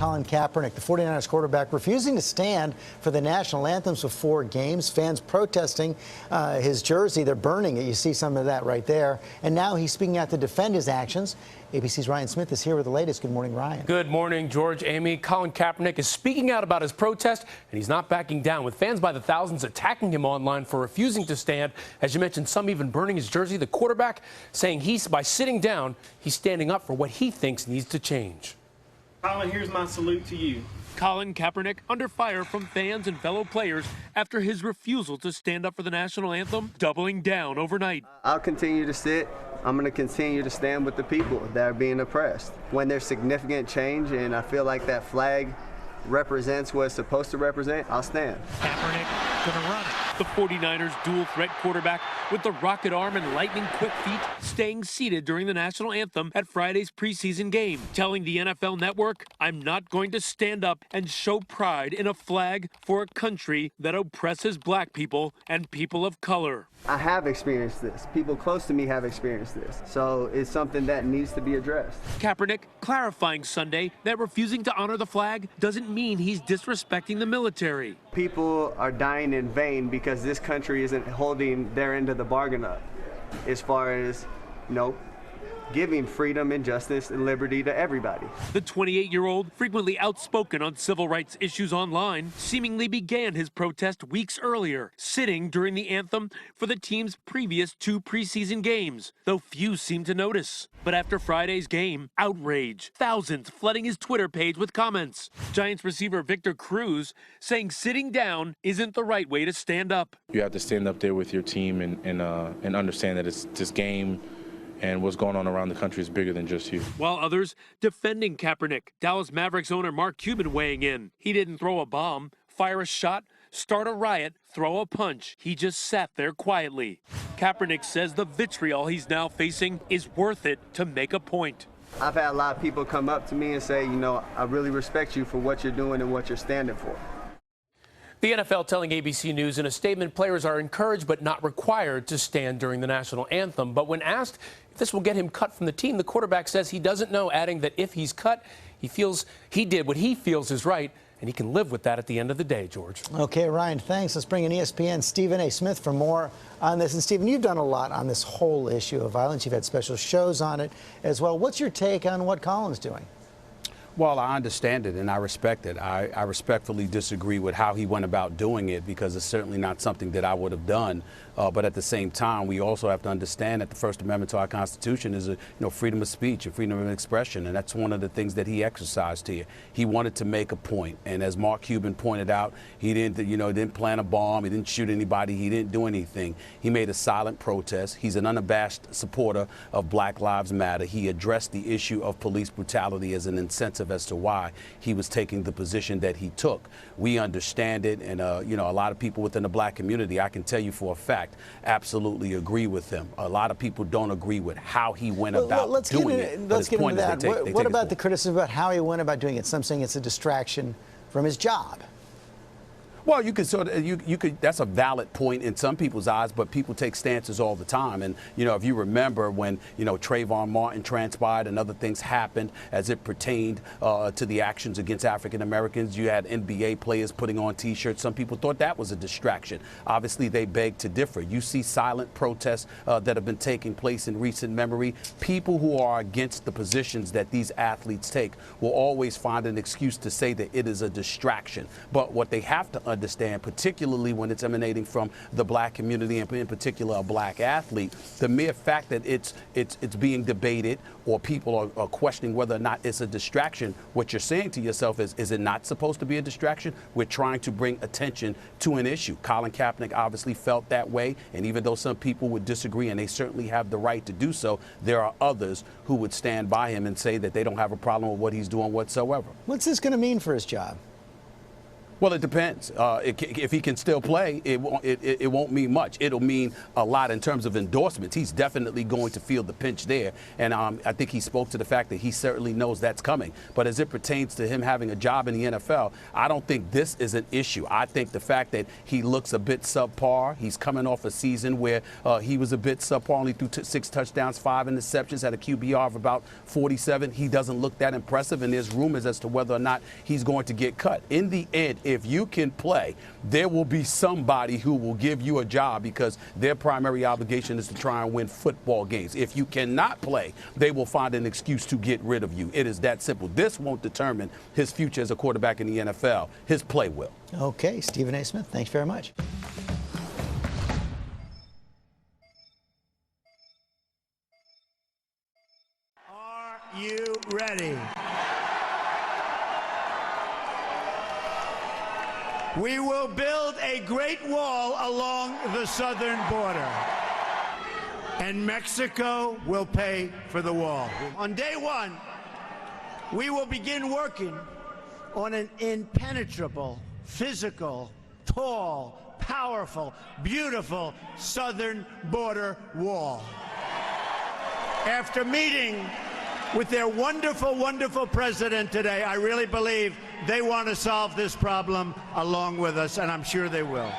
Colin Kaepernick, the 49ers quarterback, refusing to stand for the national anthems of 4 games. Fans protesting his jersey. They're burning it. You see some of that right there. And now he's speaking out to defend his actions. ABC's Ryan Smith is here with the latest. Good morning, Ryan. Good morning, George, Amy. Colin Kaepernick is speaking out about his protest, and he's not backing down, with fans by the thousands attacking him online for refusing to stand. As you mentioned, some even burning his jersey. The quarterback saying by sitting down, he's standing up for what he thinks needs to change. Colin, here's my salute to you. Colin Kaepernick under fire from fans and fellow players after his refusal to stand up for the national anthem, doubling down overnight. I'll continue to sit. I'm going to continue to stand with the people that are being oppressed. When there's significant change and I feel like that flag represents what it's supposed to represent, I'll stand. Kaepernick going to run it. The 49ers dual threat quarterback with the rocket arm and lightning quick feet staying seated during the national anthem at Friday's preseason game, telling the NFL Network, "I'm not going to stand up and show pride in a flag for a country that oppresses black people and people of color." I have experienced this. People close to me have experienced this. So it's something that needs to be addressed. Kaepernick clarifying Sunday that refusing to honor the flag doesn't mean he's disrespecting the military. People are dying in vain because this country isn't holding their end of the bargain up as far as, giving freedom and justice and liberty to everybody. The 28-year-old, frequently outspoken on civil rights issues online, seemingly began his protest weeks earlier, sitting during the anthem for the team's previous 2 preseason games, though few seemed to notice. But after Friday's game, outrage, thousands flooding his Twitter page with comments. Giants receiver Victor Cruz saying sitting down isn't the right way to stand up. You have to stand up there with your team and understand that it's this game and what's going on around the country is bigger than just you. While others defending Kaepernick, Dallas Mavericks owner Mark Cuban weighing in. He didn't throw a bomb, fire a shot, start a riot, throw a punch. He just sat there quietly. Kaepernick says the vitriol he's now facing is worth it to make a point. I've had a lot of people come up to me and say, I really respect you for what you're doing and what you're standing for. The NFL telling ABC News in a statement players are encouraged but not required to stand during the national anthem. But when asked if this will get him cut from the team, the quarterback says he doesn't know, adding that if he's cut, he feels he did what he feels is right, and he can live with that at the end of the day, George. Okay, Ryan, thanks. Let's bring in ESPN's Stephen A. Smith for more on this. And Stephen, you've done a lot on this whole issue of violence. You've had special shows on it as well. What's your take on what Colin's doing? Well, I understand it and I respect it. I respectfully disagree with how he went about doing it because it's certainly not something that I would have done. But at the same time, we also have to understand that the First Amendment to our Constitution is freedom of speech and freedom of expression. And that's one of the things that he exercised here. He wanted to make a point. And as Mark Cuban pointed out, he didn't plant a bomb. He didn't shoot anybody. He didn't do anything. He made a silent protest. He's an unabashed supporter of Black Lives Matter. He addressed the issue of police brutality as an incentive as to why he was taking the position that he took. We understand it, and a lot of people within the black community, I can tell you for a fact, absolutely agree with him. A lot of people don't agree with how he went about doing it. Let's get into that. What about the criticism about how he went about doing it? Some saying it's a distraction from his job. Well, you could that's a valid point in some people's eyes, but people take stances all the time. And, if you remember when, Trayvon Martin transpired and other things happened as it pertained to the actions against African Americans, you had NBA players putting on T-shirts. Some people thought that was a distraction. Obviously, they beg to differ. You see silent protests that have been taking place in recent memory. People who are against the positions that these athletes take will always find an excuse to say that it is a distraction. But what they have to understand, particularly when it's emanating from the black community and in particular a black athlete, the mere fact that it's being debated or people are questioning whether or not it's a distraction, what you're saying to yourself is it not supposed to be a distraction? We're trying to bring attention to an issue. Colin Kaepernick obviously felt that way, and even though some people would disagree, and they certainly have the right to do so, there are others who would stand by him and say that they don't have a problem with what he's doing whatsoever. What's this going to mean for his job? Well, it depends. If he can still play, it won't mean much. It'll mean a lot in terms of endorsements. He's definitely going to feel the pinch there, and I think he spoke to the fact that he certainly knows that's coming. But as it pertains to him having a job in the NFL, I don't think this is an issue. I think the fact that he looks a bit subpar, he's coming off a season where he was a bit subpar, only threw 6 touchdowns, 5 interceptions, had a QBR of about 47. He doesn't look that impressive, and there's rumors as to whether or not he's going to get cut. In the end, if you can play, there will be somebody who will give you a job because their primary obligation is to try and win football games. If you cannot play, they will find an excuse to get rid of you. It is that simple. This won't determine his future as a quarterback in the NFL. His play will. Okay, Stephen A. Smith, thanks very much. Are you ready? We will build a great wall along the southern border, and Mexico will pay for the wall. On day one, we will begin working on an impenetrable, physical, tall, powerful, beautiful southern border wall. After meeting with their wonderful, wonderful president today, I really believe they want to solve this problem along with us, and I'm sure they will.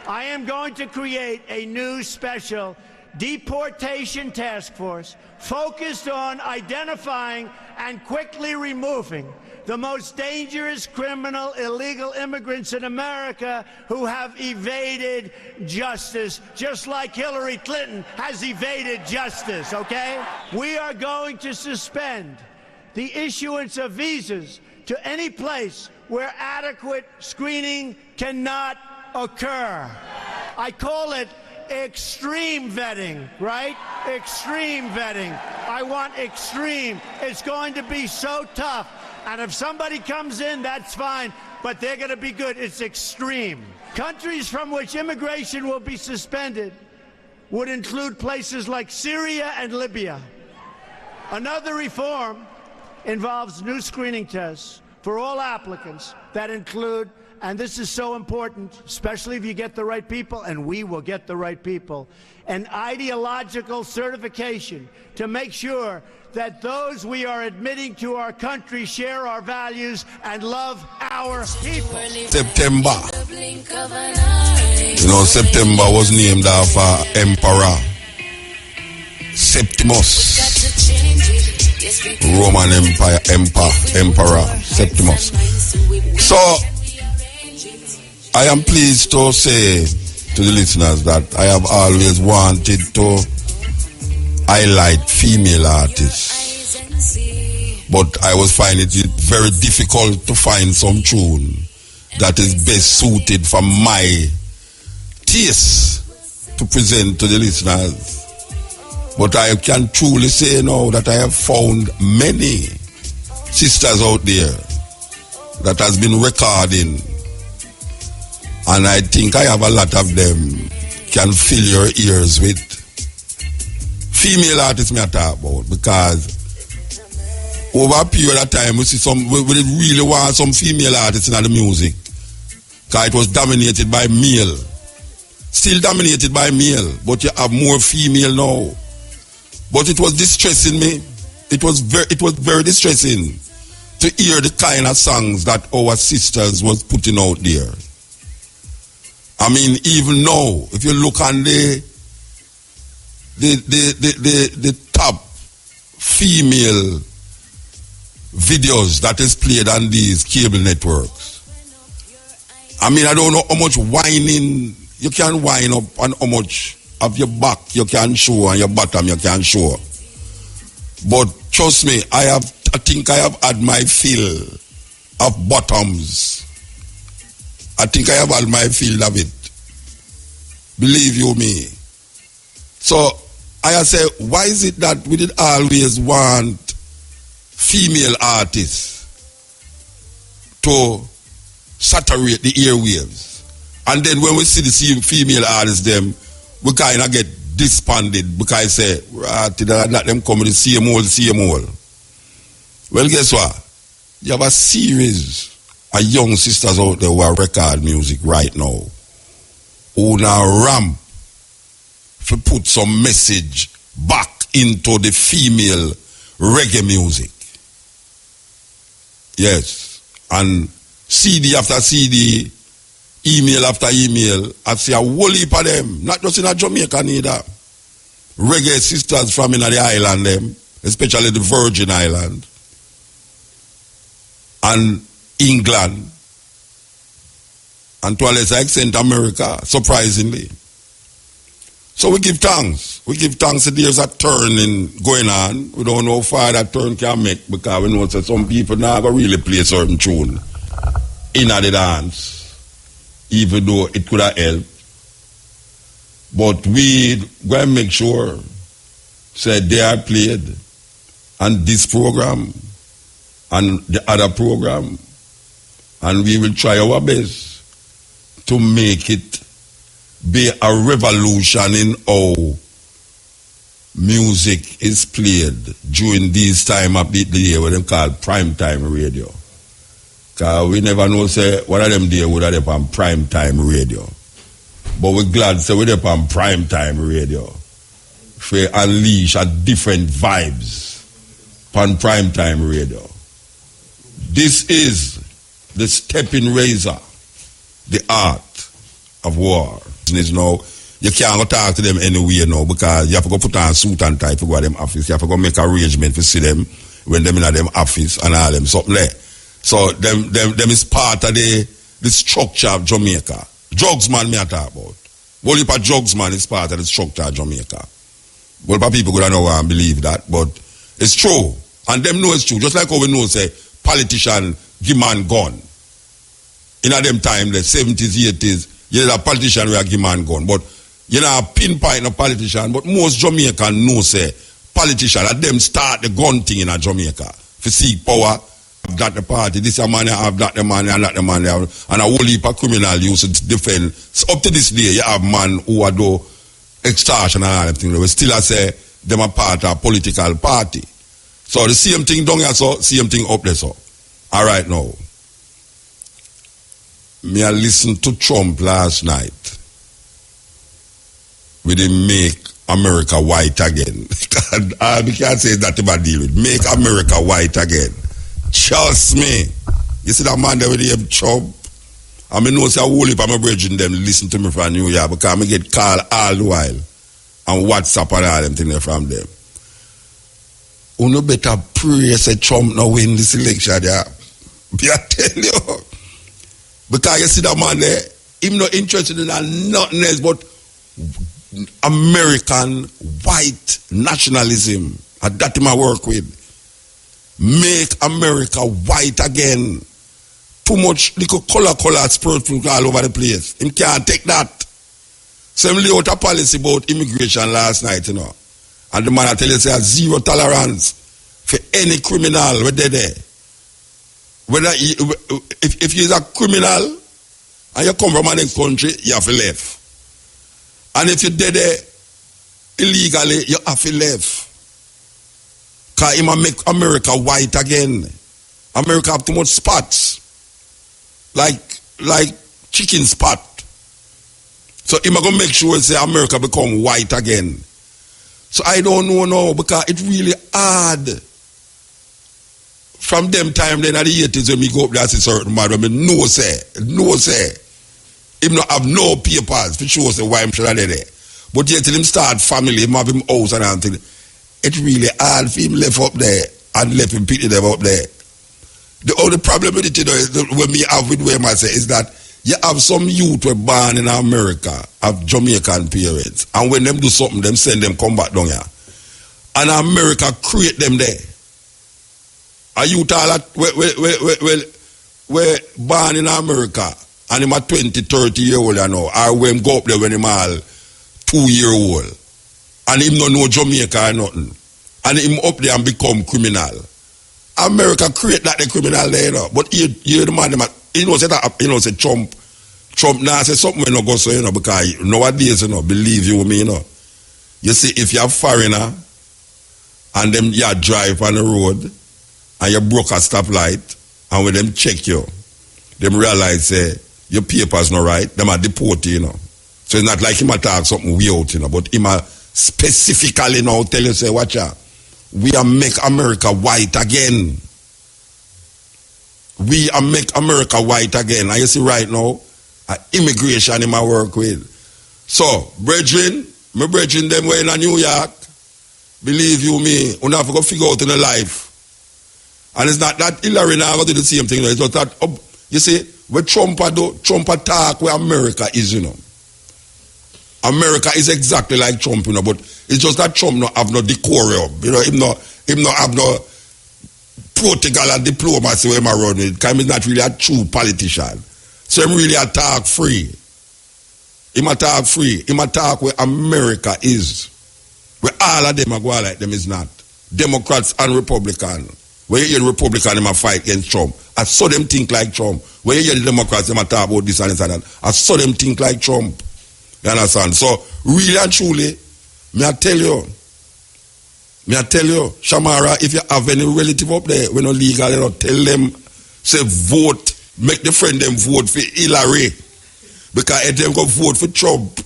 I am going to create a new special deportation task force focused on identifying and quickly removing the most dangerous criminal illegal immigrants in America who have evaded justice, just like Hillary Clinton has evaded justice, okay? We are going to suspend the issuance of visas to any place where adequate screening cannot occur. I call it extreme vetting, right? Extreme vetting. I want extreme. It's going to be so tough. And if somebody comes in, that's fine, but they're going to be good. It's extreme. Countries from which immigration will be suspended would include places like Syria and Libya. Another reform involves new screening tests for all applicants that include, and this is so important, especially if you get the right people, and we will get the right people, an ideological certification to make sure that those we are admitting to our country share our values and love our people. September. You know, September was named after Emperor Septimus. Roman Emperor Septimus. So, I am pleased to say to the listeners that I have always wanted to highlight female artists, but I was finding it very difficult to find some tune that is best suited for my taste to present to the listeners. But I can truly say now that I have found many sisters out there that has been recording, and I think I have a lot of them can fill your ears with. Female artists me I talk about, because over a period of time we see we really want some female artists in the music, because it was dominated by male, still dominated by male, but you have more female now. But it was distressing me. It was very distressing to hear the kind of songs that our sisters was putting out there. I mean, even now, if you look on the top female videos that is played on these cable networks, I mean, I don't know how much whining you can whine up and how much of your back you can show and your bottom you can show. But trust me, I think I have had my fill of bottoms. I think I have had my fill of it. Believe you me. So I say, why is it that we did always want female artists to saturate the airwaves? And then when we see the same female artists, them, we kind of get disbanded because I say, let them come with the same old. Well, guess what? You have a series are young sisters out there who are record music right now, who now ramp to put some message back into the female reggae music. Yes. And CD after CD, email after email, I see a whole heap of them, not just in Jamaica neither. Reggae sisters from in the island, them, especially the Virgin Island and England, and to a lesser extent America, surprisingly. So we give thanks. We give thanks that there's a turning going on. We don't know how far that turn can make, because we know that some people now go really play a certain tune in the dance, even though it could have helped. But we go and make sure that they are played on this program and the other program, and we will try our best to make it be a revolution in how music is played during this time of the day what they call prime time radio. Because we never know say one of them day would have on prime time radio. But we're glad say we're on prime time radio for unleash a different vibes on prime time radio. This is the stepping razor, the art of war. Now, you can't go talk to them anywhere now, because you have to go put on a suit and tie to go to them office. You have to go make arrangement to see them when them in them office and all them something there. So them is part of the structure of Jamaica. Drugs man me I talk about. Well, if a drugs man is part of the structure of Jamaica. Well, people could know and believe that, but it's true. And them know it's true. Just like how we know say politician give man gun. In them time, the 70s, 80s, you know a politician will give man gun. But you know a pinpoint a politician, but most Jamaican know say politician at them start the gun thing in a Jamaica. To seek power, that the party, this a man have that the man and that the man have, and a whole heap of criminal use to defend. So up to this day, you have man who are do extortion and all them things. We still say them a part of a political party. So the same thing down here, so same thing up there, so. All right now. Me I listened to Trump last night. We didn't make America white again. All we can say is that about deal with. Make America white again. Trust me. You see that man there with the Trump? I mean, know say a whole heap of my brethren them listen to me from New York, because I get called all the while and WhatsApp and all them things from them. You no better pray say Trump no win this election, yeah. Be I tell you. Because you see that man there, him not interested in nothing else but American white nationalism. And that him I work with. Make America white again. Too much little color spread all over the place. Him can't take that. So him lay out a policy about immigration last night, you know. And the man I tell you say zero tolerance for any criminal where they there. Whether if you're a criminal and you come from another country, you have to leave. And if you're dead there illegally, you have to leave. Because he might make America white again. America have too much spots. Like chicken spot. So he might go make sure say America become white again. So I don't know now, because it really hard. From them time then at the 80s when me go up there as a certain man, when me no say. Him not have no papers to show say why I'm sure there. But yet till him start family, him have him house and everything. It really hard for him left up there and left him pity them up there. The only problem with it, you know, is when me have with where I say is that you have some youth were born in America, have Jamaican parents, and when them do something, them send them come back down here. And America create them there. A youth all that we born in America and him a 20, 30-year-old you know, or when him go up there when him all 2-year-old and him no know Jamaica or nothing. And him up there and become criminal. America create that the criminal there, you know. But you the man, you know say that you know say Trump now say something when no go so, you know, because nowadays, you know, believe you me, you know. You see, if you're a foreigner and them you drive on the road and you broke a stoplight and when them check you them realize your paper's not right, them are deport you, you know. So it's not like him attack something we out, you know, but him specifically now tell you, say, watch out, we are make America white again. We are make America white again. And you see right now, immigration in my work with. So, brethren, my brethren, them were in New York, believe you me, you have to go figure out in the life. And it's not that Hillary now go do the same thing. It's just that, you see, where Trump attack where America is, you know. America is exactly like Trump, you know, but it's just that Trump not have no decorum. You know, him not have no protocol and diplomacy where him around it. Because he's not really a true politician. So him really attack free. Him attack free. Him attack where America is. Where all of them are going like them is not. Democrats and Republicans. When you hear the Republicans, them a fight against Trump. I saw them think like Trump. When you hear the Democrats, them a talk about this and this and that. I saw them think like Trump. You understand? So, really and truly, may I tell you, Shamara, if you have any relative up there, when not legal, you know, tell them, say vote, make the friend them vote for Hillary. Because if them go vote for Trump,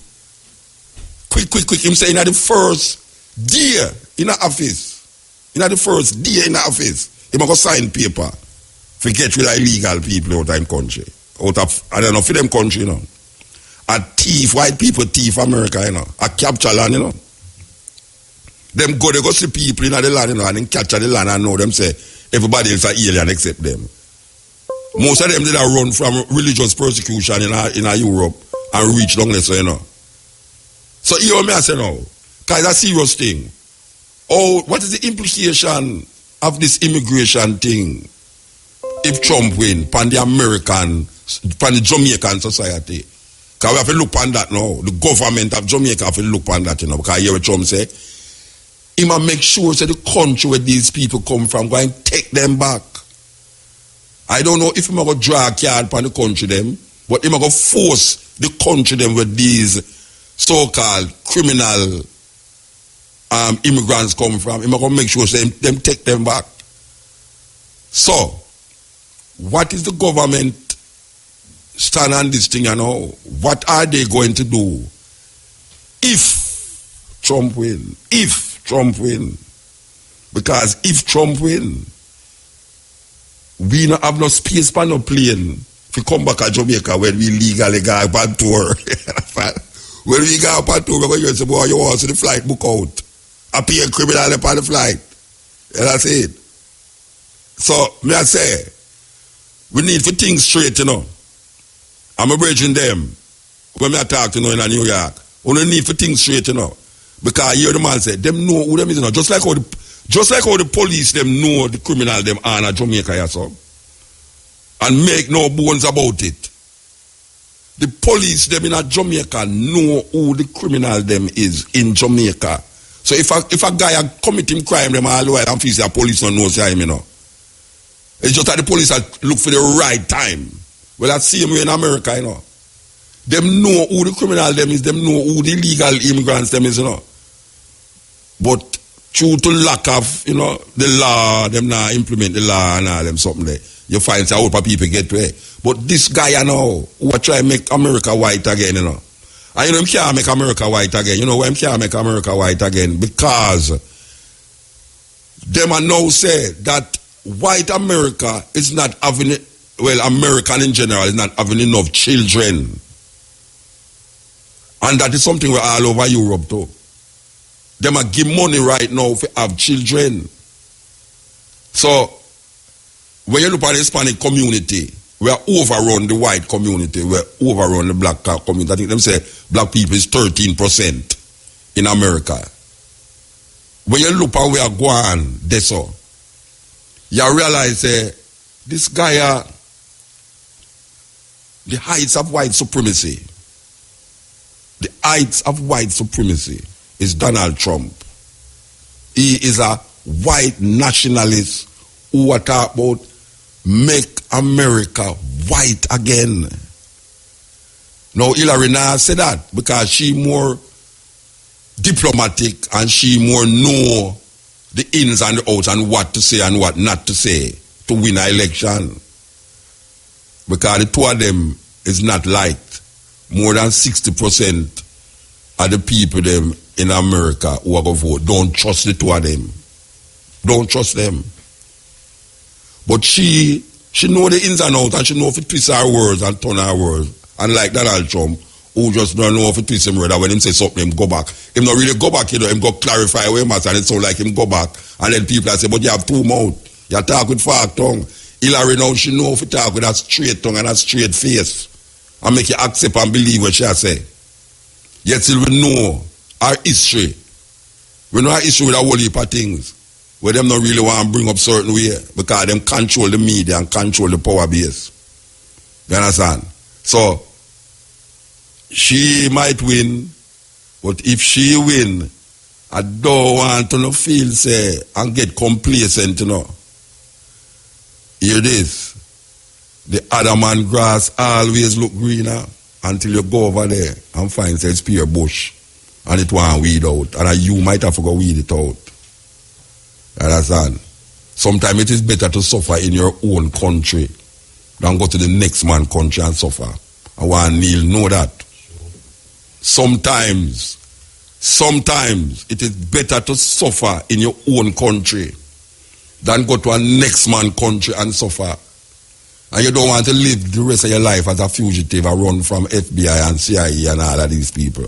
quick, him saying at the first day in the office, he must go sign paper to get rid of illegal people out of the country. Out of, I don't know, for them country, you know. A thief, white people thief America, you know. A capture land, you know. Them go, they go see people in the land, you know, and then capture the land and know them say, everybody else are alien except them. Most of them did run from religious persecution in Europe and reach down there, so, you know. So, you hear me, I say now, because it's a serious thing. Oh, what is the implication of this immigration thing if Trump win pan the Jamaican society? Because we have to look on that now. The government of Jamaica have to look on that, you know, because I hear what Trump say. He must make sure that the country where these people come from, go and take them back. I don't know if he must go draw a card upon the country them, but he must go force the country them with these so-called criminal immigrants come from. He must go make sure them take them back. So, what is the government stand on this thing, you know? What are they going to do if Trump win? If Trump win. Because if Trump win, we don't have no space for no plane to come back to Jamaica when we legally go up on tour. When we go up on tour, we're going to say, boy, you want to see the flight book out. I pay a criminal upon the flight. And that's it. So, may I say, we need to think straight, you know. I'm a bridging them. When I talk to you in New York, we need to think straight, you know. Because I hear the man say, them know who them is, you know. Just like how the police them know the criminal them are in Jamaica, yeah, so. And make no bones about it. The police them in Jamaica know who the criminal them is in Jamaica. So if a guy committing crime them all the while and feel the police don't know him, you know. It's just that the police look for the right time. Well, that's the same way in America, you know. Them know who the criminal them is, them know who the illegal immigrants them is, you know. But due to lack of, you know, the law, them not implement the law and all them something there. You find how people get to it. But this guy, you know, who are trying to make America white again, you know. And you know, him can't make America white again. You know why him can't make America white again? Because them are now say that white America is not having, well, American in general is not having enough children. And that is something we're all over Europe too. Them are give money right now to have children. So, when you look at the Hispanic community, we are overrun the white community, we are overrun the black community. I think them say black people is 13% in America. When you look at where we are going, that's all. You realize this guy, the heights of white supremacy, the heights of white supremacy is Donald Trump. He is a white nationalist who are talking about make America white again. Now Hillary now said that because she more diplomatic and she more know the ins and the outs and what to say and what not to say to win an election. because the two of them is not liked. More than 60% of the people them in America who are going to vote don't trust the two of them. Don't trust them. But she know the ins and outs, and she know if it twist her words and turn her words. And like Donald Trump, who just don't know if it twist him word, and when him say something, him go back. Him not really go back, him go clarify where him at, and it sound like him go back. And then people say, but you have two mouths. You talk with fork tongue. Hillary now, she know if you talk with a straight tongue and a straight face. And make you accept and believe what she say. Yet still we know our history. We know our history with a whole heap of things. Where them not really want to bring up certain way because them control the media and control the power base. You understand? So, she might win, but if she win, I don't want to feel say and get complacent, you know. Hear this. The other man grass always look greener until you go over there and find say it's pure bush and it want weed out. And you might have to go weed it out. You understand? Sometimes it is better to suffer in your own country than go to the next man's country and suffer. I want Neil know that. Sometimes it is better to suffer in your own country than go to a next man's country and suffer. And you don't want to live the rest of your life as a fugitive and run from FBI and CIA and all of these people.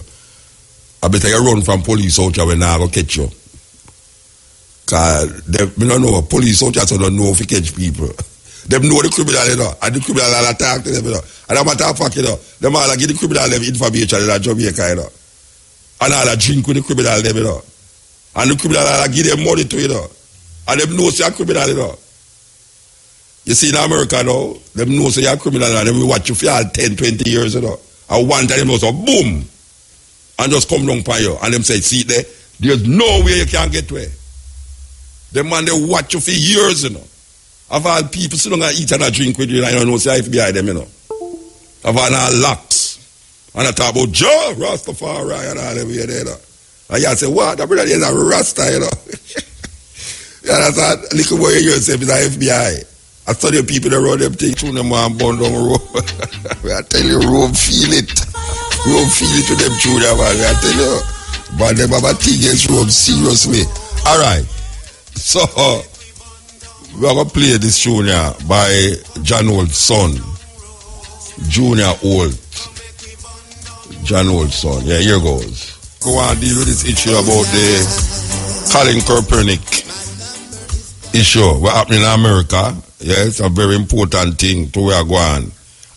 I better you run from police out here when I go catch you. Because they don't know, police out here so don't know if you catch people. They know the criminal, you know, and the criminal all attack them, you know. And I'm matter of fact, you know, them all give the criminal them information in Jamaica, you know. And all drink with the criminal them, you know. And the criminal all give them money to, you know. And them know say a criminal, you know. You see in America now, them know say you're a criminal and them will watch you for all 10, 20 years, you know. And one time them know so boom, and just come down by you. And them say, see there, there's no way you can get away. Them man, they watch you for years, you know. Of all people sit down and eat and a drink with you, and you don't know say FBI them, you know. Of all locks. And I talk about Joe, Rastafari, and all them here there, you know. And you say, what? That brother is a Rasta, you know. You understand? Little boy you yourself is a FBI. I study people that run them things through them and burn down the road. I tell you, road feel it. Road feel it to them through that one. I tell you. But them have a thing against road seriously. Alright. So, we're going to play this tune here by John Holt's son. Junior Holt. John Holt's son. Yeah, here goes. Go on deal with this issue about the Colin Kaepernick issue. What happening in America? Yeah, it's a very important thing to where going.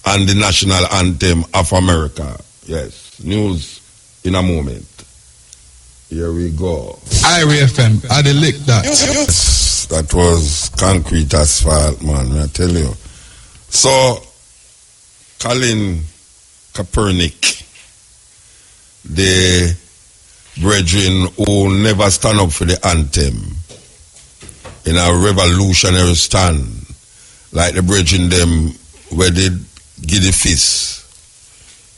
And the national anthem of America. Yes. News in a moment. Here we go. Irie FM, I the lick that. Yes, that was concrete asphalt, man, I tell you. So, Colin Kaepernick, the brethren who never stand up for the anthem in a revolutionary stand, like the brethren them where they give the fist.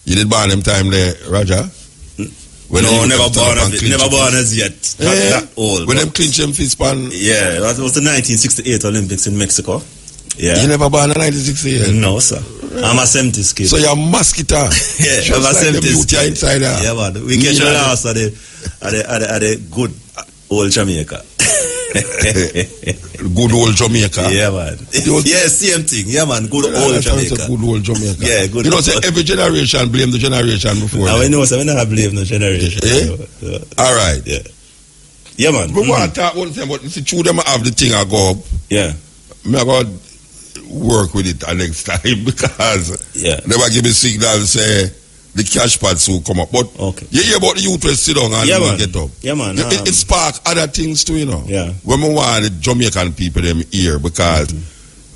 You did born them time there, Roger? When no, never born as yet. Not that old. When them clinch them fist pan? Yeah, that was the 1968 Olympics in Mexico. Yeah. You never born in 1968? No, sir. I'm a 70s kid. So you're a mosquito? Yeah, I'm a 70s kid. Inside there. Yeah, man. We catch your last at the good old Jamaica. Good old Jamaica. Yeah, man. Yeah, same thing. Yeah, man. Good old Jamaica. Good old Jamaica. Yeah, good. You know, say every generation blame the generation before. I know, so we never blame the generation. Yeah? All right. Yeah. Yeah, man. We want to talk one thing, but it's true them have the thing I go up. Yeah. I got work with it next time because never give me signal say the cash pads will come up. But you hear about the youth will sit down and get up. Yeah, man. It sparks other things too, you know. Yeah. When we want the Jamaican people them here because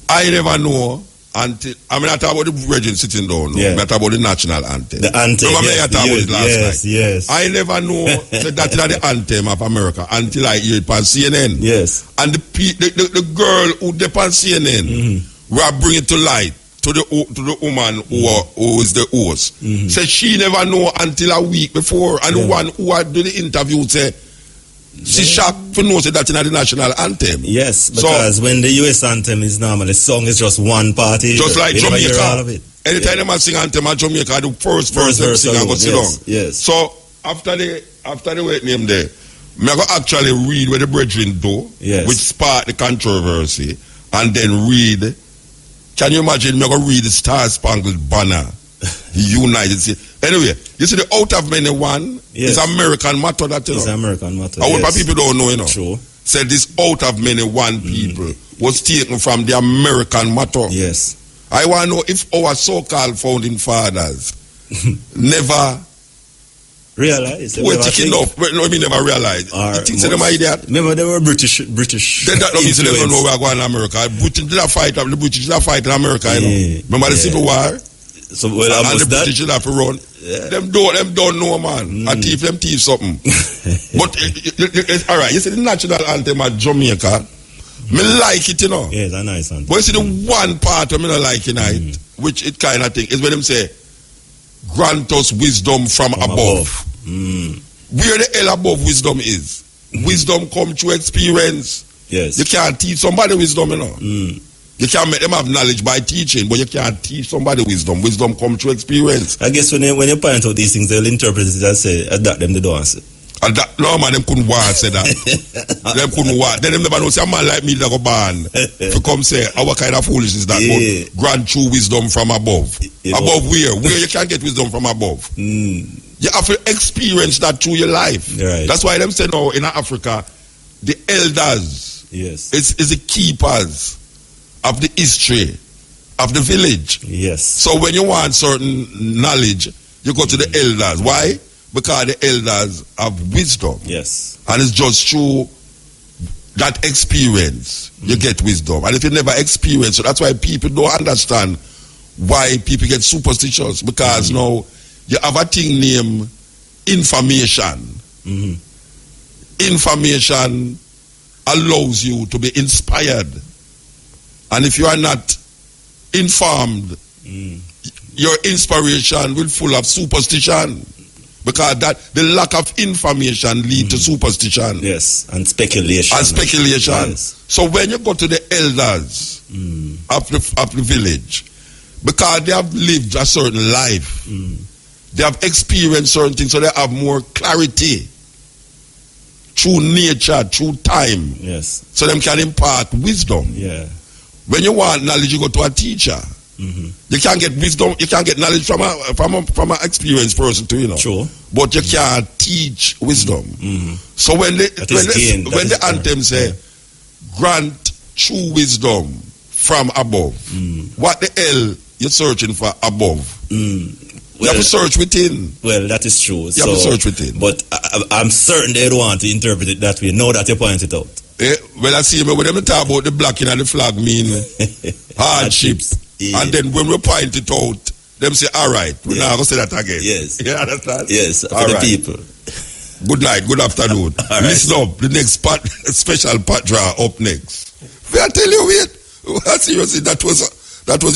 I never know until I mean I talk about the brethren sitting down. No? I talk about the national anthem. The anthem. Remember I talk about it last night. Yes. I never know that is the anthem of America until I hear it on CNN. Yes. And the girl who did on CNN will bring it to light to the woman who is the host. Said she never know until a week before, and the one who had did the interview said, See, shocked for know that in the national anthem. Yes, because when the US anthem is normal, the song is just one party. Just like Jamaica. All of it. Anytime they sing anthem at Jamaica, the first verse they sing and go sit down. Yes. So after the wait name there, I go actually read what the brethren do, which sparked the controversy, and then read. Can you imagine? I go read the Star Spangled Banner, United States. Anyway, you see the out of many one is American motto that you know. It's American motto. Our people don't know, you know. True. Said this out of many one people was taken from the American motto. Yes. I want to know if our so-called founding fathers never realized. Well, taking off. No, I mean never realized. You think they were idiot? Remember, they were British. Then that don't mean they don't know we are going to America. The British did fight in America, you know. Remember the Civil War? So, well, and the British did have to run. Yeah. Them don't know, man. And them thief something. But all right, you see the national anthem at Jamaica. Me like it, you know. Yeah, it's a nice anthem. But you see the one part of me not like it, which it kind of thing is when them say, grant us wisdom from above. Where the hell above wisdom is? Wisdom come through experience. Yes. You can't teach somebody wisdom, you know. You can't make them have knowledge by teaching, but you can't teach somebody wisdom. Wisdom comes through experience. I guess when you point out these things, they'll interpret it and say, adapt them, they don't answer. No, man, them couldn't want to say that. Them couldn't want. Then them never know, say, a man like me that go ban. To come say, our kind of foolishness that, but grant true wisdom from above. Above where? Where you can't get wisdom from above. You have to experience that through your life. Right. That's why them say now in Africa, the elders is the keepers of the history of the village. Yes. So when you want certain knowledge, you go to the elders. Why? Because the elders have wisdom. Yes. And it's just through that experience you get wisdom. And if you never experience it, that's why people don't understand why people get superstitious. Because now you have a thing named information. Information allows you to be inspired. And if you are not informed, your inspiration will full of superstition. Because that the lack of information lead to superstition. Yes, and speculation. Yes. So when you go to the elders of the village, because they have lived a certain life, they have experienced certain things, so they have more clarity through nature, through time. Yes. So them can impart wisdom. Yeah. When you want knowledge, you go to a teacher. You can't get wisdom, you can't get knowledge from an experienced person too, you know. True. But you can't teach wisdom. So when the anthem say, grant true wisdom from above, what the hell you searching for above? You have to search within. Well, that is true. You have to search within. But I'm certain they don't want to interpret it that way. Now that you point it out. Well, I see when them talk about the blacking and the flag mean hardships. And then when we point it out, them say, all right, we're not going to say that again. Yes. You understand? Yes, for all the right. people. Good night, good afternoon. All right. Listen up, the next special part draw up next. I tell you, wait. Seriously, that was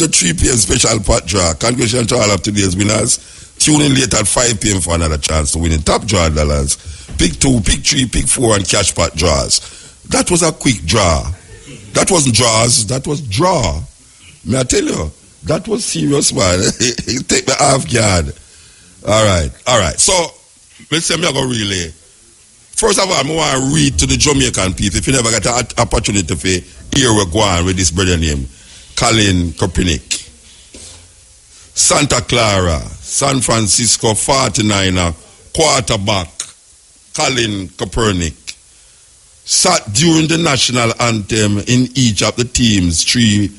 a 3 p.m. special part draw. Congratulations to all of today's winners. Tune in late at 5 p.m. for another chance to win in top draw dollars. Pick 2, pick 3, pick 4, and cash pot draws. That was a quick draw. That wasn't draws, that was draw. May I tell you, that was serious, man. Take the half guard. All right. So, let's say I'm going to relay. First of all, I want to read to the Jamaican people. If you never get an opportunity to hear we're going with this brother named Colin Kaepernick. Santa Clara, San Francisco 49er, quarterback, Colin Kaepernick, sat during the national anthem in each of the team's 3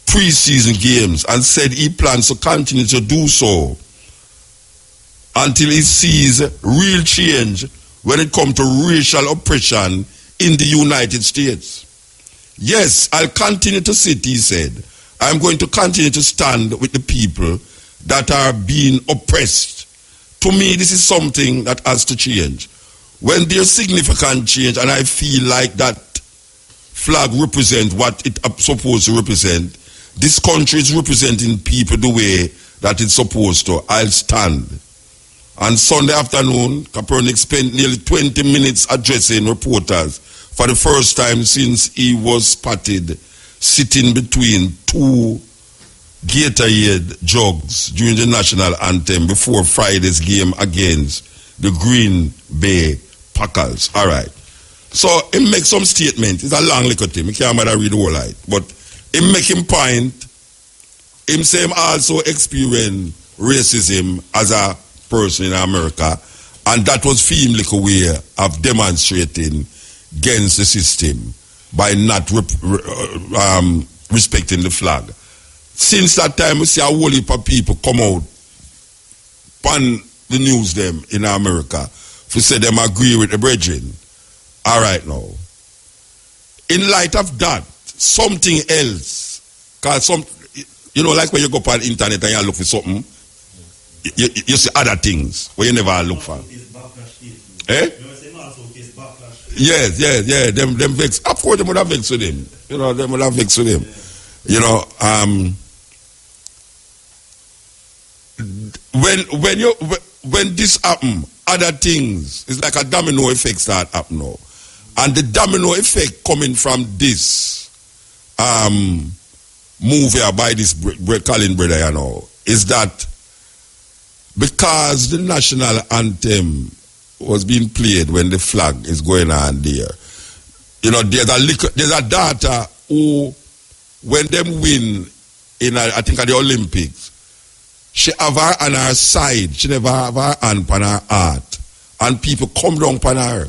preseason games and said he plans to continue to do so until he sees real change when it comes to racial oppression in the United States. Yes, I'll continue to sit, he said. I'm going to continue to stand with the people that are being oppressed. To me, this is something that has to change. When there's significant change, and I feel like that flag represents what it's supposed to represent, this country is representing people the way that it's supposed to. I'll stand. On Sunday afternoon, Kaepernick spent nearly 20 minutes addressing reporters for the first time since he was spotted sitting between two Gatorade jugs during the national anthem before Friday's game against the Green Bay Packers. All right. So he make some statement. It's a long little thing. I can't read the whole light. But he make him point. Him say him also experience racism as a person in America. And that was for him like a way of demonstrating against the system by not respecting the flag. Since that time, we see a whole heap of people come out on the news them in America to say them agree with the brethren. All right now. In light of that, something else, because like when you go on the internet and you look for something, you see other things where you never look for. Eh? Yes. Them vex. Of course, them would have vexed with him. Them would have vexed with him. When this happen, other things, it's like a domino effect start up now. And the domino effect coming from this move here by this Colin brother, is that because the national anthem was being played when the flag is going on there, there's a daughter who, when them win I think at the Olympics, she have her on her side. She never have her hand on her heart. And people come down on her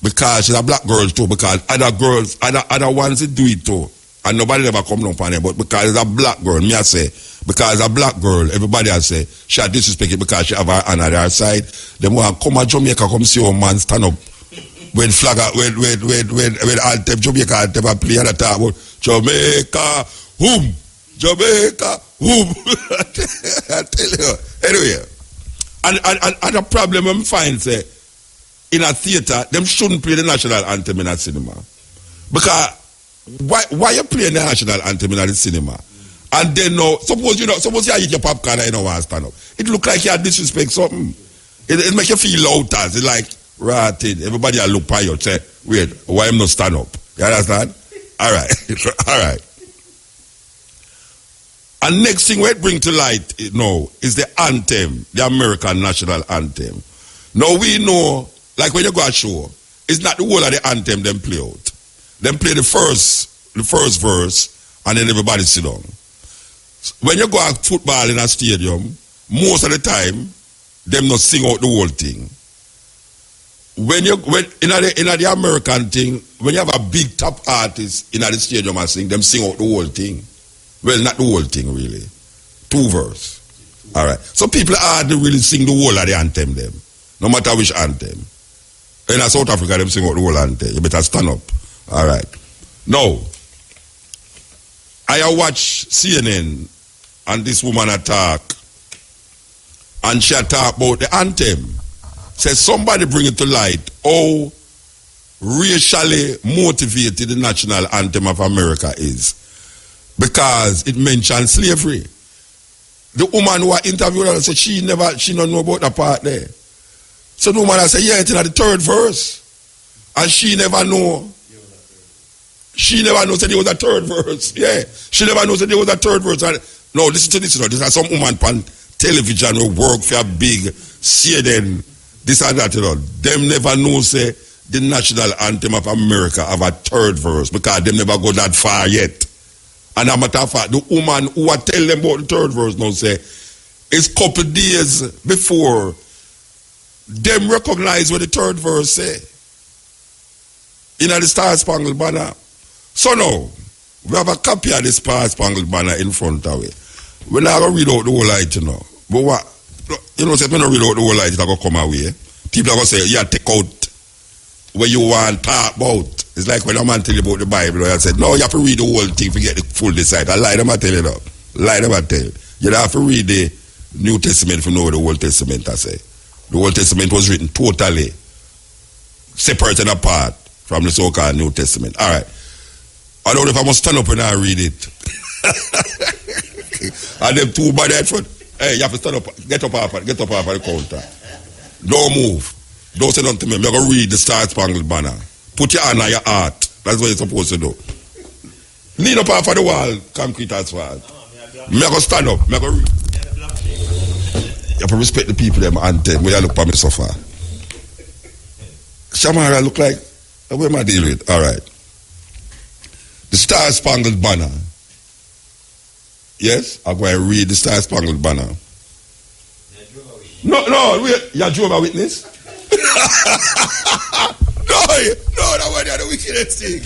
because she's a black girl too, because other girls, other ones that do it too. And nobody ever come down on her. But because it's a black girl, me I say, because it's a black girl, everybody I say, she a disrespect it because she have her hand on her side. Them want come to Jamaica, come see your man stand up. When flag, when anthem, Jamaica anthem play at the time, Jamaica, whom? Jamaica, whom? I tell you. Anyway, and the problem I'm find say in a theater, them shouldn't play the national anthem in a cinema. Because why you playing the national anthem in a cinema? And then suppose you eat your popcorn and you don't want to stand up. It look like you had disrespect something. It make you feel loud as it's like right. Everybody will look by you and say, wait, why am not stand up? You understand? All right. All right. And next thing we bring to light now is the anthem, the American national anthem. Now we know, like when you go to a show, it's not the whole of the anthem them play out. Them play the first verse, and then everybody sit down. When you go to football in a stadium, most of the time, them not sing out the whole thing. When in the American thing, when you have a big top artist in the stadium and sing, them sing out the whole thing. Well, not the whole thing, really. 2 verse. All right. So people hardly really sing the whole of the anthem, them. No matter which anthem. In South Africa, them sing out the whole anthem. You better stand up. All right. Now, I watch CNN, and this woman attack, and she talk about the anthem. Says somebody bring it to light how racially motivated the national anthem of America is. Because it mentions slavery. The woman who I interviewed her said she don't know about the part there. So the woman I said, yeah, it's in the 3rd verse. And she never know. She never knows that there was a 3rd verse. Yeah. She never knows that there was a 3rd verse. And, no, listen to this. This is some woman on television who work for a big CNN, this and that, Them never know, say, the national anthem of America have a 3rd verse because them never go that far yet. And a matter of fact, the woman who I tell them about the 3rd verse now say, it's a couple days before them recognize what the 3rd verse say. In the Star Spangled Banner. So now, we have a copy of the Star Spangled Banner in front of it. We're not going to read out the whole light, But what? Say, when I read out the whole light, it's going to come away. People are going to say, yeah, take out what you want to talk about. It's like when a man tell you about the Bible, I said, no, you have to read the whole thing to get the full decide. I lie them, I tell you now. Lie them, I tell you. You don't have to read the New Testament to know what the Old Testament I say. The Old Testament was written totally separate and apart from the so-called New Testament. All right. I don't know if I must stand up and I read it. And them 2 by the head front. Hey, you have to stand up, get up off the counter. Don't move. Don't say nothing to me. I'm going to read the Star Spangled Banner. Put your hand on your heart. That's what you're supposed to do. Lean up off of the wall, concrete asphalt. I'm going to stand up. I'm going to read. You have to respect the people, them anthem. Where you look for me so far. Shamara look like, where am I dealing with? All right. The Star Spangled Banner. Yes? I'm going to read the Star Spangled Banner. No, wait. You're Jehovah's Witness? No, that one is the wickedest thing.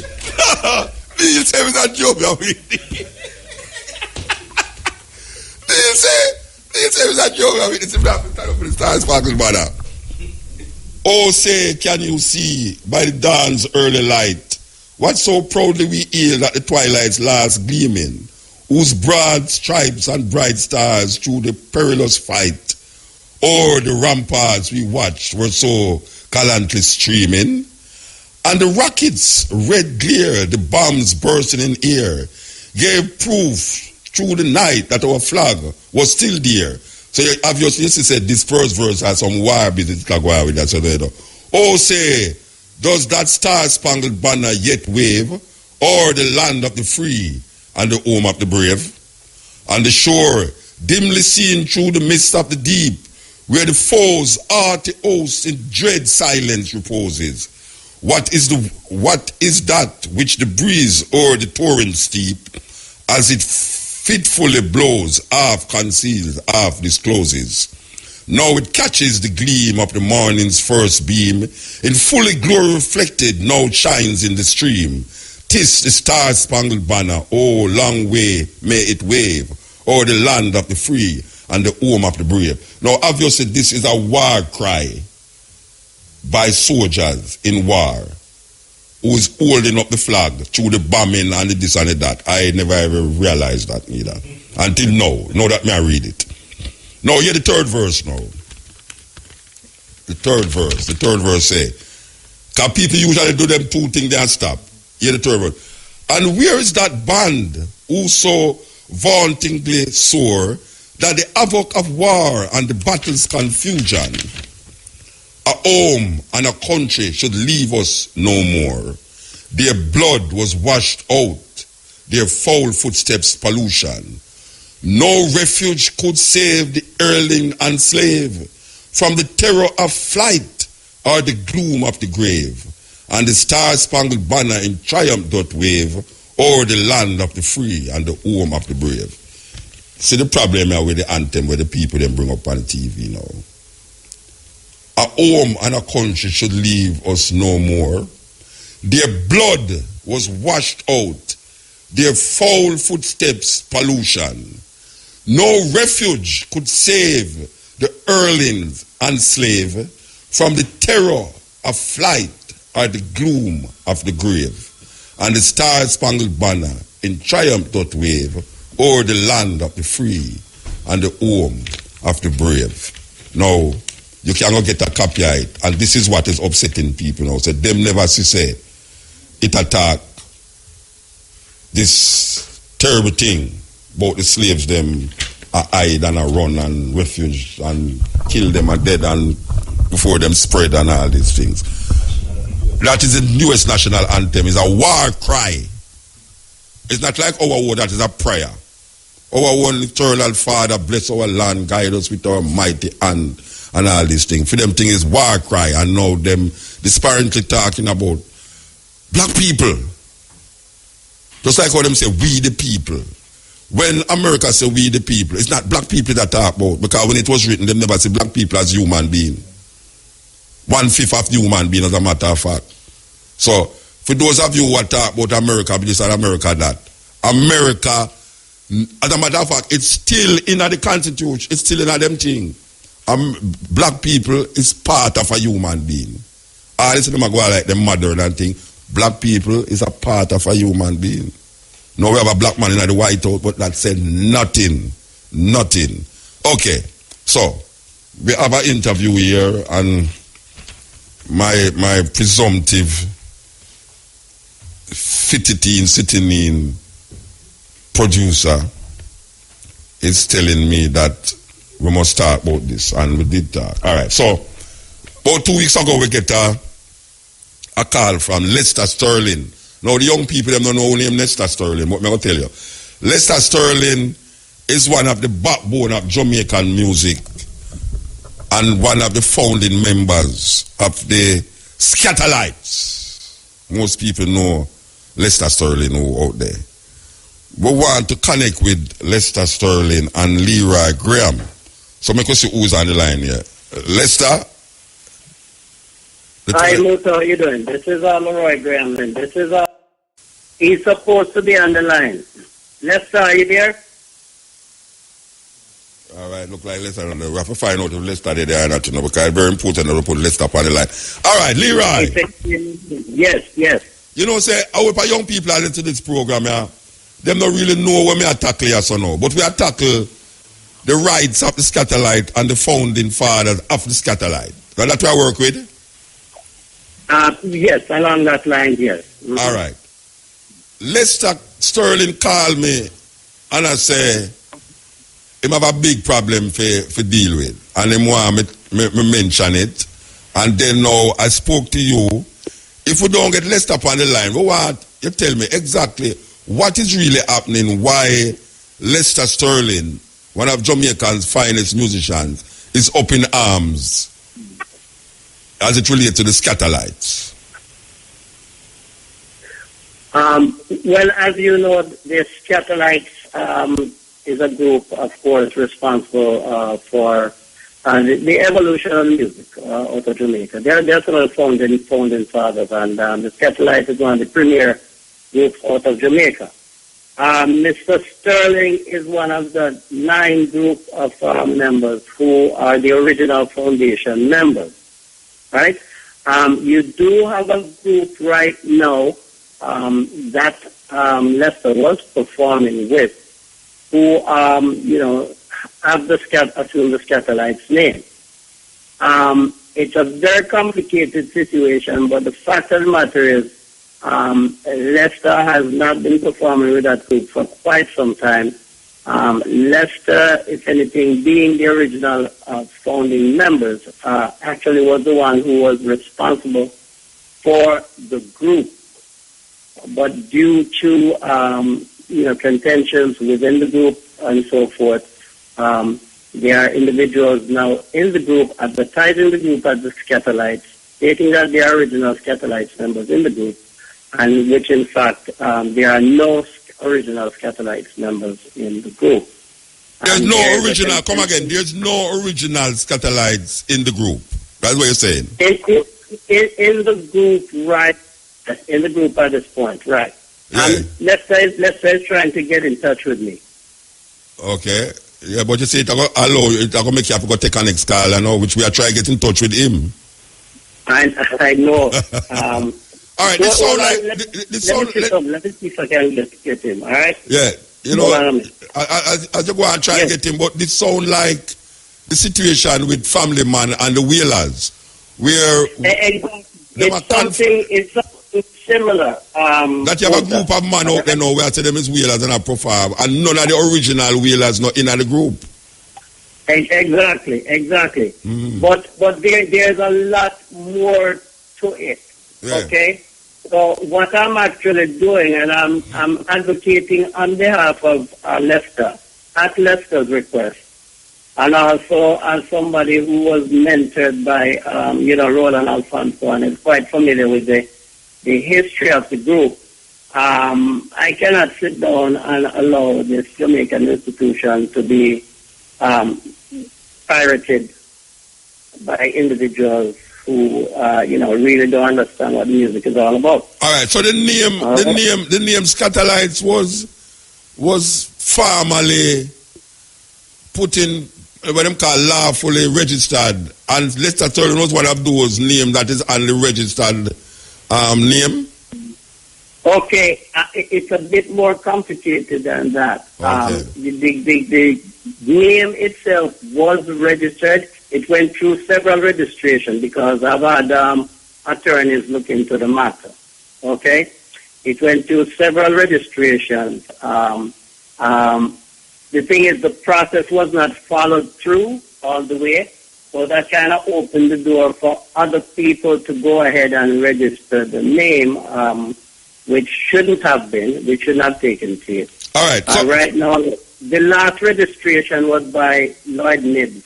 Neil say it's not Jehovah's Witness. Neil say it's not Jehovah's Witness. If not, stand up for the Star Spangled Banner. Oh, say, can you see by the dawn's early light what so proudly we hailed at the twilight's last gleaming, whose broad stripes and bright stars through the perilous fight o'er the ramparts we watched were so gallantly streaming, and the rockets' red glare, the bombs bursting in air, gave proof through the night that our flag was still there. So you obviously said this first verse has some war business to go with that. So oh, say, does that star-spangled banner yet wave o'er the land of the free and the home of the brave? On the shore, dimly seen through the mist of the deep, where the foe's arty host in dread silence reposes. What is that which the breeze o'er the torrent steep, as it fitfully blows, half conceals, half discloses? Now it catches the gleam of the morning's first beam, in fully glory reflected, now shines in the stream. 'Tis the star-spangled banner, oh, long way may it wave, o'er the land of the free and the home of the brave. Now, obviously, this is a war cry by soldiers in war who's holding up the flag through the bombing and the this and the that. I never ever realized that either. Until now. Now that me I read it. Now, hear the third verse now. The third verse say, because people usually do them two things and stop. Hear the third verse. And where is that band who so vauntingly soar that the havoc of war and the battle's confusion, a home and a country should leave us no more? Their blood was washed out, their foul footsteps pollution. No refuge could save the erling and slave from the terror of flight or the gloom of the grave. And the star-spangled banner in triumph doth wave o'er the land of the free and the home of the brave. See the problem here with the anthem where the people then bring up on the TV now. A home and a country should leave us no more. Their blood was washed out, their foul footsteps pollution. No refuge could save the earlings and slave from the terror of flight or the gloom of the grave. And the star-spangled banner in triumph doth wave o'er the land of the free and the home of the brave. Now, you cannot get a copy of it, and this is what is upsetting people now. So them never see say it attack this terrible thing about the slaves them hide and run and refuge and kill them and dead and before them spread and all these things. That is the newest national anthem. It's a war cry. It's not like our war that is a prayer. Our one eternal Father, bless our land, guide us with our mighty hand and all these things. For them thing is war cry, and now them disparagingly talking about black people. Just like how them say, we the people. When America say we the people, it's not black people that talk about, because when it was written, they never say black people as human being. 1/5 of human being, as a matter of fact. So, for those of you who talk about America this and America that, America, as a matter of fact, it's still in the Constitution, it's still in them thing. Black people is part of a human being. All this them go like them mother and thing. Black people is a part of a human being. Now we have a black man in the White House, but that said nothing. Nothing. Okay, so we have an interview here, and my presumptive sitting in producer is telling me that we must talk about this, and we did talk. All right, so About 2 weeks ago, we get a call from Lester Sterling. Now, the young people, them don't know who name Lester Sterling, but I'm going to tell you. Lester Sterling is one of the backbone of Jamaican music and one of the founding members of the Scatterlights. Most people know Lester Sterling who out there. We want to connect with Lester Sterling and Leroy Graham. So make us see who's on the line here. Lester? Hi, Muta, how you doing? This is Leroy Graham. This is he's supposed to be on the line. Lester, are you there? All right, look like Lester on there. We have to find out if Lester is there or not, you know, because it's very important that we put Lester on the line. All right, Leroy. Yes. You know, say, I hope young people are into this program, yeah. Them don't really know what we are tackling yes or no. But we are tackling the rights of the Scatterlight and the founding fathers of the Scatterlight. Now that's what I work with? Yes, along that line, yes. Mm-hmm. All right. Lester Sterling called me and I say, him have a big problem for deal with. And him want me mention it. And then now I spoke to you. If we don't get Lester up on the line, we want you tell me exactly what is really happening, why Lester Sterling, one of Jamaica's finest musicians, is up in arms as it relates to the Scatterlights. Well, as you know, the Scatterlights is a group, of course, responsible for the evolution of music out of Jamaica. They're sort of founding fathers, and the Scatterlights is one of the premier groups out of Jamaica. Mr. Sterling is one of the 9 group of members who are the original foundation members, right? You do have a group right now that Lester was performing with, who have assumed the Scatterlights name. It's a very complicated situation, but the fact of the matter is, Lester has not been performing with that group for quite some time. Lester, if anything, being the original founding members, actually was the one who was responsible for the group. But due to contentions within the group and so forth, there are individuals now in the group advertising the group as the Scatterlights, stating that they are original Scatterlights members in the group, and which in fact there are no original Scatterlights members in the group. There's no original, come again, there's no original Scatterlights in the group. That's what you're saying? In the group, right, in the group at this point, right. Yeah. Lester is trying to get in touch with me. Okay. Yeah, but you see, it's going to make you have to go take an next call, I know, which we are trying to get in touch with him. I know. All right, this sound like... Let me see if I can get him, all right? Yeah, you know, I just go and try and get him, but this sound like the situation with Family Man and the Wheelers, where... It's something similar. That you have a group of men out there now where I say them is Wheelers and a profile, and none of the original Wheelers not in the group. Exactly. Mm-hmm. But there's a lot more to it. Yeah. Okay? So what I'm actually doing, and I'm advocating on behalf of Lester, at Lester's request, and also as somebody who was mentored by, Roland Alfonso, and is quite familiar with the history of the group. I cannot sit down and allow this Jamaican institution to be pirated by individuals who, really don't understand what music is all about. All right. So the name Scatterlights was formally put in what them call lawfully registered, and Lester Sterling was one of those names that is on the registered name. Okay, it's a bit more complicated than that. Okay. The name itself was registered. It went through several registrations because I've had attorneys look into the matter. Okay, it went through several registrations. The thing is, the process was not followed through all the way. So that kind of opened the door for other people to go ahead and register the name, which shouldn't have taken place. All right. So right now, the last registration was by Lloyd Nibbs.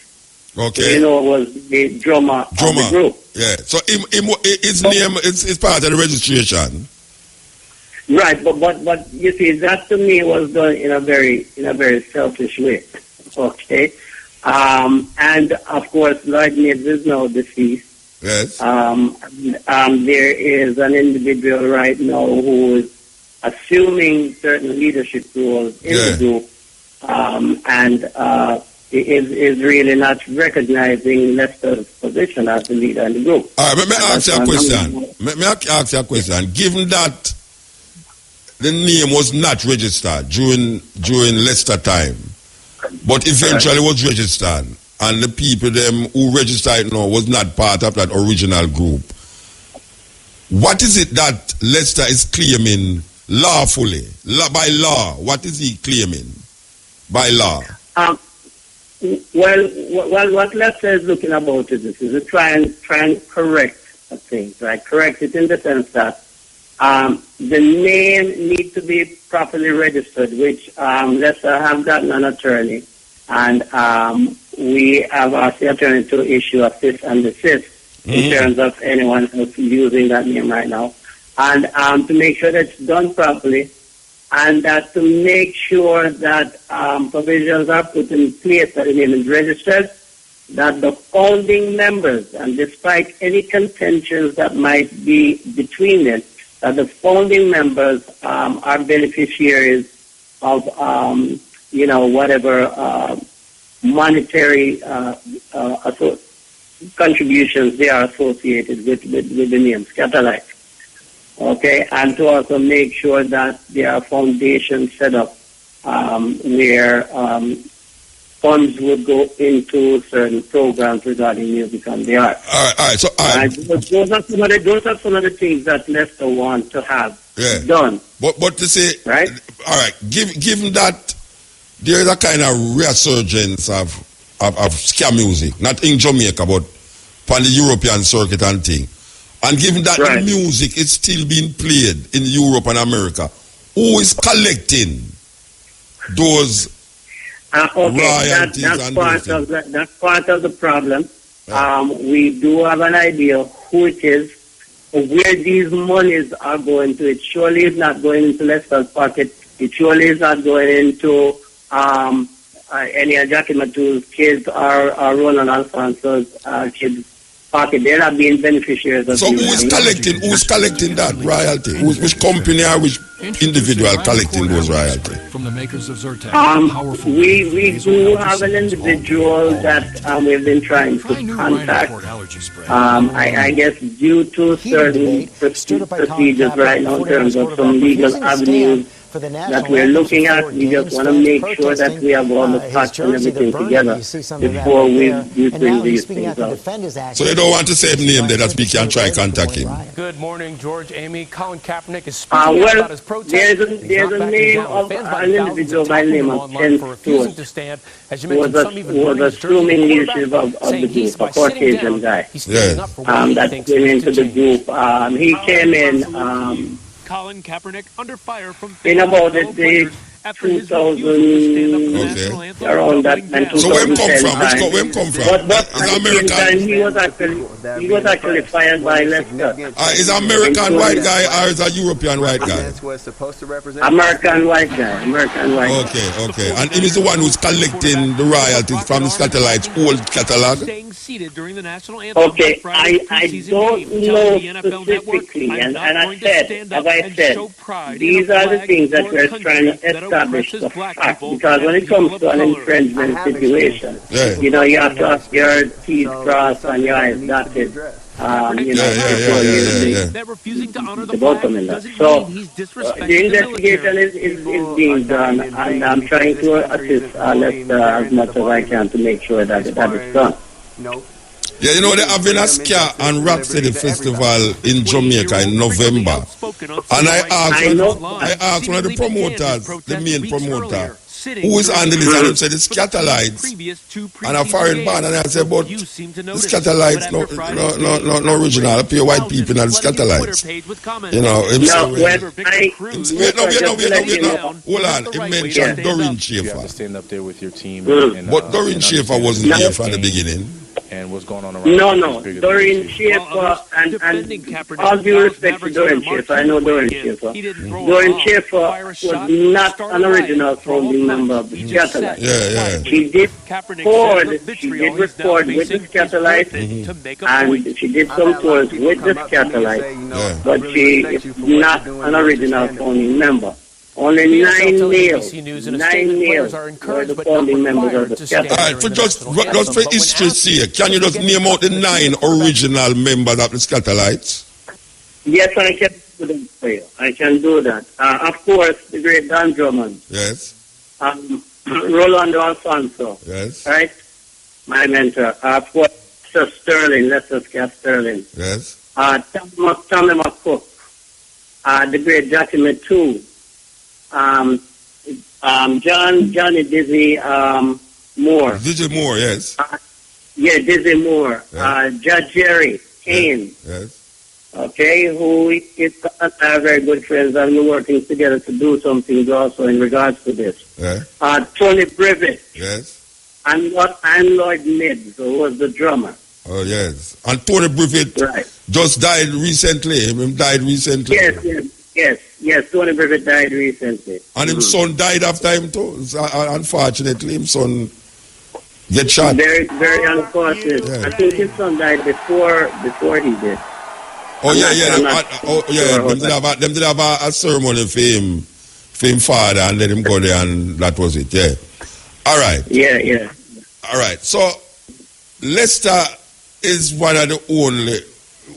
Okay. Was the drummer of the group. Yeah. So his name is part of the registration. Right, but you see, that to me was done in a very selfish way. Okay. And of course, Lloyd Nibbs is now deceased. Yes. There is an individual right now who is assuming certain leadership roles in the group, and is really not recognizing Lester's position as the leader in the group. All right, let me ask you a question. Let me ask you a question. Given that the name was not registered during Lester time, but eventually was registered, and the people them who registered now was not part of that original group, what is it that Lester is claiming lawfully, by law? What is he claiming by law? Well, what Lester is looking about is this: is to try and correct things, right? Correct it in the sense that the name needs to be properly registered, which Lester have gotten an attorney, and we have asked the attorney to issue a cease and desist in terms of anyone who's using that name right now, and to make sure that it's done properly, and that to make sure that provisions are put in place that the name is registered, that the founding members, and despite any contentions that might be between them, that the founding members are beneficiaries of, whatever monetary contributions they are associated with the name Scatterlight. Okay, and to also make sure that there are foundations set up where funds would go into certain programs regarding music and the arts. All right. So those are some of the things that Lester wants to have done. But to say, right? All right. Given that there is a kind of resurgence of ska music, not in Jamaica, but on the European circuit and thing. And given that the music is still being played in Europe and America, who is collecting those royalties and that's part of the problem. We do have an idea who it is, where these monies are going to. It surely is not going into Lester's pocket. It surely is not going into any of Jackie Matu's kids or Roland Alfonso's kids' pocket. They're not being beneficiaries of. So who's collecting that royalty? Which company or which individual collecting those royalties? From the makers of Zyrtec. We do have an individual that we've been trying to contact. I guess due to certain procedures right now in terms of some legal avenues that we're looking at, we just want to make sure that we have all the facts and everything together before we bring these things out. So you don't want to say the name there that we can try contact him? Good morning, George, Amy. Colin Kaepernick is speaking about his protest. There's a name of an individual by the name of Ken Stewart, who was assuming leadership of the group, a Caucasian guy that came into the group. He came in Colin Kaepernick under fire from in about the 2000, around that time. So where him come from? But at the same time, he was actually fired by Lester. Is an American white guy or is a European white guy? American white guy. Okay. And he is the one who's collecting the royalties from the Satellites' old catalog? Okay, I don't know specifically, and as I said, these are the things that we're trying to establish the fact, because when it comes to an infringement situation, you have to have your T's crossed and your I's dotted. Before That refusing to honor the flag doesn't so mean he's disrespecting the investigation is being done, and I'm trying to assist Lester as much as I can to make sure that it's done. Yeah, they're having a Ska and Rhapsody Festival in Jamaica in November. And I asked one of the promoters, the main promoter, who is handling this? And he said, the Scatterlights. And a foreign band. And I said, but the Scatterlights, no original. I pay white people and the Scatterlights. You know, him hold on. He mentioned Doreen Schaefer. Stand up there with your team. But Doreen Schaefer wasn't here from the beginning. And what's going on around? No. Doreen Schaefer, and all due respect to Doreen Schaefer, I know Doreen Schaefer. Doreen Schaefer was not an original founding member of the Scatterlights. Yeah. She did record with the Scatterlights, and she did some tours with the Scatterlights, but she is not an original founding member. Only 9 males were the founding members of the Scatterlights. All right, just for history's sake, can you just name out the 9 original members of the Scatterlights? Yes, I can do that for you. I can do that. Of course, the great Don Drummond. Yes. Rolando Alfonso. Yes. Right? My mentor. Of course, Sir Sterling, Lester Scott Sterling. Yes. Tommy McCook. The great Jackie Metu. Johnny Dizzy Moore. Dizzy Moore, yes. Dizzy Moore. Judge Jerry Kane. Yes. Okay, who is very good friends, and we're working together to do some things also in regards to this. Yeah. Tony Brevet. Yes. And Lloyd Mibbs, who was the drummer. Oh, yes. And Tony Brevet just died recently. He died recently. Yes, Tony Brevet died recently. And his son died after him too. Unfortunately, his son get shot. Very, very unfortunate. Yeah. I think his son died before he did. Them did have a ceremony for him father, and let him go there, and that was it. Yeah. All right. Yeah. All right. So Lester is one of the only.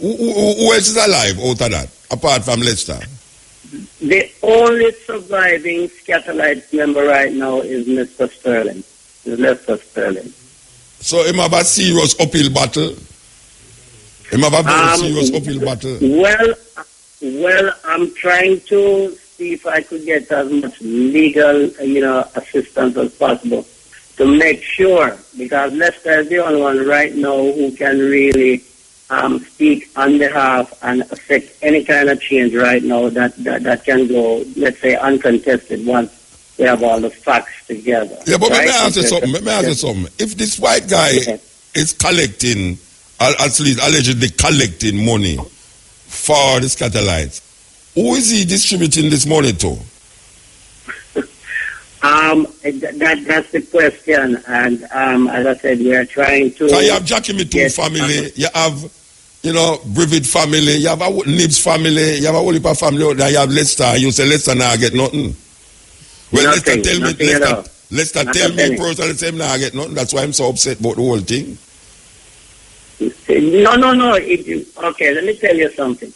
Who else is alive out of that, apart from Lester? The only surviving Scatterlights member right now is Mr. Sterling, Lester Sterling. So him have a serious uphill battle? Him have a very serious uphill battle? Well, I'm trying to see if I could get as much legal, assistance as possible to make sure, because Lester is the only one right now who can really speak on behalf and affect any kind of change right now that can go, let's say, uncontested once we have all the facts together. Yeah, but let me ask you something. If this white guy is collecting, at least allegedly collecting money for the Scatterlights, who is he distributing this money to? That's the question, and as I said, we are trying to. So you have Jackie Metu family, you have, Brevet family, you have a Nibs family, you have a whole heap of family out there, you have Lester. You say Lester now get nothing. Well, Lester tell me personally, say him now get nothing. That's why I'm so upset about the whole thing. No. Okay, let me tell you something.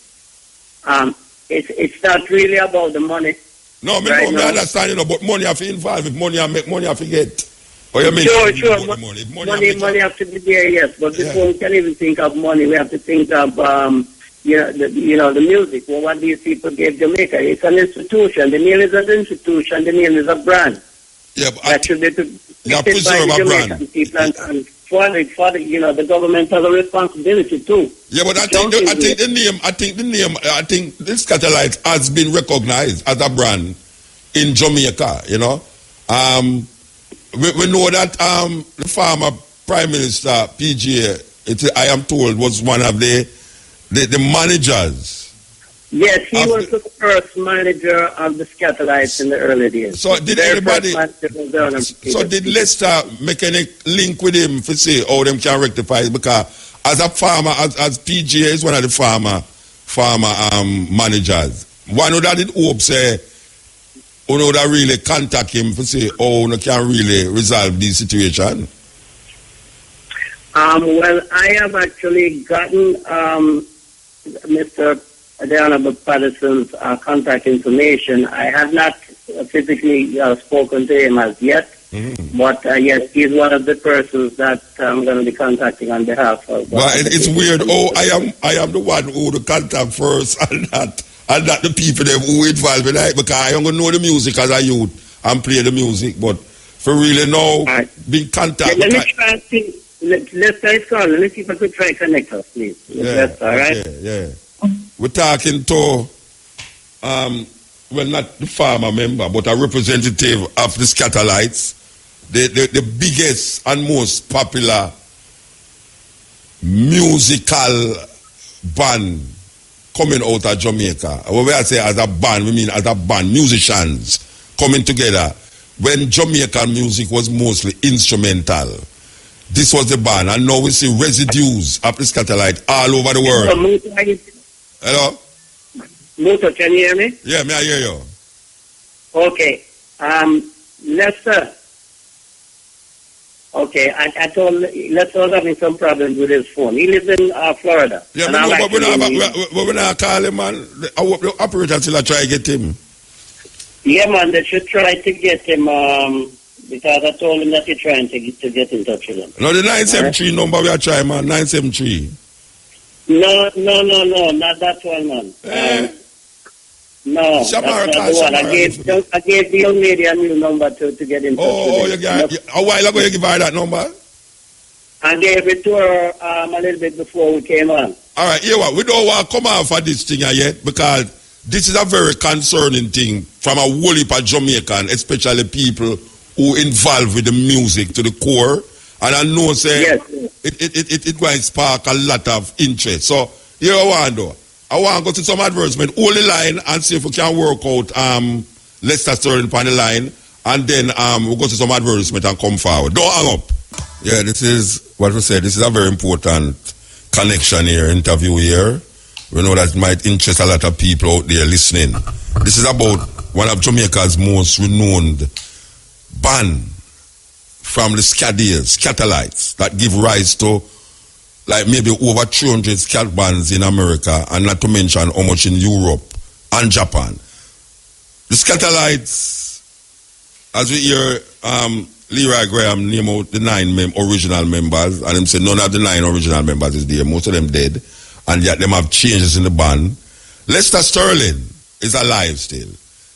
It's not really about the money. No, I understand, but money have to involve. If money I make, money have to get. Or you mean sure. Money have to be there, yes. But before we can even think of money, we have to think of the music. Well, what these people gave Jamaica? It's an institution. The name is an institution. The name is a brand. Yeah, but that should be preserve a brand. And for the government has a responsibility too. Yeah, but I think the Scatterlights has been recognized as a brand in Jamaica. We know that the former Prime Minister PGA, I am told, was one of the managers. Yes, he was the first manager of the Scatterlights in the early days. So did Lester make any link with him to say how them can rectify it? Because as a farmer, as PGA is one of the farmer managers, one of that did hope say, that really contact him to say, no can really resolve this situation? Well, I have actually gotten the Honorable Patterson's contact information. I have not physically spoken to him as yet, but yes, he's one of the persons that I'm going to be contacting on behalf of. Well, it's weird. I am the one who to contact first, and not the people who involved in it, because I don't know the music as a youth. and play the music. But for really now, big contact. Let me try and see. Let's try call. Let me see if I could try and connect us, please. That's all right. Yeah. We're talking to, well, not the farmer member, but a representative of the Scatterlights, the biggest and most popular musical band coming out of Jamaica. When we say as a band, we mean as a band, musicians coming together. When Jamaican music was mostly instrumental, this was the band, and now we see residues of the Scatterlight all over the world. Hello? Muta, can you hear me? Yeah, I hear you. Okay. Lester. Okay, I told Lester was having some problems with his phone. He lives in Florida. Yeah, but we're not calling him, man. The operator still try to get him. Yeah, man, they should try to get him, because I told him that you're trying to get in touch with him. No, the 973 number we are trying, man, 973. No, not that one, man. No, that's not the one. I gave the young lady a new number to get in touch with him. A while ago you gave her that number? I gave it to her a little bit before we came on. All right, you know what? We don't want to come out for this thing yet, because this is a very concerning thing from a whole heap of Jamaican, especially people who involved with the music to the core. And I know, say, it going to spark a lot of interest. So, here I want to do. I want to go to some advertisement, hold the line and see if we can work out Lester Sterling on the line, and then we'll go to some advertisement and come forward. Don't hang up. Yeah, this is what we said. This is a very important connection here, interview here. We know that it might interest a lot of people out there listening. This is about one of Jamaica's most renowned band from the Scatterlights, that give rise to like maybe over 300 scat bands in America, and not to mention how much in Europe and Japan. The Scatterlights, as we hear Leroy Graham name out the 9 original members, and him say none of the 9 original members is there, most of them dead, and yet them have changes in the band. Lester Sterling is alive still,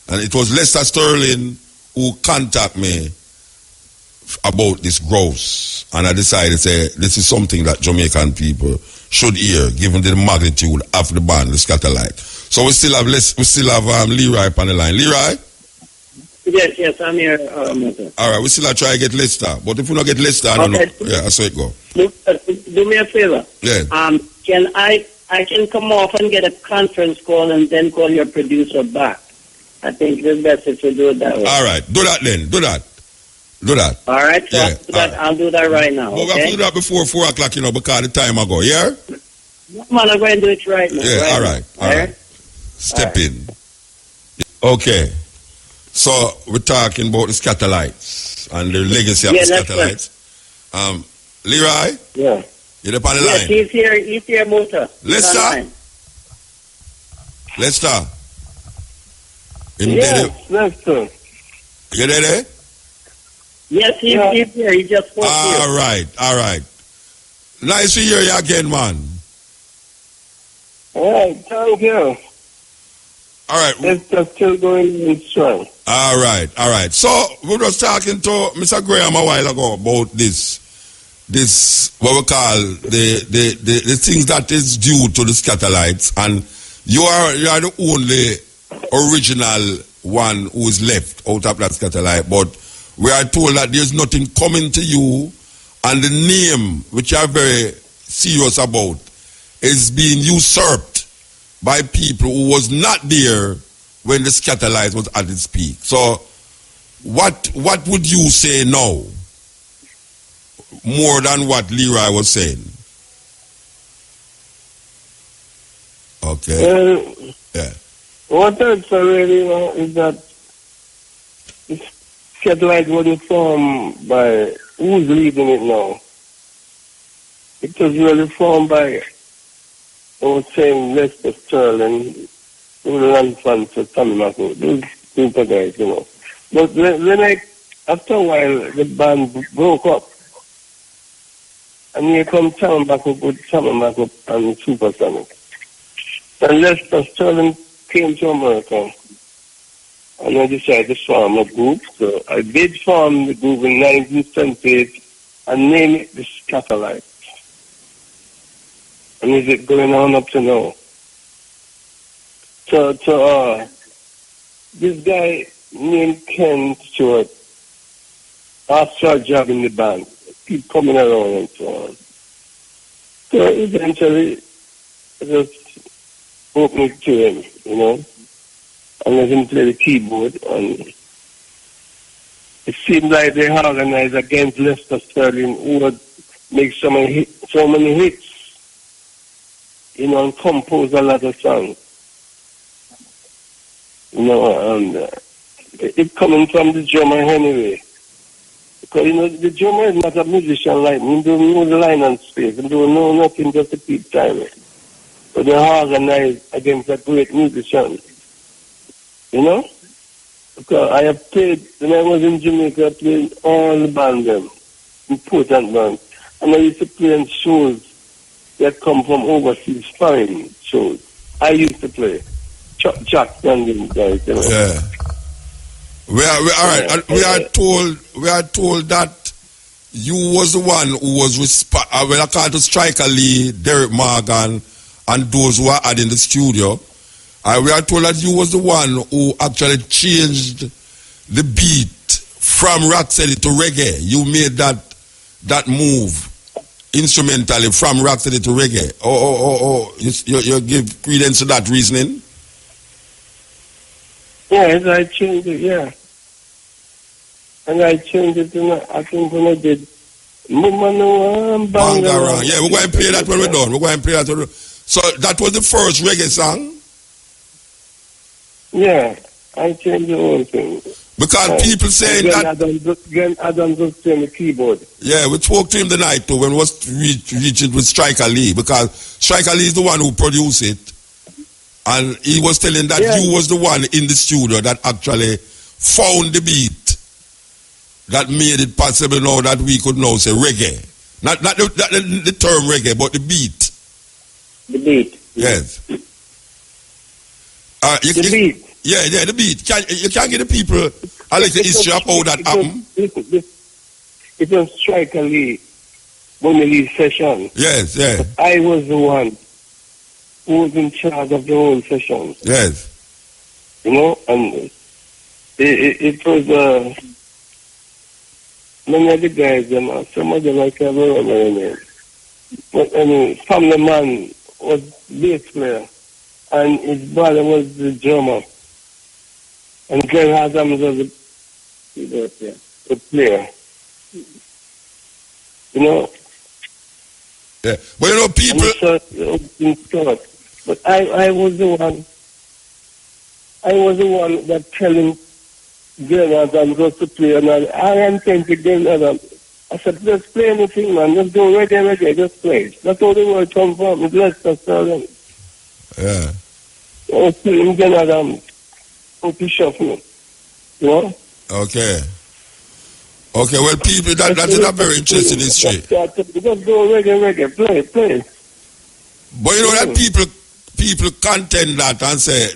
and it was Lester Sterling who contacted me about this grouse, and I decided to say this is something that Jamaican people should hear, given the magnitude of the band, the Scatterlight. So we still have Leroy on the line. Leroy? Yes, I'm here. All right, we still have to try to get Lester, but if we don't get Lester, I don't know. Yeah, that's how it go. Do me a favor. Yeah. Can I can come off and get a conference call and then call your producer back? I think it's best if we do it that way. All right, do that then. Do that. All right, so I'll do that right now. But we have to do that before 4 o'clock, because the time I go, yeah? Man, I'm going to do it right now. Yeah, all right. Step in. Okay. So we're talking about the Scatterlights and the legacy of the Scatterlights. Leroy? Yeah. You're up on the line? He's here, Muta. Lester? Lester. You there? Yes, he's here. He just spoke here. All right. Nice to hear you again, man. All right, thank you. All right. It's just still going in strong. All right. So we were talking to Mr. Graham a while ago about this what we call the things that is due to the Scatterlights, and you are the only original one who is left out of that Scatterlight, but we are told that there's nothing coming to you, and the name, which you are very serious about, is being usurped by people who was not there when the Scatterlights was at its peak. So what would you say now, more than what Leroy was saying? Okay. Yeah. What I'd say really is that Scatterlight wasn't formed by who's leading it now. It was really formed by, I was saying, Lester Sterling, Roland Francis, Tommy Macko, those super guys, But then after a while, the band broke up. And here comes Tommy Macko with Tommy Macko and Supersonic. And Lester Sterling came to America. and I decided to form a group. So I did form the group in 1978 and name it the Scatterlight. And is it going on up to now? So this guy named Ken Stewart asked for a job in the band. Keep coming around and so on. So eventually, I just opened to him, you know, and let him play the keyboard. And it seemed like they organized against Lester Sterling, who would make so many hits, you know, and compose a lot of songs. You know, and it coming from the drummer anyway. Because, you know, the drummer is not a musician like me. He don't know the line and space. He don't know nothing just to keep time. But they organized against a great musician. You know? Because I have played, when I was in Jamaica, I played all the bands, important bands. And I used to play in shows that come from overseas, foreign shows. I used to play. Chuck Jackson, guys, you know. Yeah. We are told that you was the one who was when I called to Striker Lee, Derek Morgan, and those who were in the studio. We are told that you was the one who actually changed the beat from rocksteady to reggae. You made that move instrumentally from rocksteady to reggae. You give credence to that reasoning? Yes, I changed it, yeah. And I changed it, I think when I did Bangarang. Yeah, we're going to play that when we're done. So that was the first reggae song? Yeah, I changed the whole thing. Because people saying that... Adam just playing the keyboard. Yeah, we spoke to him the night too when we was reaching with Striker Lee, because Striker Lee is the one who produced it. And he was telling that you was the one in the studio that actually found the beat that made it possible now that we could now say reggae. Not the term reggae, but the beat. The beat. Yes. The beat. Yeah, the beat. You can't get the people a little history of how that happened. It was Striker Lee, Bonnie Lee session. Yes, yeah. I was the one who was in charge of the whole session. Yes. You know, and it was many of the guys, some of them I can't remember their name. But Family Man was bass player, and his brother was the drummer. And Glenn Adams was the player. You know? Yeah. But you know, people... But I was the one that telling Glenn Adams just to play, and I intend to Glenn Adams. I said, just play anything, man. Just go reggae, just play. That's all the word come from. It's Lester Sterling. Yeah. I was telling Glenn Adams how to shuffle. You know? Okay. Okay, well, people, that is a very interesting history. Just go reggae, play. But you know that people contend that and say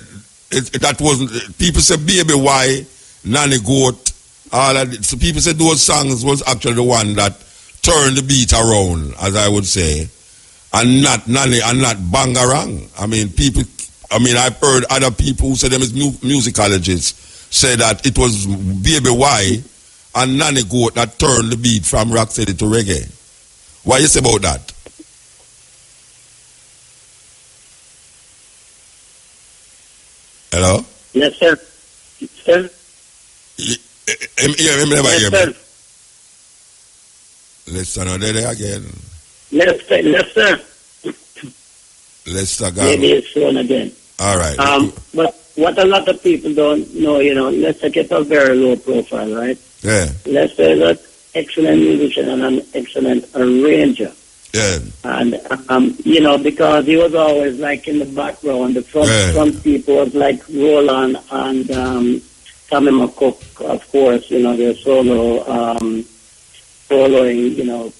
that wasn't. People say Baby Why, Nanny Goat, all that. So people say those songs was actually the one that turned the beat around, as I would say, and not Nanny and not Bangarang. I mean, I've heard other people who say them as musicologists say that it was Baby Why and Nanny Goat that turned the beat from rocksteady to reggae. What you say about that? Hello? Yes, sir. Sir? Yeah, never hear me. Lester, no, there again. Lester. Lester, maybe it's on again. All right. But what a lot of people don't know, Lester kept a very low profile, right? Yeah. Lester is an excellent musician and an excellent arranger. Yeah. And, because he was always like in the background, the front people was like Roland and Tommy McCook, of course, their soloing,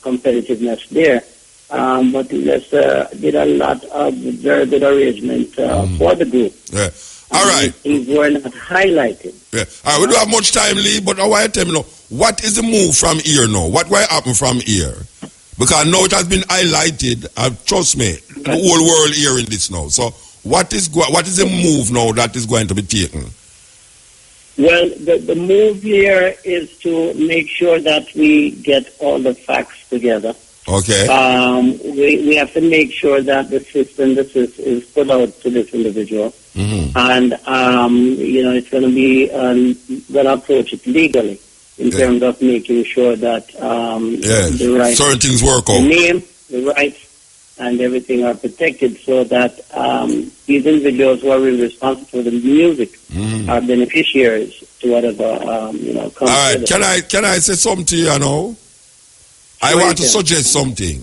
competitiveness there. But Lester did a lot of very good arrangement for the group. Yeah. All right. Things were not highlighted. Yeah. All right, we don't have much time, Lee, but I want to tell me now, what is the move from here now? What will happen from here? Because now it has been highlighted, trust me, the whole world hearing this now. So what is the move now that is going to be taken? Well, the move here is to make sure that we get all the facts together. Okay. We have to make sure that the system is put out to this individual. Mm-hmm. And, it's going to be, going to approach it legally in terms of making sure that the rights, certain things work out. the name, the rights, and everything are protected so that these individuals who are really responsible for the music are beneficiaries to whatever, comes. All right, with it. can I say something to you now? I want to suggest something.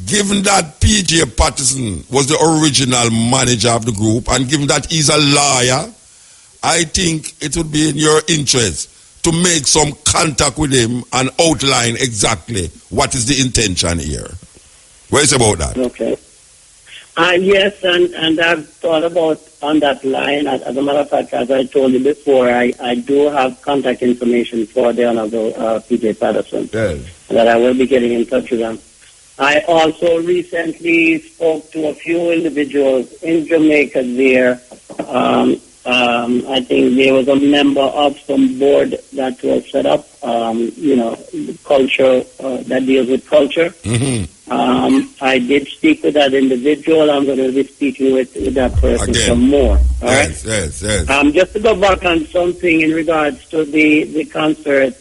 Given that P.J. Patterson was the original manager of the group, and given that he's a lawyer, I think it would be in your interest to make some contact with him and outline exactly what is the intention here. What is about that? Okay. Yes, and I've thought about on that line. As a matter of fact, as I told you before, I do have contact information for the Honorable P.J. Patterson that I will be getting in touch with them. I also recently spoke to a few individuals in Jamaica there. I think there was a member of some board that was set up, culture, that deals with culture. Mm-hmm. I did speak with that individual. I'm going to be speaking with that person some more. All right? Yes. Just to go back on something in regards to the concert,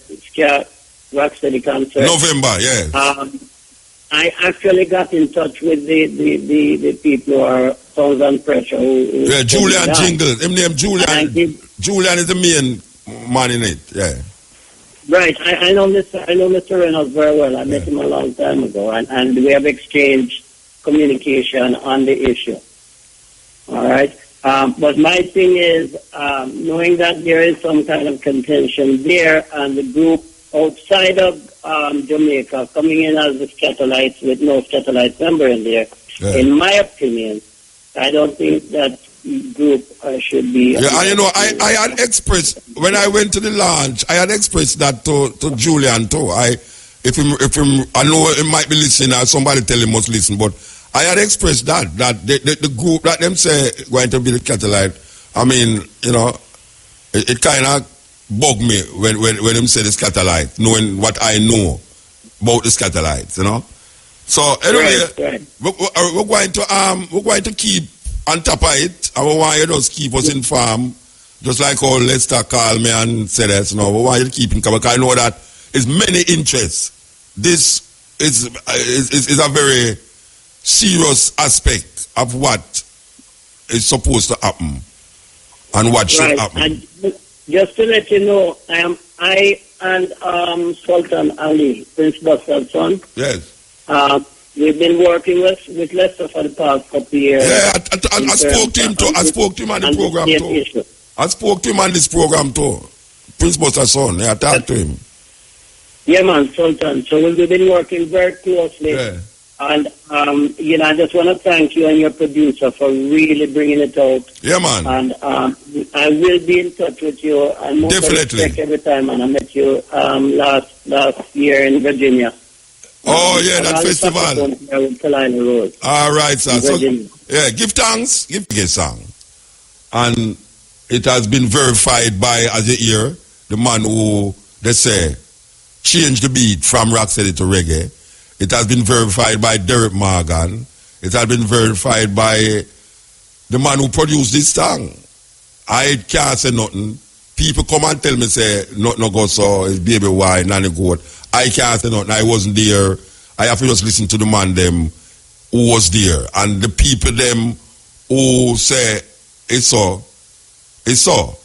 Rocksteady concert. November, yes. I actually got in touch with the people who are Sounds and Pressure. Julian Jingles. Him name Julian. Julian is the main man in it. Yeah. Right. I know Mr. Reynolds very well. I met him a long time ago, and we have exchanged communication on the issue. All right. But my thing is, knowing that there is some kind of contention there, and the group outside of Jamaica coming in as the Scatterlights with no Scatterlights member in there, in my opinion, I don't think that group should be. Yeah, and I had expressed when I went to the launch. I had expressed that to Julian too. If him, I know he might be listening. Or somebody tell him must listen, but I had expressed that the group that them say going to be the Scatterlight. I mean, it kind of bugged me when them say the Scatterlight, knowing what I know about the Scatterlights, So anyway, right. We're going to keep on top of it, and we want you to just keep us informed, just like how Lester called me and said that. We want you to keep in cover, because I know that there's many interests. This is a very serious aspect of what is supposed to happen and what should happen. And just to let you know, I and Sultan Ali, Prince Buster's son. Yes. We've been working with Lester for the past couple of years. Yeah, I spoke to him too. I spoke to him on the program too. I spoke to him on this program too. Prince Buster's son. I talked to him. Yeah, man, Sultan. So we've been working very closely. Yeah. And, I just want to thank you and your producer for really bringing it out. Yeah, man. And I will be in touch with you. And most definitely. Every time. And I met you last year in Virginia. Oh, yeah, that festival. Road. All right, sir. So, yeah, give thanks. Give a song. And it has been verified by, as you hear, the man who, they say, changed the beat from rocksteady to reggae. It has been verified by Derek Morgan. It has been verified by the man who produced this song. I can't say nothing. People come and tell me, say, nothing no go so, it's baby why, nanny goat. I can't say nothing. I wasn't there. I have to just listen to the man them who was there. And the people them who say, it's so. It's so.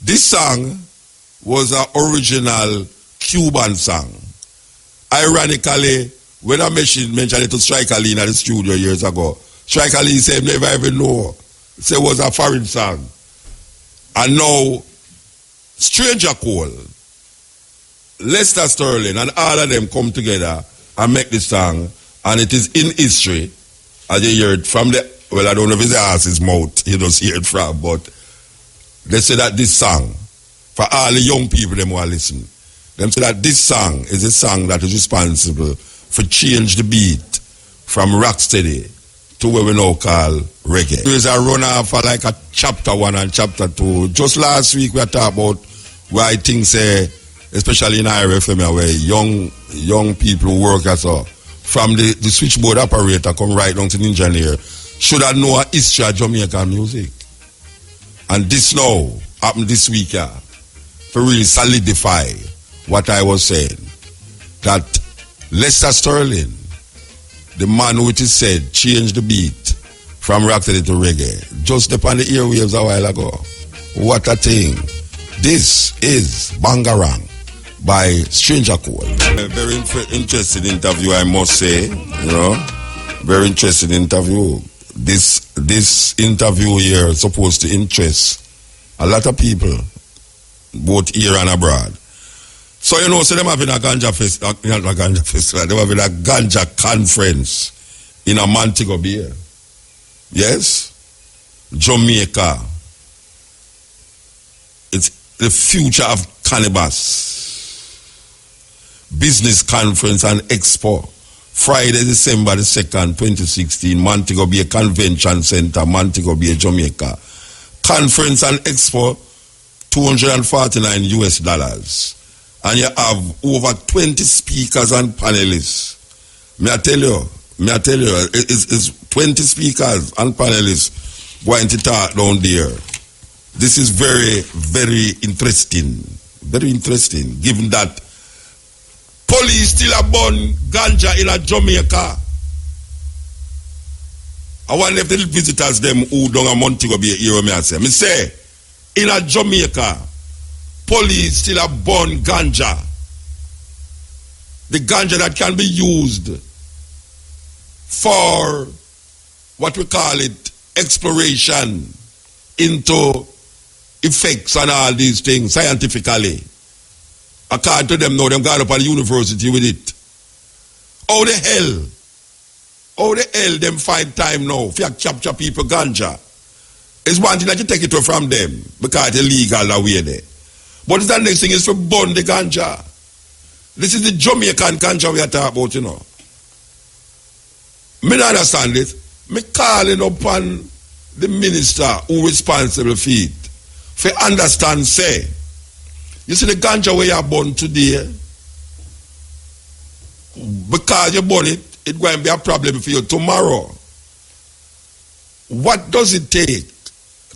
This song was an original Cuban song. Ironically, when I mentioned it to Striker Lee in the studio years ago, Striker Lee said never even know. He said it was a foreign song. And now, Stranger Cole, Lester Sterling, and all of them come together and make this song, and it is in history, as you hear it from the, well, I don't know if it's the ass's mouth, you don't hear it from, but they say that this song, for all the young people them who are listening, them say that this song is a song that is responsible for change the beat from rocksteady to what we now call reggae. There is a run-off for like a chapter 1 and chapter 2. Just last week we talked about where I think say, especially in IRFM where young people work as a from the switchboard operator come right down to the engineer should have know a history of Jamaican music. And this now happened this week to really solidify what I was saying. That Lester Sterling, the man who it is said changed the beat from rocksteady to reggae, just upon the airwaves a while ago. What a thing. This is Bangarang by Stranger Cole. A very interesting interview, I must say. Very interesting interview. This interview here is supposed to interest a lot of people, both here and abroad. So so them having a ganja festival, they're having a ganja conference in a Montego Bay. Yes? Jamaica. It's the future of cannabis. Business Conference and Expo. Friday, December the 2nd, 2016, Montego Bay Convention Center, Montego Bay, Jamaica. Conference and Expo, $249. And you have over 20 speakers and panelists. May I tell you, it's 20 speakers and panelists going to talk down there. This is very, very interesting. Very interesting, given that police still have burn ganja in a Jamaica. I wonder if the visitors them who don't a Montego Bay here me say, in a Jamaica, police still have burn ganja. The ganja that can be used for what we call it exploration into effects and all these things scientifically. According to them now, them got up at the university with it. How the hell them find time now for capture people ganja? It's one thing that you take it from them because it's illegal that way there. But the next thing is to burn the ganja. This is the Jamaican ganja we are talking about, Me don't understand it. Me calling upon the minister who responsible for it. For understand, say, you see the ganja where you burn today, because you burn it, it's going to be a problem for you tomorrow. What does it take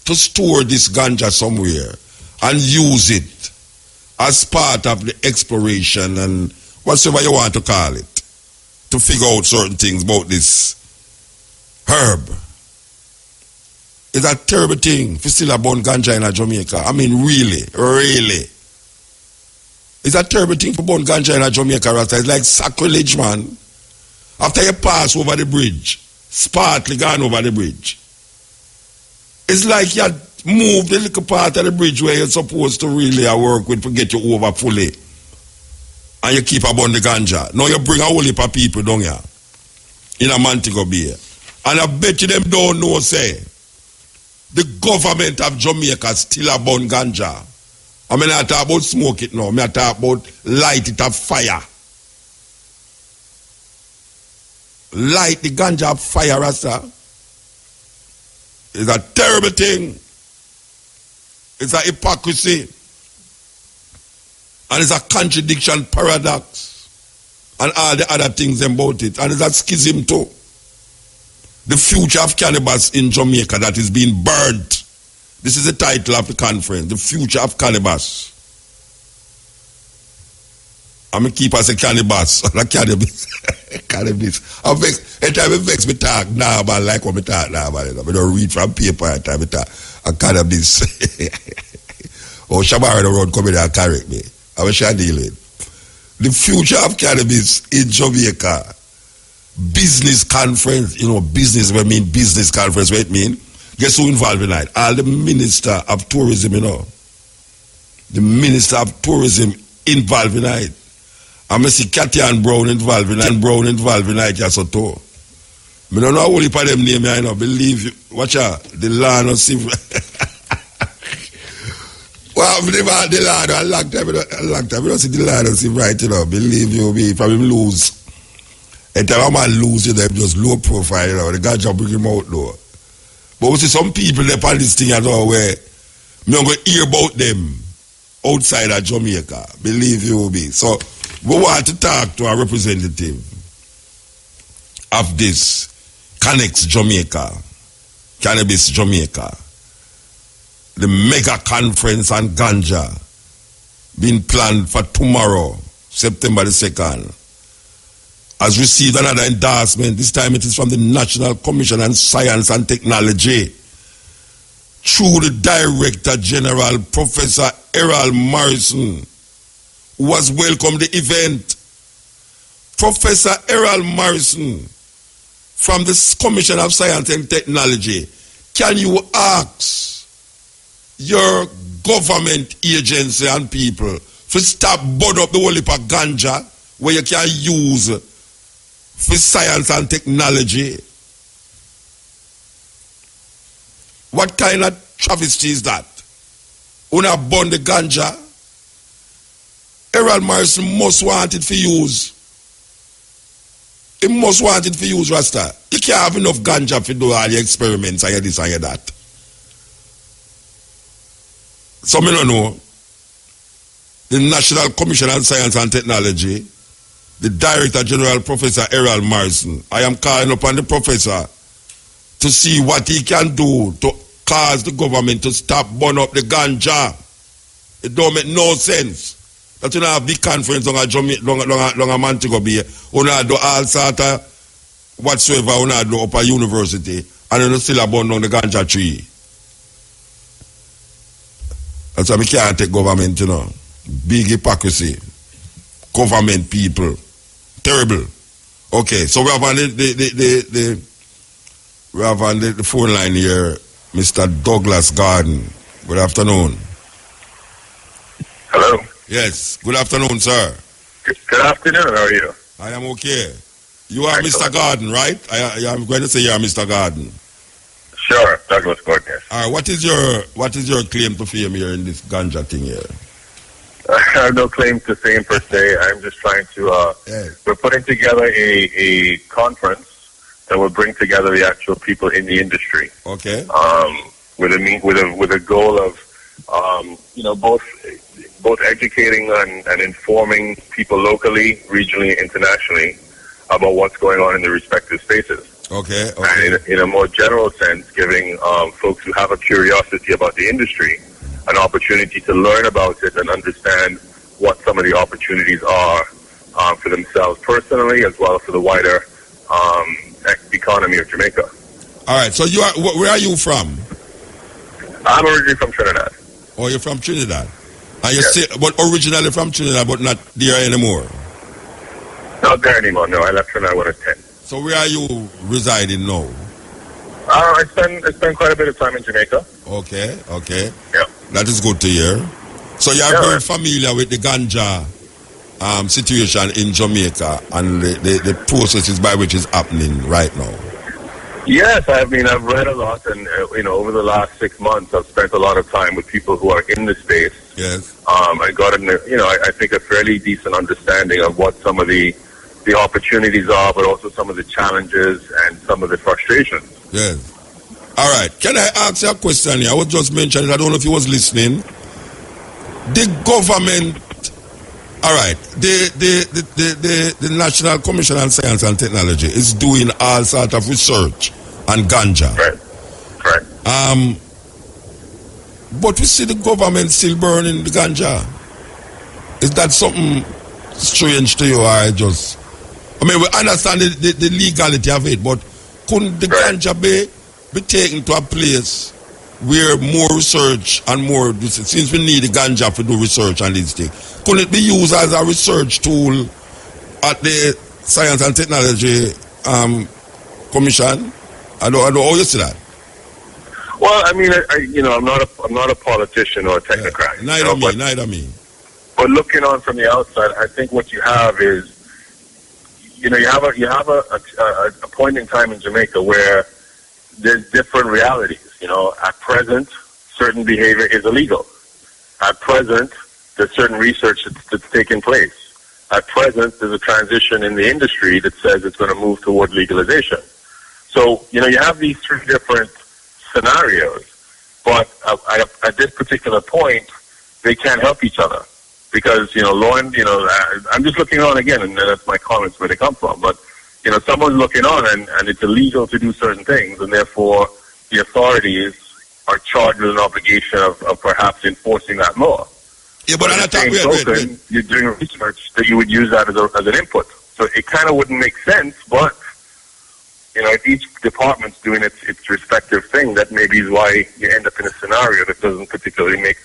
to store this ganja somewhere and use it as part of the exploration and whatever you want to call it, to figure out certain things about this herb? It's a terrible thing for still a burn ganja in Jamaica. I mean, really. It's a terrible thing for burn ganja in Jamaica, Rasta. It's like sacrilege, man. After you pass over the bridge, sparkly gone over the bridge. It's like you move the little part of the bridge where you're supposed to really work with to get you over fully. And you keep upon the ganja. Now you bring a whole heap of people down here in a Montego Bay. And I bet you them don't know, say, the government of Jamaica still burn ganja. I mean, I talk about smoke it now. I talk about light it a fire. Light the ganja fire, Rasta. It's a terrible thing. It's a hypocrisy. And it's a contradiction, paradox. And all the other things about it. And it's a schism too. The future of cannabis in Jamaica that is being burnt. This is the title of the conference. The future of cannabis. I'm going to keep us a cannabis. Cannabis. Cannabis. Every time I vex me talk now about like what I talk now about it. I don't read from paper every time I talk. A cannabis. Oh, Shabara the road coming there and correct me. I wish I deal with. The future of cannabis in Jamaica. Business conference. Business, what I mean business conference, what it mean? Guess who involved in it? All the Minister of Tourism, The Minister of Tourism involved in it. I'm see Cathy and Brown involved in it, yes, so too. I don't know how heap of them name, I know. Believe you. Watch out. The land of civil. Well, the lad, I locked time. I don't see the lad, I see right, believe you me, if I lose. And time a man lose, them just low profile, the ganja bring him out though. But we see some people that on this thing at all where me going to hear about them outside of Jamaica, believe you me. So we want to talk to a representative of this Connects Jamaica, Cannabis Jamaica, the mega conference on ganja being planned for tomorrow, September the 2nd, has received another endorsement. This time it is from the National Commission on Science and Technology through the Director General, Professor Errol Morrison, who has welcomed the event. Professor Errol Morrison from the Commission of Science and Technology, can you ask your government agency and people to stop bud up the whole heap of ganja where you can use for science and technology? What kind of travesty is that? Una burn the ganja? Errol Morrison must want it for use. He must want it for use, Rasta. You can't have enough ganja to do all the experiments and this and that. So me don't know. The National Commission on Science and Technology, the Director General, Professor Errol Morrison, I am calling upon the professor to see what he can do to cause the government to stop burn up the ganja. It don't make no sense. That you have a big conference on a Montego Bay, you do all sort of whatsoever you do up a university, and you still burn down the ganja tree. That's why we can't take government, Big hypocrisy. Government people. Terrible. Okay, so we have on the phone line here, Mr. Douglas Garden. Good afternoon. Hello. Yes, good afternoon, sir. Good afternoon, how are you? I am okay. You are Mr. Garden, right? I am going to say you are Mr. Garden. Sure, Douglas Gordon, yes. All right, what is your claim to fame here in this ganja thing here? I have no claim to fame per se. I'm just trying to, we're putting together a conference that will bring together the actual people in the industry. Okay. With a goal of, both educating and informing people locally, regionally, internationally about what's going on in the respective spaces. Okay. And in a more general sense, giving folks who have a curiosity about the industry an opportunity to learn about it and understand what some of the opportunities are for themselves personally, as well as for the wider economy of Jamaica. All right. So where are you from? I'm originally from Trinidad. Oh, you're from Trinidad. And you say, but originally from Trinidad, but not there anymore. Not there anymore. No, I left Trinidad when I was 10. So where are you residing now? I spend quite a bit of time in Jamaica. Okay. Yeah. That is good to hear. So you are very familiar with the ganja situation in Jamaica and the processes by which is happening right now. Yes, I've read a lot, and over the last 6 months, I've spent a lot of time with people who are in the space. Yes. I got I think a fairly decent understanding of what some of the opportunities are, but also some of the challenges and some of the frustrations. Yes. All right. Can I ask you a question here? I was just mentioning, I don't know if you was listening. The government, all right, the National Commission on Science and Technology is doing all sort of research on ganja. Right. But we see the government still burning the ganja. Is that something strange to you, or we understand the legality of it, but couldn't the ganja be taken to a place where more research and more, since we need the ganja to do research on these things, couldn't it be used as a research tool at the Science and Technology Commission? I don't know how you see that. Well, I'm not a politician or a technocrat. Neither me. But looking on from the outside, I think what you have is, you have a point in time in Jamaica where there's different realities. At present, certain behavior is illegal, At present, there's certain research that's taking place. At present, there's a transition in the industry that says it's going to move toward legalization. So, you have these three different scenarios, but at this particular point, they can't help each other. Because, I'm just looking on again, and that's my comments where they come from, but, someone's looking on and it's illegal to do certain things, and therefore the authorities are charged with an obligation of perhaps enforcing that law. Yeah, but at the same token, you're doing research that you would use that as an input. So it kind of wouldn't make sense, but, if each department's doing its respective thing, that maybe is why you end up in a scenario that doesn't particularly make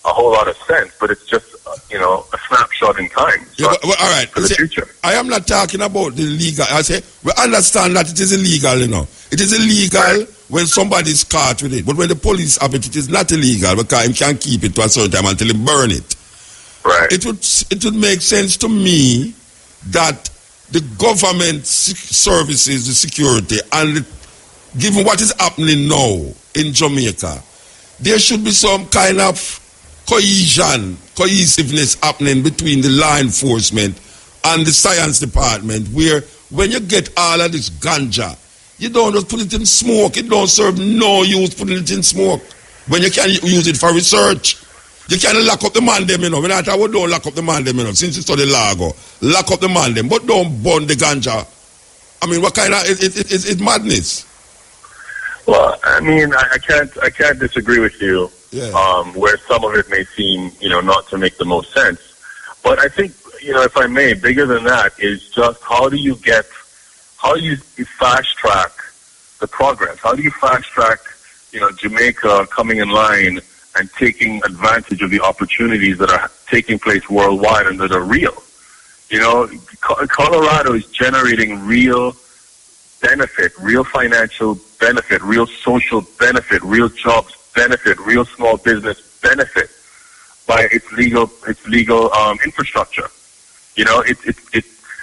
a whole lot of sense, but it's just, a snapshot in time. Yeah, but, all right. For the future. I am not talking about the legal. I say, we understand that it is illegal, It is illegal when somebody is caught with it. But when the police have it, it is not illegal because he can keep it to a certain time until he burn it. Right. It would make sense to me that the government services, the security, and given what is happening now in Jamaica, there should be some kind of cohesiveness happening between the law enforcement and the science department, where when you get all of this ganja, you don't just put it in smoke. It don't serve no use putting it in smoke. When you can use it for research, you can lock up the man them, When I thought, don't lock up the man them, Since you study law, lock up the man them, but don't burn the ganja. I mean, what kind of it's madness? Well, I mean, I can't disagree with you. Yeah. Where some of it may seem, not to make the most sense. But I think, if I may, bigger than that is just how do you fast track the progress? How do you fast track, Jamaica coming in line and taking advantage of the opportunities that are taking place worldwide and that are real? Colorado is generating real benefit, real financial benefit, real social benefit, real jobs benefit, real small business benefit by its legal infrastructure.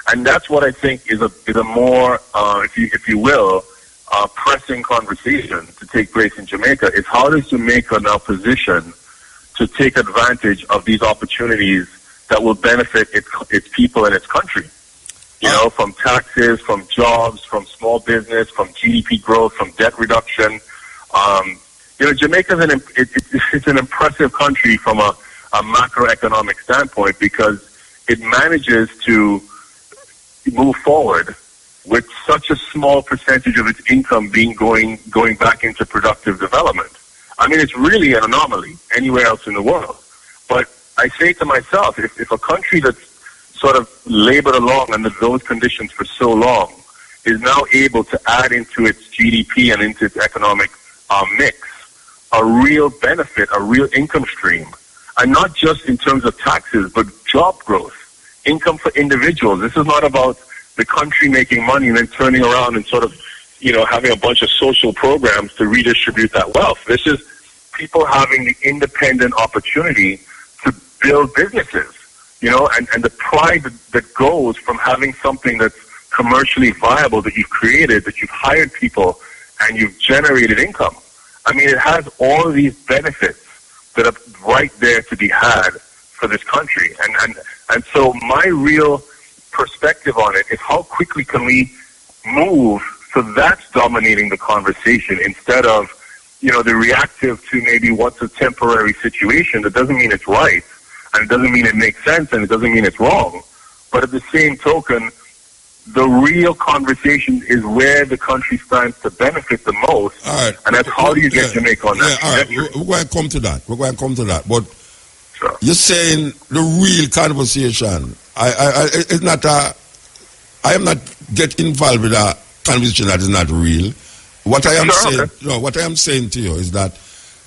And that's what I think is a more, if you will, pressing conversation to take place in Jamaica. Is how does Jamaica now position to take advantage of these opportunities that will benefit its people and its country? From taxes, from jobs, from small business, from GDP growth, from debt reduction. Jamaica is an impressive country from a macroeconomic standpoint because it manages to move forward with such a small percentage of its income going back into productive development. I mean, it's really an anomaly anywhere else in the world. But I say to myself, if a country that's sort of labored along under those conditions for so long is now able to add into its GDP and into its economic mix a real benefit, a real income stream, and not just in terms of taxes, but job growth, income for individuals. This is not about the country making money and then turning around and sort of, having a bunch of social programs to redistribute that wealth. This is people having the independent opportunity to build businesses, and the pride that goes from having something that's commercially viable that you've created, that you've hired people, and you've generated income. I mean, it has all of these benefits that are right there to be had for this country. And so my real perspective on it is how quickly can we move so that's dominating the conversation instead of, the reactive to maybe what's a temporary situation. That doesn't mean it's right, and it doesn't mean it makes sense, and it doesn't mean it's wrong. But at the same token, the real conversation is where the country stands to benefit the most, all right. And that's how do you get Jamaica on that? Yeah, all right. We're going to come to that. But sure. You're saying the real conversation. I am not get involved with a conversation that is not real. What I am what I am saying to you is that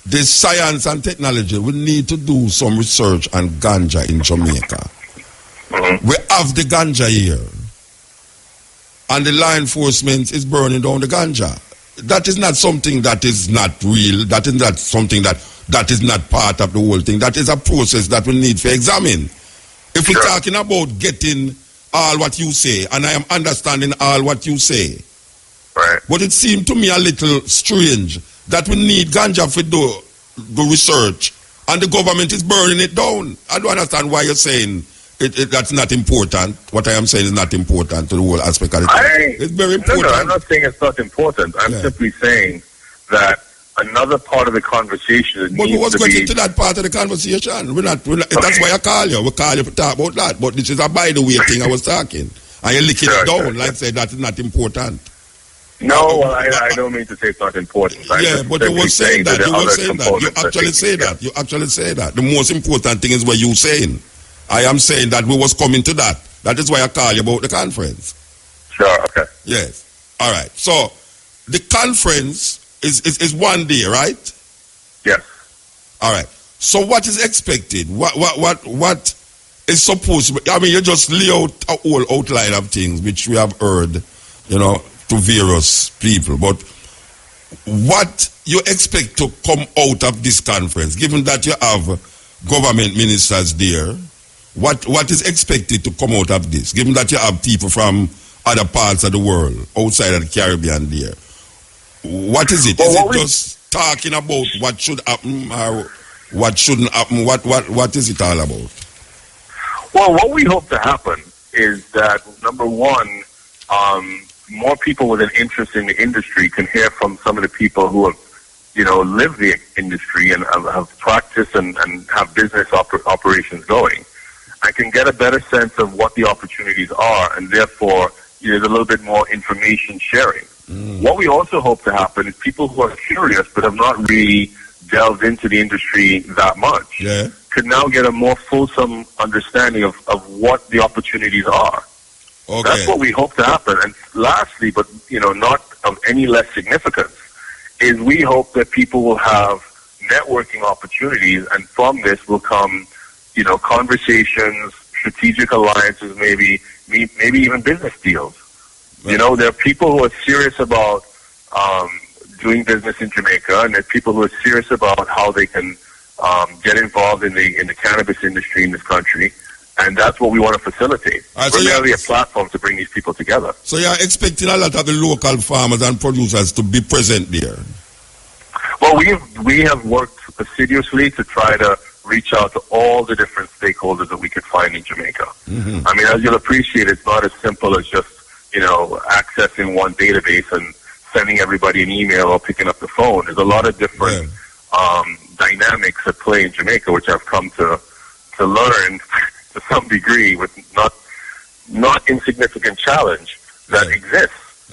the science and technology, we need to do some research on ganja in Jamaica. Mm-hmm. We have the ganja here. And the law enforcement is burning down the ganja. That is not something that is not real. That is not something that is not part of the whole thing. That is a process that we need to examine. If we're talking about getting all what you say, and I am understanding all what you say, right. But it seemed to me a little strange that we need ganja for the research and the government is burning it down. I don't understand why you're saying that's not important. What I am saying is not important to the whole aspect of it. It's very important. No, I'm not saying it's not important. I'm simply saying that another part of the conversation but we was to going be... into that part of the conversation. We're not, that's why I call you. We call you to talk about that. But this is a by the way thing I was talking. And you're licking it down like I said that is not important. No, well, I don't mean to say it's not important. But you were saying that. You were saying that. You actually say that. You actually say that. The most important thing is what you're saying. I am saying that we was coming to that. That is why I call you about the conference. Sure, okay. Yes. All right. So the conference is one day, right? Yes. All right. So what is expected? What is supposed to be? I mean, you just lay out a whole outline of things which we have heard, to various people. But what you expect to come out of this conference, given that you have government ministers there, what is expected to come out of this, given that you have people from other parts of the world, outside of the Caribbean there? What is it? Is it just talking about what should happen or what shouldn't happen? What is it all about? Well, what we hope to happen is that, number one, more people with an interest in the industry can hear from some of the people who have, lived the industry and have practiced and have business operations going. I can get a better sense of what the opportunities are, and therefore there's a little bit more information sharing. What we also hope to happen is people who are curious but have not really delved into the industry that much could now get a more fulsome understanding of what the opportunities are. Okay. That's what we hope to happen. And lastly, but not of any less significance, is we hope that people will have networking opportunities, and from this will come, conversations, strategic alliances, maybe even business deals. There are people who are serious about doing business in Jamaica, and there are people who are serious about how they can get involved in the cannabis industry in this country. And that's what we want to facilitate. We're merely a platform to bring these people together. So you're expecting a lot of the local farmers and producers to be present there? Well, we have worked assiduously to try to reach out to all the different stakeholders that we could find in Jamaica. Mm-hmm. I mean, as you'll appreciate, it's not as simple as just, accessing one database and sending everybody an email or picking up the phone. There's a lot of different dynamics at play in Jamaica, which I've come to learn to some degree with not insignificant challenge that exists.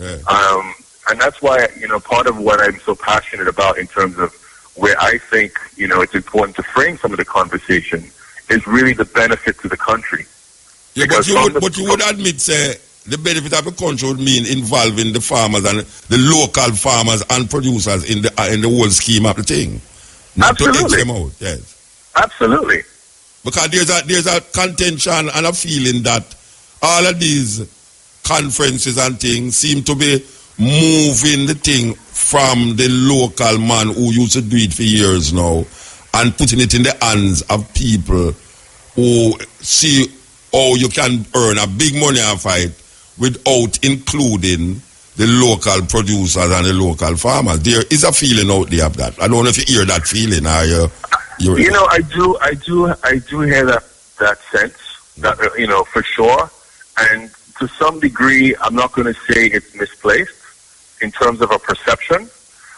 And that's why, part of what I'm so passionate about in terms of where I think, it's important to frame some of the conversation is really the benefit to the country. Yeah, but you would admit, say, the benefit of the country would mean involving the farmers and the local farmers and producers in the whole scheme of the thing. Not to X them out, yes. Absolutely. Because there's a contention and a feeling that all of these conferences and things seem to be moving the thing from the local man who used to do it for years now and putting it in the hands of people who see how you can earn a big money off it without including the local producers and the local farmers. There is a feeling out there of that. I don't know if you hear that feeling. I do hear that sense, that, for sure. And to some degree, I'm not going to say it's misplaced in terms of a perception,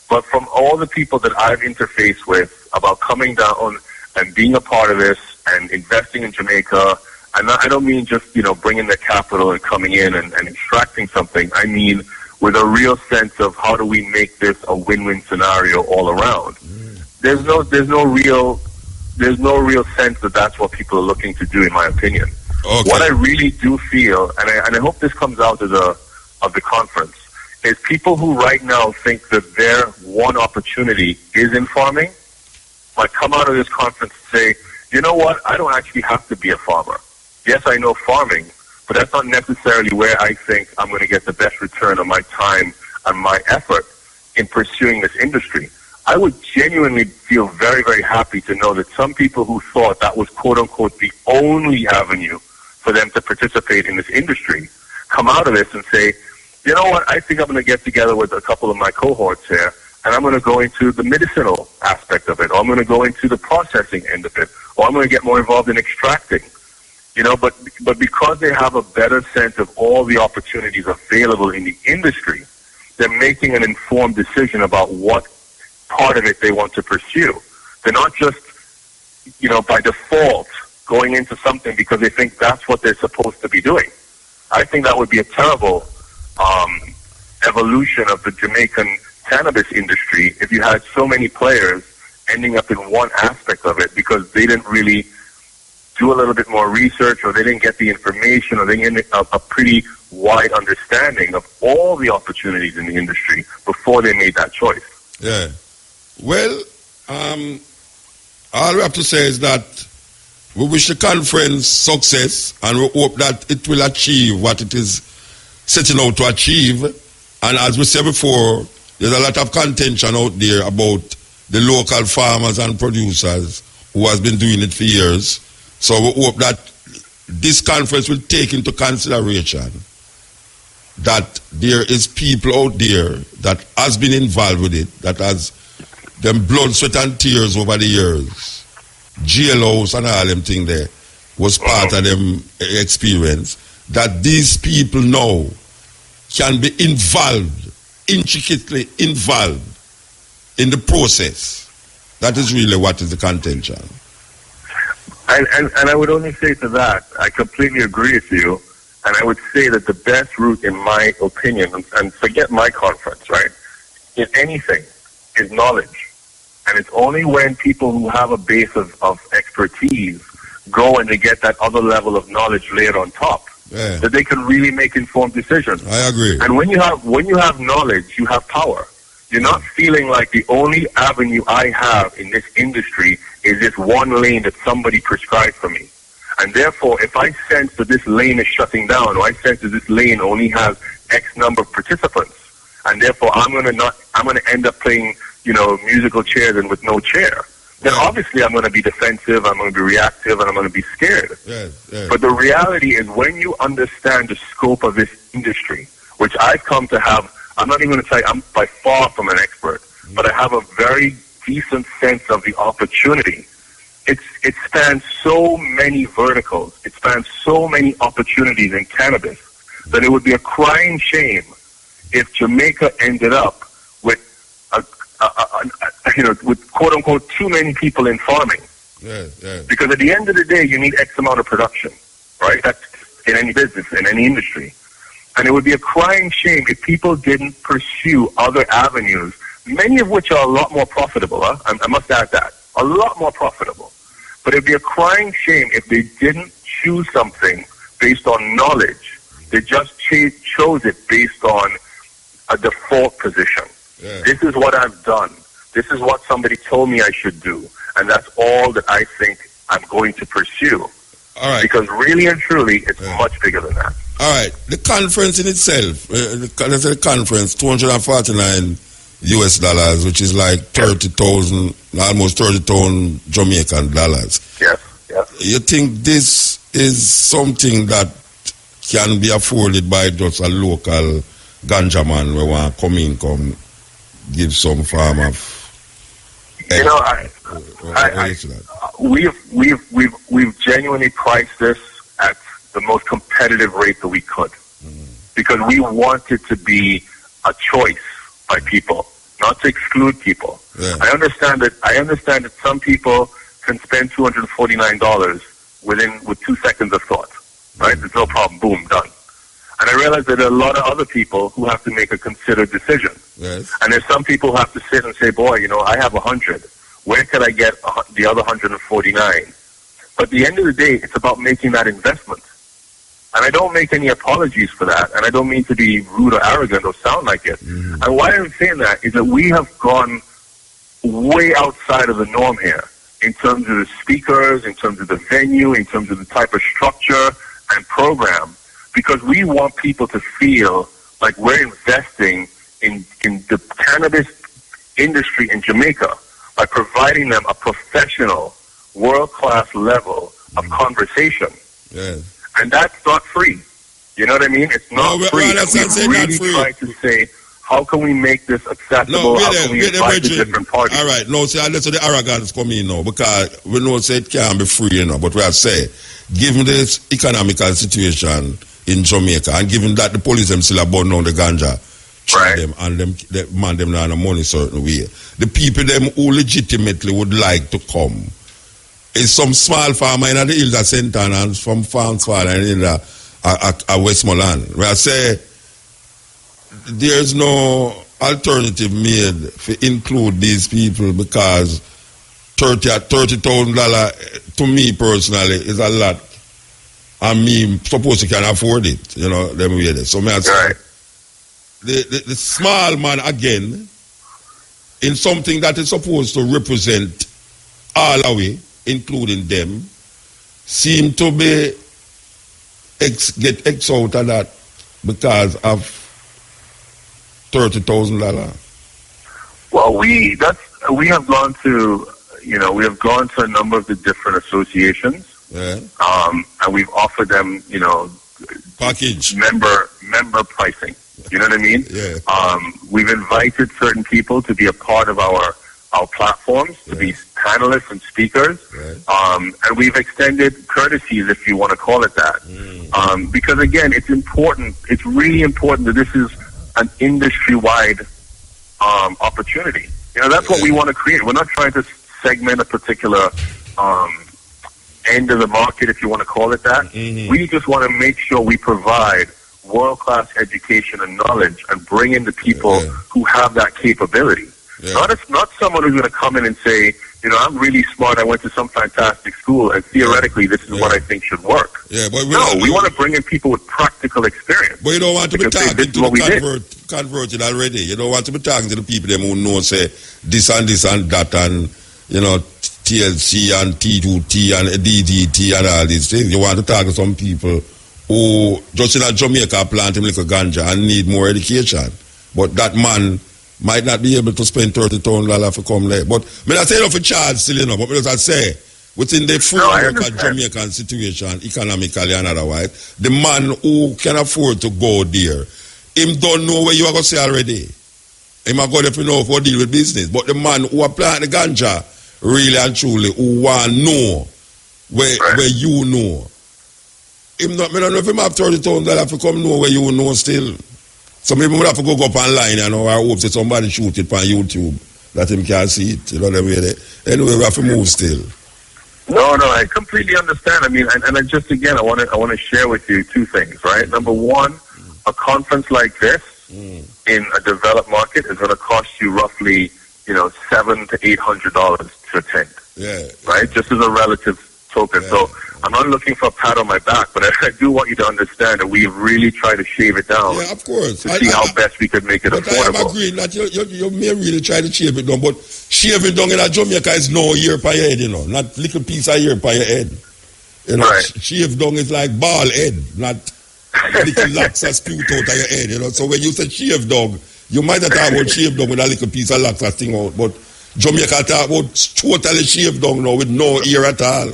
but from all the people that I've interfaced with about coming down and being a part of this and investing in Jamaica, and I don't mean just, bringing the capital and coming in and extracting something. I mean with a real sense of how do we make this a win-win scenario all around. There's no real sense that that's what people are looking to do, in my opinion. Okay. What I really do feel, and I hope this comes out of the conference, is people who right now think that their one opportunity is in farming might come out of this conference and say, you know what, I don't actually have to be a farmer. Yes, I know farming, but that's not necessarily where I think I'm going to get the best return on my time and my effort in pursuing this industry. I would genuinely feel very, very happy to know that some people who thought that was, quote-unquote, the only avenue for them to participate in this industry come out of this and say, you know what, I think I'm going to get together with a couple of my cohorts here, and I'm going to go into the medicinal aspect of it, or I'm going to go into the processing end of it, or I'm going to get more involved in extracting. But because they have a better sense of all the opportunities available in the industry, they're making an informed decision about what part of it they want to pursue. They're not just, by default going into something because they think that's what they're supposed to be doing. I think that would be a terrible evolution of the Jamaican cannabis industry if you had so many players ending up in one aspect of it because they didn't really do a little bit more research, or they didn't get the information, or they didn't get a pretty wide understanding of all the opportunities in the industry before they made that choice. Yeah. Well, all we have to say is that we wish the conference success, and we hope that it will achieve what it is setting out to achieve. And as we said before, there's a lot of contention out there about the local farmers and producers who has been doing it for years. So we hope that this conference will take into consideration that there is people out there that has been involved with it, that has them blood, sweat and tears over the years. jailhouse and all them thing there was part of them experience, that these people now can be involved, intricately involved in the process. That is really what is the contention. And I would only say to that, I completely agree with you, and I would say that the best route, in my opinion, and forget my conference, right, in anything, is knowledge. And it's only when people who have a base of expertise go and they get that other level of knowledge layered on top, that they can really make informed decisions. I agree. And when you have knowledge, you have power. You're not feeling like the only avenue I have in this industry is this one lane that somebody prescribed for me. And therefore, if I sense that this lane is shutting down, or I sense that this lane only has X number of participants, and therefore I'm going to end up playing, musical chairs and with no chair, then obviously I'm going to be defensive, I'm going to be reactive, and I'm going to be scared. But the reality is, when you understand the scope of this industry, which I've come to have, I'm not even going to tell you I'm by far from an expert, but I have a very decent sense of the opportunity. It spans so many verticals. It spans so many opportunities in cannabis that it would be a crying shame if Jamaica ended up with with quote unquote too many people in farming. Because at the end of the day, you need X amount of production, right? That's in any business, in any industry. And it would be a crying shame if people didn't pursue other avenues, many of which are a lot more profitable. I must add that. A lot more profitable. But it would be a crying shame if they didn't choose something based on knowledge. They just chose it based on a default position. This is what I've done. This is what somebody told me I should do. And that's all that I think I'm going to pursue. All right. Because really and truly, it's much bigger than that. All right. The conference in itself, the conference, $249 US, which is like 30,000, almost 30,000 Jamaican dollars. Yes. You think this is something that can be afforded by just a local ganja man who want to come give some form of? We've genuinely priced this at the most competitive rate that we could, because we want it to be a choice by people, not to exclude people. I understand that some people can spend $249 with 2 seconds of thought, right? There's no problem. Boom, done. And I realize that there are a lot of other people who have to make a considered decision. And there's some people who have to sit and say, boy, I have 100. Where could I get the other 149? But at the end of the day, it's about making that investment. And I don't make any apologies for that. And I don't mean to be rude or arrogant or sound like it. And why I'm saying that is that we have gone way outside of the norm here in terms of the speakers, in terms of the venue, in terms of the type of structure and program, because we want people to feel like we're investing in the cannabis industry in Jamaica by providing them a professional, world-class level of conversation. And that's not free. You know what I mean? It's not free. And we really try to say, How can we make this accessible? How can we invite the different parties? All right, no, see, that's where the arrogance come in now, because we know say it can't be free, but we have say, given this economical situation in Jamaica, and given that the police them still burn down the ganja, right, them and them man them down a money certain way, the people them who legitimately would like to come is some small farmer in the hills of St. Anne and from farms far and in Westmoreland, where I say, there's no alternative made to include these people, because $30,000 to me personally is a lot, and me suppose you can afford it, them way there. So may I say, the small man again, in something that is supposed to represent all our way, including them, seem to be get X out of that because of $30,000. Well, we have gone to a number of the different associations, and we've offered them, package member pricing. You know what I mean? Yeah. We've invited certain people to be a part of our platforms, to be panelists and speakers, and we've extended courtesies, if you want to call it that, because again, it's important. It's really important that this is an industry-wide opportunity. That's what we want to create. We're not trying to segment a particular end of the market, if you want to call it that. We just want to make sure we provide world-class education and knowledge and bring in the people who have that capability. Not someone who's going to come in and say, I'm really smart, I went to some fantastic school, and theoretically this is what I think should work. No, we want to bring in people with practical experience. But you don't want to be talking to the converted already. You don't want to be talking to the people them who know, say, this and this and that, and, TLC and T2T and DDT and all these things. You want to talk to some people who just in a Jamaica plant him like a ganja and need more education. But that man might not be able to spend $30,000 for come there. But I say for charge still, but as I say, within the framework of Jamaican situation, economically and otherwise, the man who can afford to go there, him don't know where you are going to say already. Him are going to know for deal with business. But the man who are planting the ganja, really and truly, who want to know where you know, I don't know if him have $30,000 to come know where you know still. Some people would have to go up online and I hope that somebody shoot it on YouTube that him can see it. Anyway, we have to move still. No, I completely understand. I mean, and I just again, I want to share with you two things, right? Number one, a conference like this in a developed market is going to cost you roughly, $700 to $800 to attend. Right? Just as a relative token. So I'm not looking for a pat on my back, but I do want you to understand that we really try to shave it down. Yeah, of course. To see how best we could make it affordable. I am agreeing that you may really try to shave it down, but shaving down in Jamaica is no year per your head, not little piece of year per your head. Shave down is like ball head, not little locks that spew out of your head, So when you say shave down, you might have talked about shave down with a little piece of locks that thing out, but Jamaica talk about totally shave down now with no ear at all.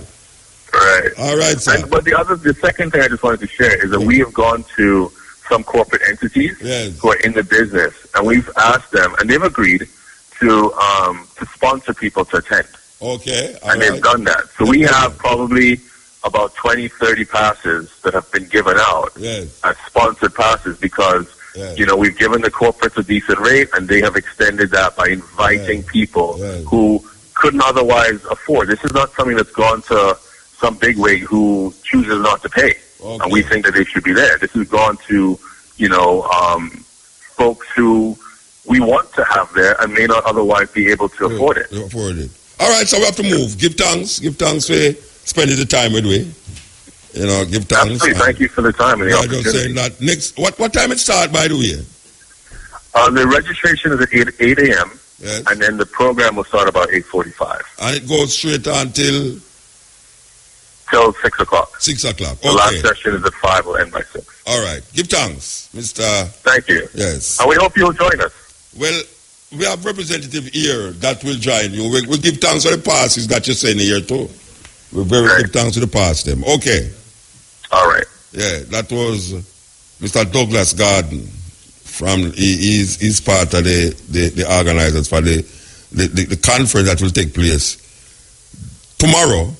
Right. All right, sir. But the second thing I just wanted to share is that we have gone to some corporate entities who are in the business, and we've asked them, and they've agreed to sponsor people to attend. Okay. And they've done that. So we have probably about 20, 30 passes that have been given out as sponsored passes because, we've given the corporates a decent rate, and they have extended that by inviting people who couldn't otherwise afford. This is not something that's gone to some bigwig who chooses not to pay, and we think that they should be there. This has gone to, folks who we want to have there and may not otherwise be able to afford it. All right, so we have to move. Give thanks for spending the time with me. Give thanks. Absolutely. Thank you for the time and the opportunity. Just saying that next. What time it start, by the way? The registration is at 8 a.m. And then the program will start about 8:45. And it goes straight until 6 o'clock. 6 o'clock. The last session is at 5. Will end by 6. All right. Give thanks, Mr. Thank you. Yes. And we hope you'll join us. Well, we have representative here that will join you. We'll give thanks for the passes that you're saying here too. We'll give thanks to the pass them. Okay. All right. Yeah, that was Mr. Douglas Garden He's part of the organizers for the conference that will take place tomorrow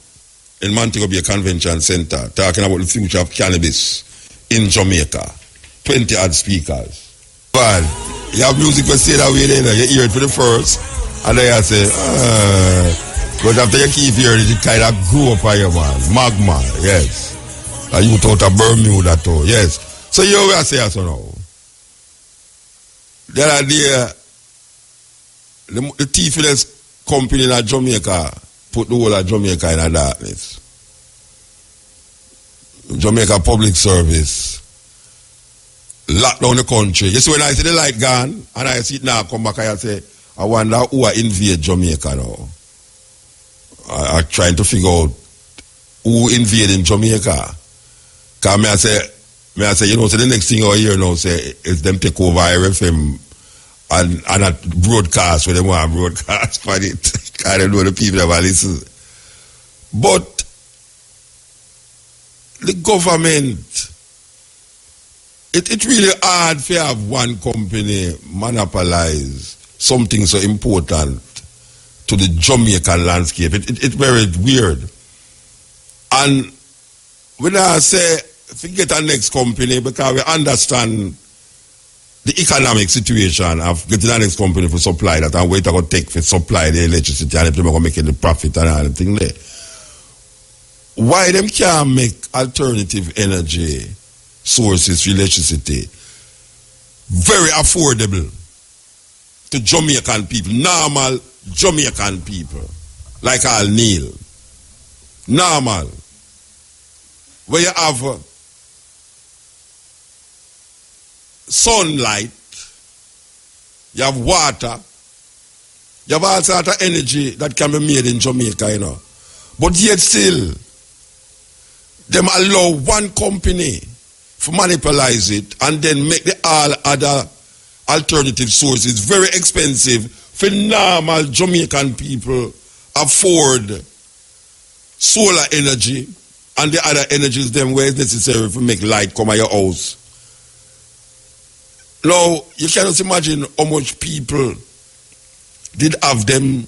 in Montego Bay Convention Center, talking about the future of cannabis in Jamaica. 20 odd speakers. But you have music will stay that way then, you hear it for the first, and then you say, but after you keep hearing it, it kind of grew up on you, man. Magma, yes. And you thought of Bermuda too, yes. So you will say so now. The other day, the thiefless company in Jamaica put the whole of Jamaica in a darkness. Jamaica Public Service lock down the country. You see when I see the light gone and I see it now come back, I say, I wonder who are invade Jamaica now. I'm trying to figure out who invading Jamaica. Because I say, you know, so the next thing I hear now say is them take over RFM and a broadcast where they want to broadcast for it. I don't know the people that will listen. But the government, it really hard to have one company monopolize something so important to the Jamaican landscape. It's very weird. And when I say forget our next company, because we understand the economic situation of getting our next company for supply that and wait to take for supply the electricity and if they're going to make the profit and everything there. Why them can't make alternative energy sources for electricity very affordable to Jamaican people, normal Jamaican people, like Al Neil. Normal. Where you have sunlight, you have water, you have all sorts of energy that can be made in Jamaica, you know. But yet still, them allow one company to monopolize it and then make the all other alternative sources very expensive for normal Jamaican people afford solar energy and the other energies them where it's necessary to make light come at your house. Now, you cannot imagine how much people did have them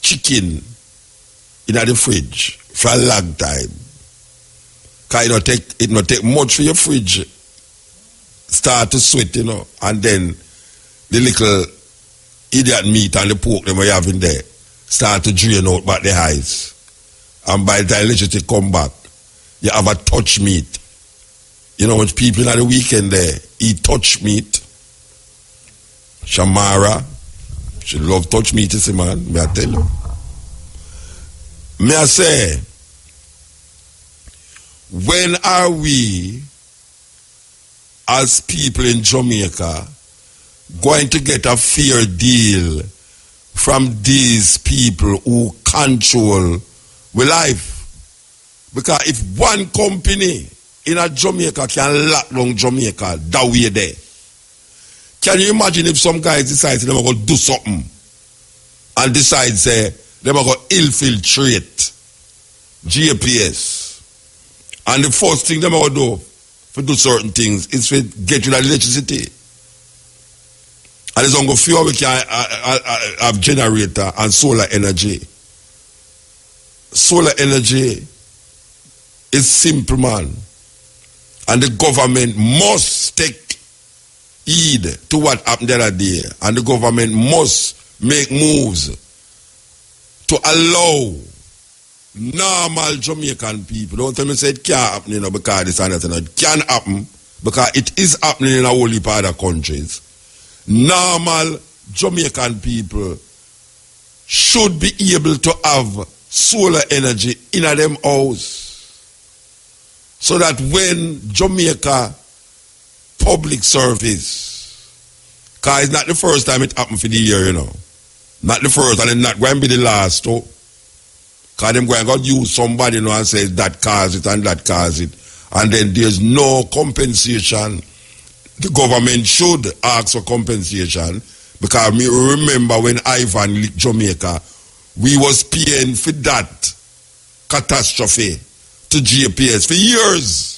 chicken in the fridge for a long time. Because it not take much for your fridge start to sweat, you know, and then the little idiot meat and the pork that we have in there start to drain out back the eyes. And by the time electricity come back, you have a touch meat. You know, when people at the weekend there eat touch meat. Shamara, she love touch meat, you see, man, may I tell you. May I say, when are we, as people in Jamaica, going to get a fair deal from these people who control our life? Because if one company in a Jamaica can lock down Jamaica that way there, can you imagine if some guys decide they're going to do something and decide say they're going to infiltrate GPS, and the first thing they're going to do for do certain things is to get rid of electricity, and it's going to feel we can have generator and solar energy. Solar energy is simple, man, and the government must take heed to what happened the other day, and the government must make moves to allow normal Jamaican people. Don't tell me say it can't happen, you know, because this and that. It can happen because it is happening in a whole heap of other countries. Normal Jamaican people should be able to have solar energy in a them house, so that when Jamaica public service, because it's not the first time it happened for the year, you know. Not the first, and it's not going to be the last, too. Because they're going to use somebody, you know, and say that caused it and that caused it. And then there's no compensation. The government should ask for compensation, because me remember when Ivan licked Jamaica, we was paying for that catastrophe to GPS for years.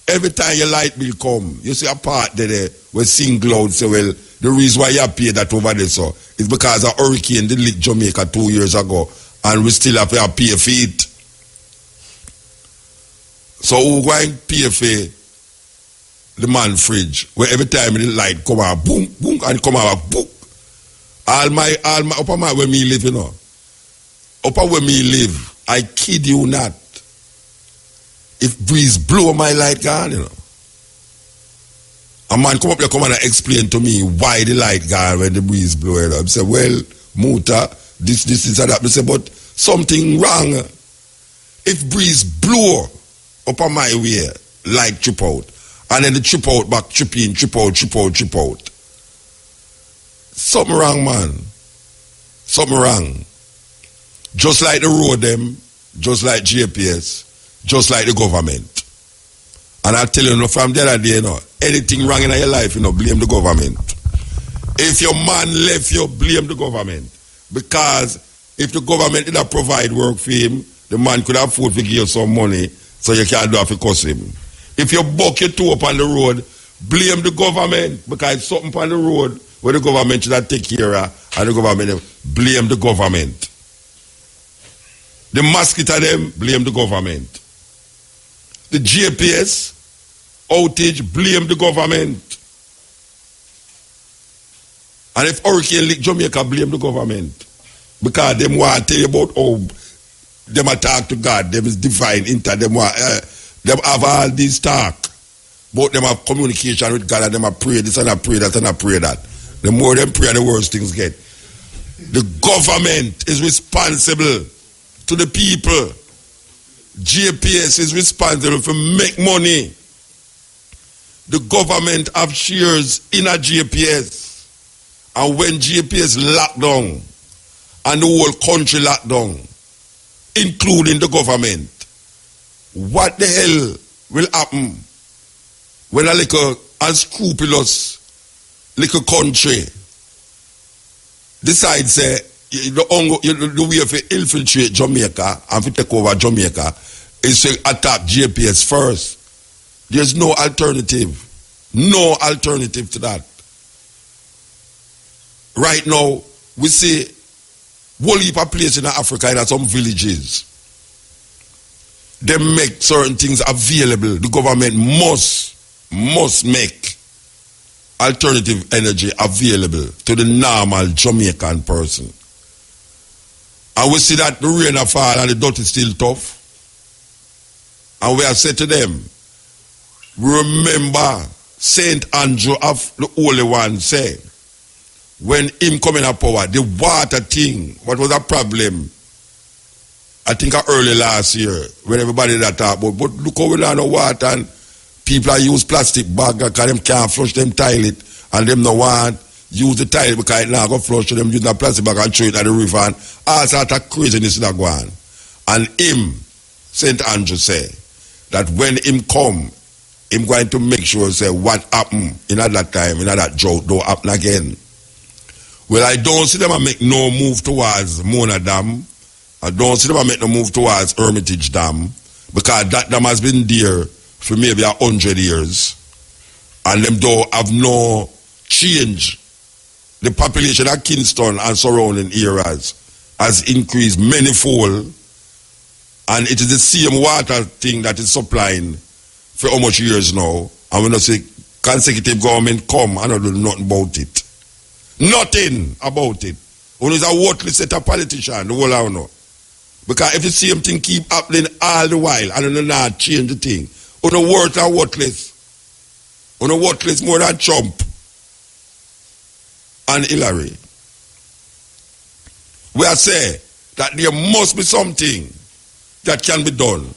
Every time your light bill come, you see a part there where sing loud say, well, the reason why you pay that over there so is because a hurricane did hit Jamaica 2 years ago and we still have to pay for it. So who going to pay for the man fridge where every time the light come out, boom, boom, and come out, boom. All my upper my where me live, you know. Upper where me live, I kid you not. If breeze blow my light gone, you know. A man come up there, come and explain to me why the light gone when the breeze blow it up. I say, well, Muta, this, and that. I say, but something wrong. If breeze blow up on my way, light trip out. And then the trip out back, trip in, trip out. Something wrong, man. Something wrong. Just like the road them, just like GPS, just like the government. And I tell you, from the other day, anything wrong in your life, blame the government. If your man left you, blame the government. Because if the government did not provide work for him, the man could afford to give you some money so you can't do it to cost him. If you buck your toe up on the road, blame the government because it's something on the road where the government should have take care of, and the government blame the government. The mosquito them, blame the government. The GPS outage, blame the government. And if hurricane lick Jamaica, blame the government. Because them want to tell you about how them attack to God, them is divine into them want, them have all these talk. But them have communication with God and them have pray this and I pray that and I pray that. The more them pray, the worse things get. The government is responsible to the people. GPS is responsible for make money. The government have shares in a GPS. And when GPS locked down, and the whole country locked down, including the government, what the hell will happen when a little unscrupulous little country decides the way to infiltrate Jamaica and to take over Jamaica is to attack GPS first? There's no alternative. No alternative to that. Right now, we see whole heap of places in Africa and some villages. They make certain things available. The government must make alternative energy available to the normal Jamaican person. And we see that the rain a fall and the dirt is still tough. And we have said to them, remember Saint Andrew of the Holy One say, when him coming up power, the water thing, what was a problem? I think early last year, when everybody that talk about, but look how we don't know water and people are use plastic bag because them can't flush them toilet and them no want use the toilet because it now go flush them use the plastic bag and throw it at the river and all sort of craziness that go on. And him, St. Andrew say, that when him come, him going to make sure say what happened in that time, in that drought don't happen again. Well, I don't see them make no move towards Mona Dam. I don't see them make no move towards Hermitage Dam because that dam has been there for maybe 100 years and them don't have no change. The population of Kingston and surrounding areas has increased manifold and it is the same water thing that is supplying for how much years now, and when I say consecutive government come and don't do nothing about it. Nothing about it. When it's a worthless set of politicians, the whole I know. Because if the same thing keep happening all the while and then not change the thing, on the worth are worthless. On the worthless more than Trump and Hillary. We are saying that there must be something that can be done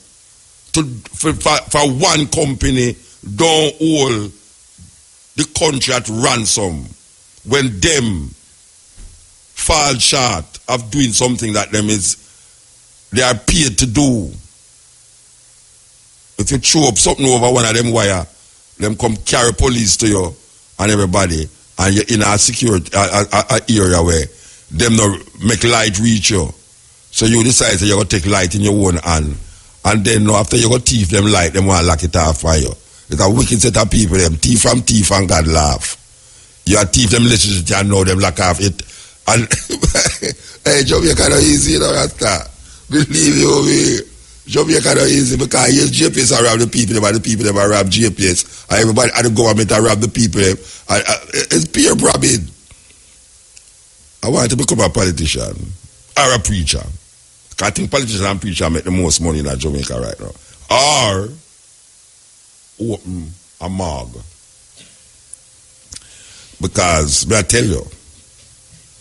for one company don't hold the country at ransom when them fall short of doing something that they are paid to do. If you throw up something over one of them wire, them come carry police to you and everybody, and you're in a security area where them no make light reach you. So you decide that you're going to take light in your own hand. And then after you go thief them light, them want to lock it off for you. It's a wicked set of people, them thief from thief and God laugh. You are thief them electricity and know them lock off it. And hey, Jamaica not easy, you know that. Believe you me. Jamaica not easy because yes, JPS are rob the people, and the people them are rob JPS. And everybody at the government are rob the people. It's peer robbing. I want to become a politician or a preacher. I think politicians and preachers make the most money in Jamaica right now. Or open a morgue. Because, may I tell you,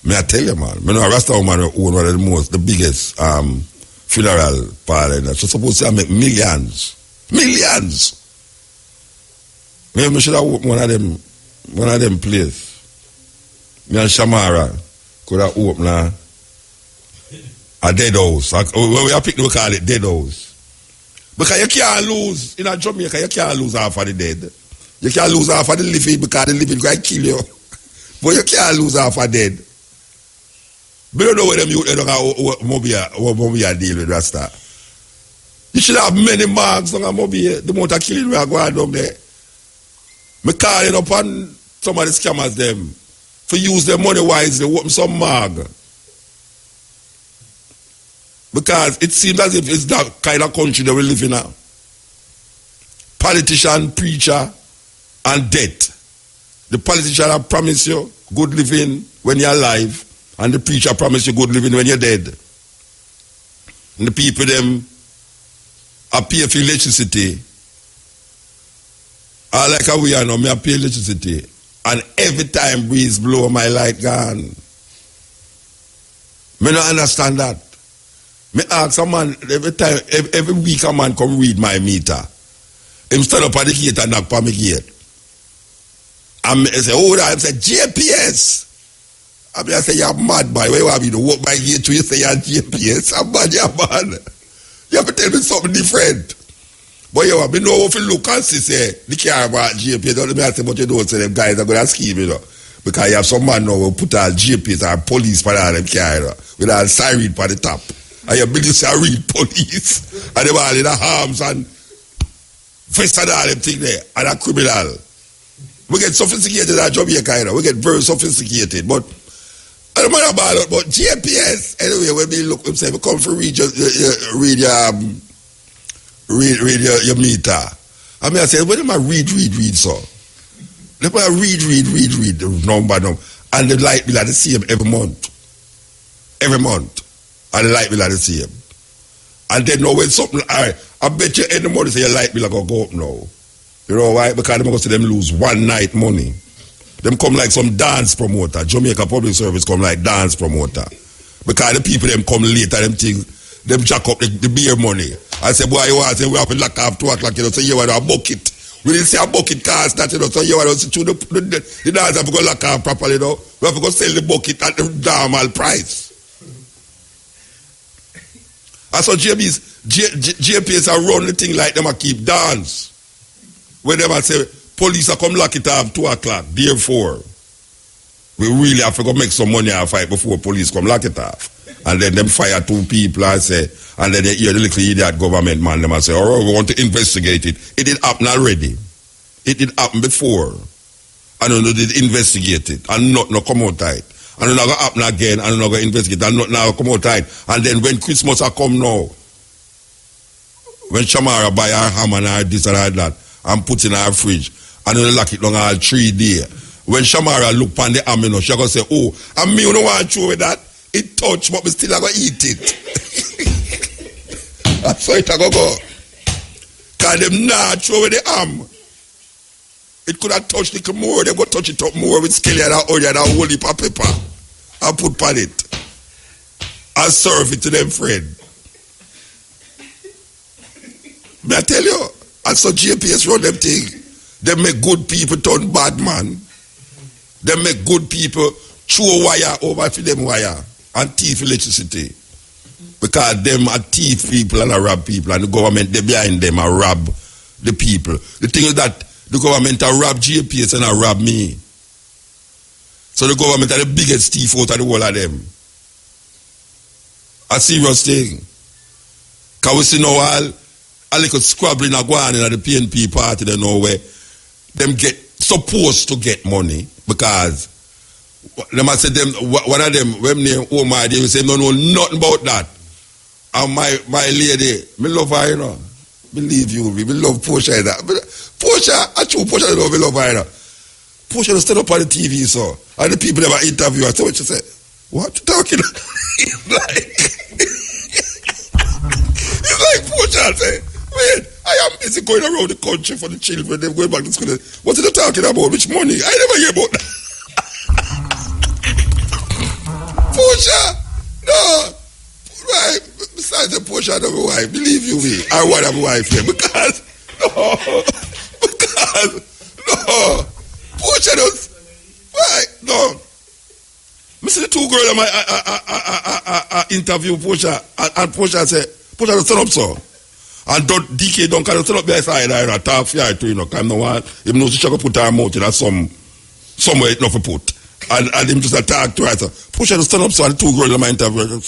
man, I know a Rasta woman who own one of the biggest funeral parlor. So supposed to make millions. Millions! Maybe I should have opened one of them places. Me and Shamara could have opened a dead house. When we are picking, we call it dead house. Because you can't lose, in Jamaica, you can't lose half of the dead. You can't lose half of the living because the living going to kill you. But you can't lose half of dead. We don't know where them youth don't have what Mobia deal with Rasta. You should have many marks on Mobia. The amount of killing we are going down there. Me calling upon some of the scammers them for use their money wisely, open some mag. Because it seems as if it's that kind of country that we live in now. Politician, preacher, and death. The politician will promise you good living when you're alive, and the preacher promise you good living when you're dead. And the people them pay for electricity. I like how we are now, me I pay electricity. And every time breeze blow, my light gone. Me don't understand that. Me ask a man every week a man come read my meter. Him stand up at the gate and knock on my gate. And I say, oh, I say, JPS. I say, you're mad, boy. Why you want me to walk my gate to you say you're JPS? I'm mad, you're mad. You have to tell me something different. But you want me know if you look and see, say, the car about JPS. Don't let me say, but you don't say them guys are going to scheme, you know. Because you have some man now who put all JPS or police for all them car, you know, with all siren for the top. And your building say real police. And they were all in the arms and first and all them thing there. And a criminal. We get sophisticated at Jamaica, you know. We get very sophisticated. But I don't mind about it. But JPS, anyway, when we look, we say, we come for read your meter. I mean, I say, when am I read, so? Let me read, number. And the light bill at the same every month. Every month. And the light bill at the same. And then now when something, I bet you any money say your light bill are going to go up now. You know why? Because they're going to see them lose one night money. Them come like some dance promoter. Jamaica Public Service come like dance promoter. Because the people them come later, them things, them jack up the beer money. I say, boy, you want to say we have to lock off 2 o'clock, you know, so you want a bucket. We didn't say a bucket cost that, you know, so you want to see the dance have to go lock off properly, you know. We have to go sell the bucket at the normal price. I saw JPS are run the thing like them a keep dance. When them a say, police are come lock it off 2 o'clock, therefore, we really have to go make some money and fight before police come lock it off. And then them fire 2 people and say, and then they hear the little idiot government man, them and say, oh, we want to investigate it. It did happen already. It did happen before. And then they did investigate it. And not come out tight. And then going to happen again, and then going to investigate, and not now come out tight. And then when Christmas a come now, when Shamara buy her ham and her this and her that, and put in her fridge, and then lock it long all 3 days. When Shamara look on the ham, you know, she going to say, oh, and me, you don't want to throw with that. It touch, but we still going to eat it. That's how it going to go. Because them not throw with the ham. It could have touched little more. They go touch it up more with scallion and onion and whole heap of pepper. And put on it. And serve it to them friend. May I tell you, I saw JPS run them thing. They make good people turn bad man. They make good people throw wire over for them wire and thief electricity. Because them are thief people and rob people, and the government they behind them and rob the people. The thing is that the government are rob JPS and rob me. So the government are the biggest thief out of the whole of them. A serious thing. Because we see now a little squabbling going on at the PNP party, they know where them get supposed to get money because them I said them one of them when name Omar they say no know nothing about that. And my lady, me love her, you know. Believe you me love Portia that. Portia, actually Portia love her, you know. Portia will stand up on the TV so and the people that were interview, I said what you say? What you talking about? It's like Portia say, wait, I am busy going around the country for the children, they're going back to school. What are they talking about? Which money? I never hear about that. Portia, no. Right, besides the Portia of my wife, believe you me, I want a wife here because Portia does, right, no. I see the two girls in my interview Portia, and Portia say, Portia don't stand up so. And DK don't stand up beside her and talk for her too, you know, because no one, even though she should put her mouth in somewhere it not for put. And him just attack to her. So Portia don't stand up so, and the two girls in my interview,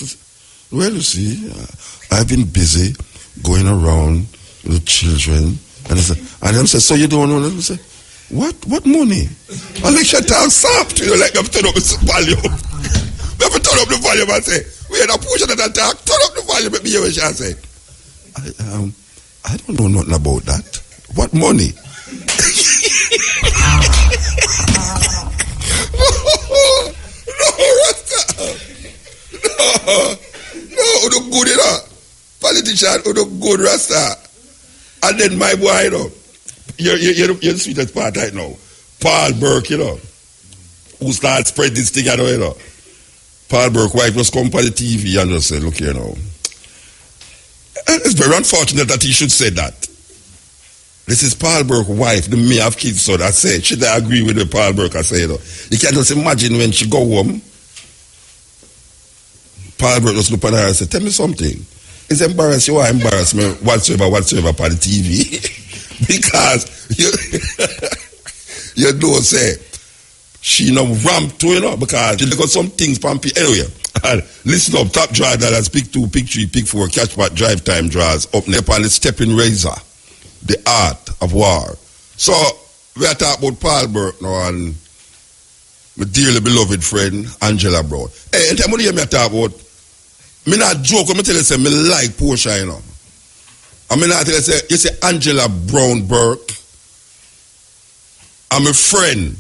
well, you see, I've been busy going around with the children. And them say, so you don't know? And I say, what money? I like shut down soft, you know, like I'm turn up the volume. We have to turn up the volume and say, we had a portion of that talk, turn up the volume, let me hear what she say. I don't know nothing about that. What money? No, look good, you know. Politician, look good, Rasta. And then my boy, you know, you're the sweetest part right now. Paul Burke, you know, who started spread this thing, you know. Paul Burke wife just come on the TV and just say, look here now. And it's very unfortunate that he should say that. This is Paul Burke's wife, the mayor of kids, so that said, should I agree with what Paul Burke I say, you know. You can just imagine when she go home, Paul Burke just look at her and say, tell me something. It's embarrassing you or embarrass me whatsoever on the TV. Because you don't say she no ramp to, you know, because she got some things pumpy anyway. And listen up, top draw that pick 2, pick 3, pick 4, catch part, drive time draws up there on the stepping razor, the art of war. So we are talking about Paul Burke now and my dearly beloved friend Angela Brown. Hey, and what do you hear me talk about? Me not joke when I tell you say me like Portia, you know. I mean, I tell you say Angela Brown Burke. I'm a friend.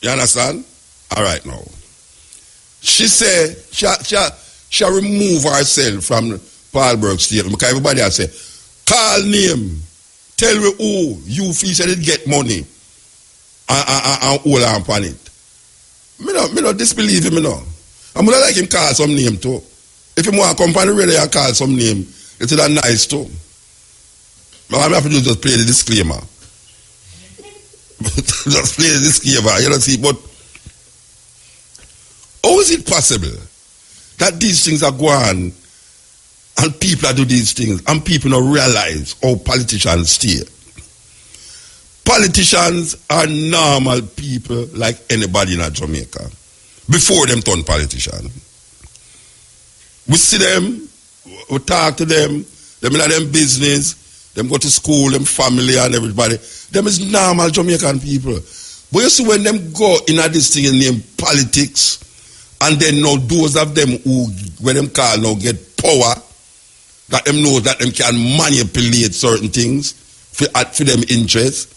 You understand? All right now. She say she remove herself from Paul Burke's statement because everybody has say, call name, tell me who you feel said it get money and hold on upon it. Me not disbelieve him, you know. I'm gonna like him call some name too. If you want to come on the radio and call some name, it's that nice too. But I'm have to just play the disclaimer. Just play the disclaimer, you know, see, but how is it possible that these things are going and people do these things and people don't realize how politicians steer? Politicians are normal people like anybody in Jamaica before them turn politician. We see them, we talk to them in them business, them go to school, them family and everybody. Them is normal Jamaican people. But you see when them go in this thing named politics, and then now those of them who, when them call now get power, that them know that them can manipulate certain things for them interests,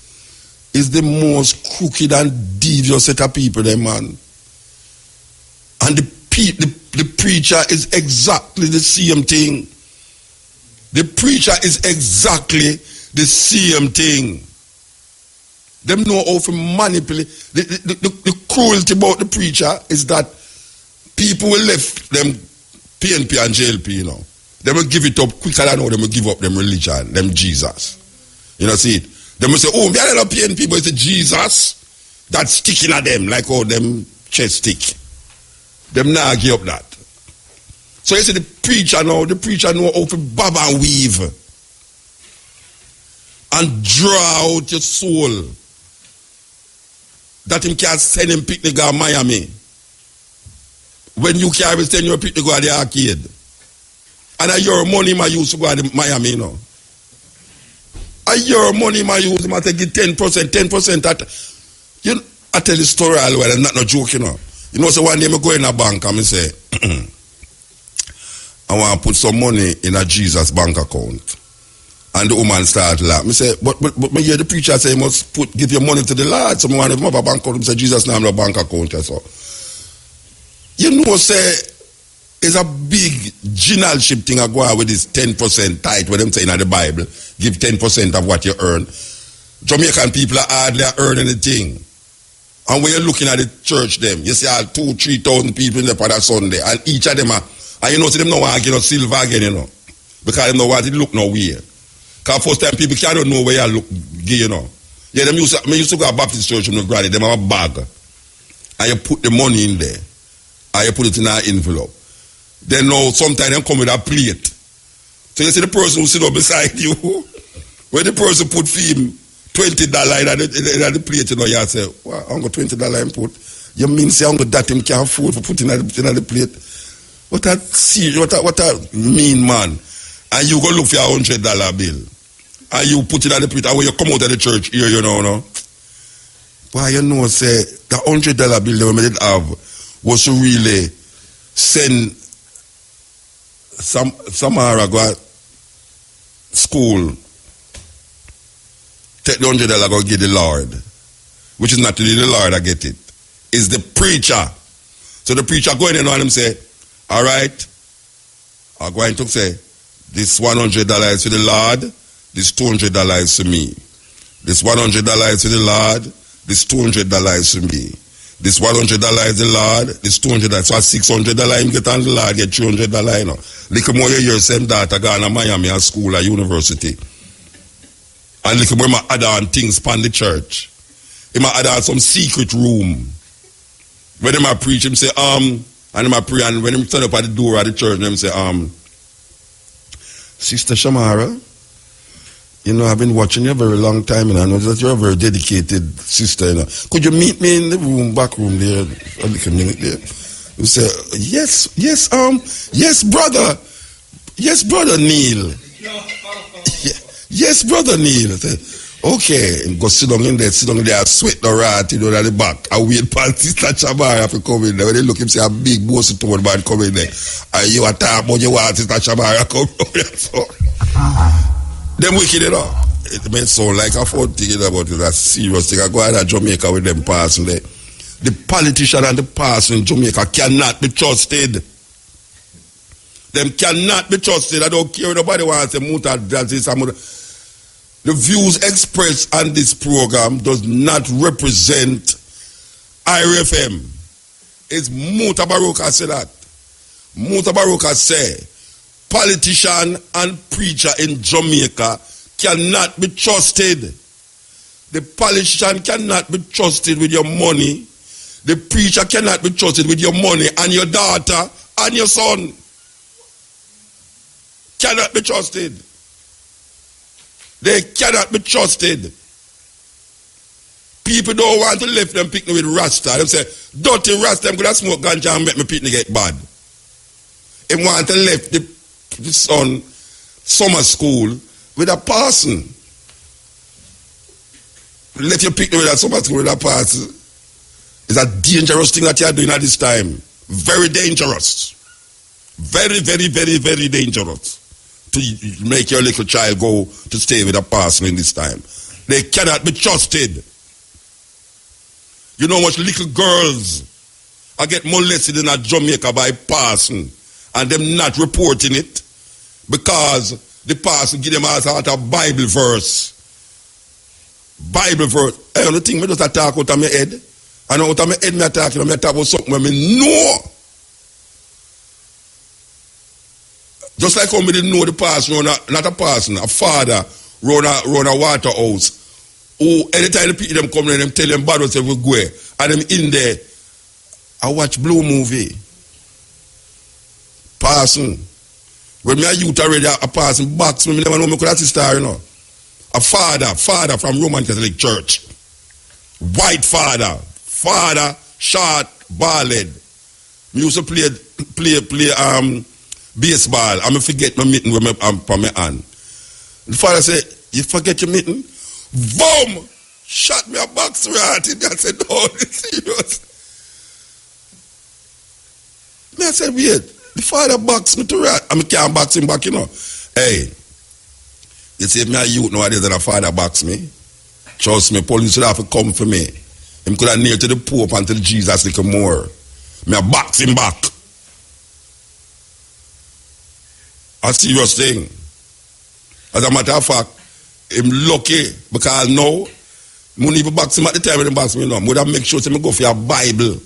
is the most crooked and devious set of people, them man. And the preacher is exactly the same thing. The preacher is exactly the same thing. Them know how to manipulate. The cruelty about the preacher is that people will left them PNP and JLP, you know. They will give it up quicker than how they will give up them religion, them Jesus. You know, see it? They will say, oh, we are not PNP, but it's a Jesus that's sticking at them like how them chest stick. Them now give up that. So you see the preacher know how to bob and weave and draw out your soul that him can send him picnic to Miami when you can't send your picnic to the arcade. And your money I used to go to Miami, you know. Your money I use him, I take it 10%. I tell the story all the way, I'm not no joke, you know. You know, so one day I go in a bank and I say, I want to put some money in a Jesus bank account. And the woman started laughing. I say, but me hear the preacher say you must give your money to the Lord. So I want to have a bank account. I say, Jesus now have a bank account. So. You know, say, it's a big generalship thing I go out with this 10% tithe, what them saying in the Bible. Give 10% of what you earn. Jamaican people are hardly earning anything. And when you're looking at the church, them, you see 2,000-3,000 people in the Father Sunday, and each of them are, and you know, see them no want to get no silver again, you know, because them no want it look nowhere. Because first time people can't know where you look, you know. Yeah, them used to go to Baptist church when granny, them have a bag, and you put the money in there, and you put it in an envelope. Then now, sometimes they come with a plate. So you see the person who sit up beside you, when the person put for him $20 in the plate, you know, you say, well, I'm going to $20 and put. You mean say I'm going to that him can't afford for putting in the plate? What a serious, what a mean man. And you go look for a $100 bill. And you put it in the plate, and when you come out of the church here, you know, no? Why you know, say, the $100 bill that we did have was to really send Samara go school, take the $100 go give the Lord, which is not really the Lord I get it. It's the preacher. So the preacher going in and him say, all right, I'm going to say, this $100 is for the Lord, this $200 is for me. This $100 is for the Lord, this $200 is for me. This $100 is the Lord, this $200. So $600 him get on the Lord, get $300, you know. Little more you hear same daughter gone to Miami at school or university. And little more I add on things upon the church. He might add on some secret room. When him I preach, him say, and him I pray, and when him stand up at the door of the church, him say, Sister Shamara, you know, I've been watching you a very long time, and I know that you're a very dedicated sister, you know. Could you meet me in the room, back room there, a little minute there? You say, yes, brother. Yes, brother Neil. Yes, brother Neil. I say, okay, and go sit down in there, I sweat the rat, you know, at the back. I wait for Sister Shamara to come in there. When they look, him say a big boss tone man come in there. And you attack, but you want Sister Shamara come in. So, them wicked, you know. It may sound like a fun thing about it, a serious thing. I go out of Jamaica with them passing there. The politician and the pastor in Jamaica cannot be trusted. Them cannot be trusted. I don't care if nobody wants to muta this. The views expressed on this program does not represent IRFM. It's Mutabaruka say that. Mutabaruka say politician and preacher in Jamaica cannot be trusted. The politician cannot be trusted with your money. The preacher cannot be trusted with your money and your daughter and your son. Cannot be trusted. They cannot be trusted. People don't want to lift them picnic with Rasta. They say, dirty Rasta, I'm going to smoke ganja and make my picnic get bad. They want to lift the son summer school with a parson. Let you picnic with a summer school with a parson. It's a dangerous thing that you are doing at this time. Very dangerous. Very, very, very, very dangerous. To make your little child go to stay with a parson in this time. They cannot be trusted. You know how much little girls are get molested in a Jamaica by parson and them not reporting it because the parson give them as a Bible verse. Bible verse. Hey, the thing me just talk out of my head. I know out of my head me talk about something where me know. Just like how me didn't know the parson, not a parson, a father run a water house. Who anytime the people them come in, them tell them bad what they will go. And them in there, I watch Blue movie. Parson. When me a youth already a parson box, me never know me could have star, you know. A father from Roman Catholic Church. White father, short, bald head. We used to play baseball. I'm forget my mitten with from my hand. The father said, "You forget your mitten?" Boom! Shot me a box right. I said, "No, it's serious." I said, "Wait, the father boxed me to rat. I can't box him back, you know." Hey, you see, me a youth nowadays that a father box me. Trust me, police would have to come for me. Him could have kneel to the Pope until Jesus little more. Me a box him back. A serious thing. As a matter of fact, him lucky because now, I wouldn't even box him at the time when he box me now. I would have make sure to go for your Bible.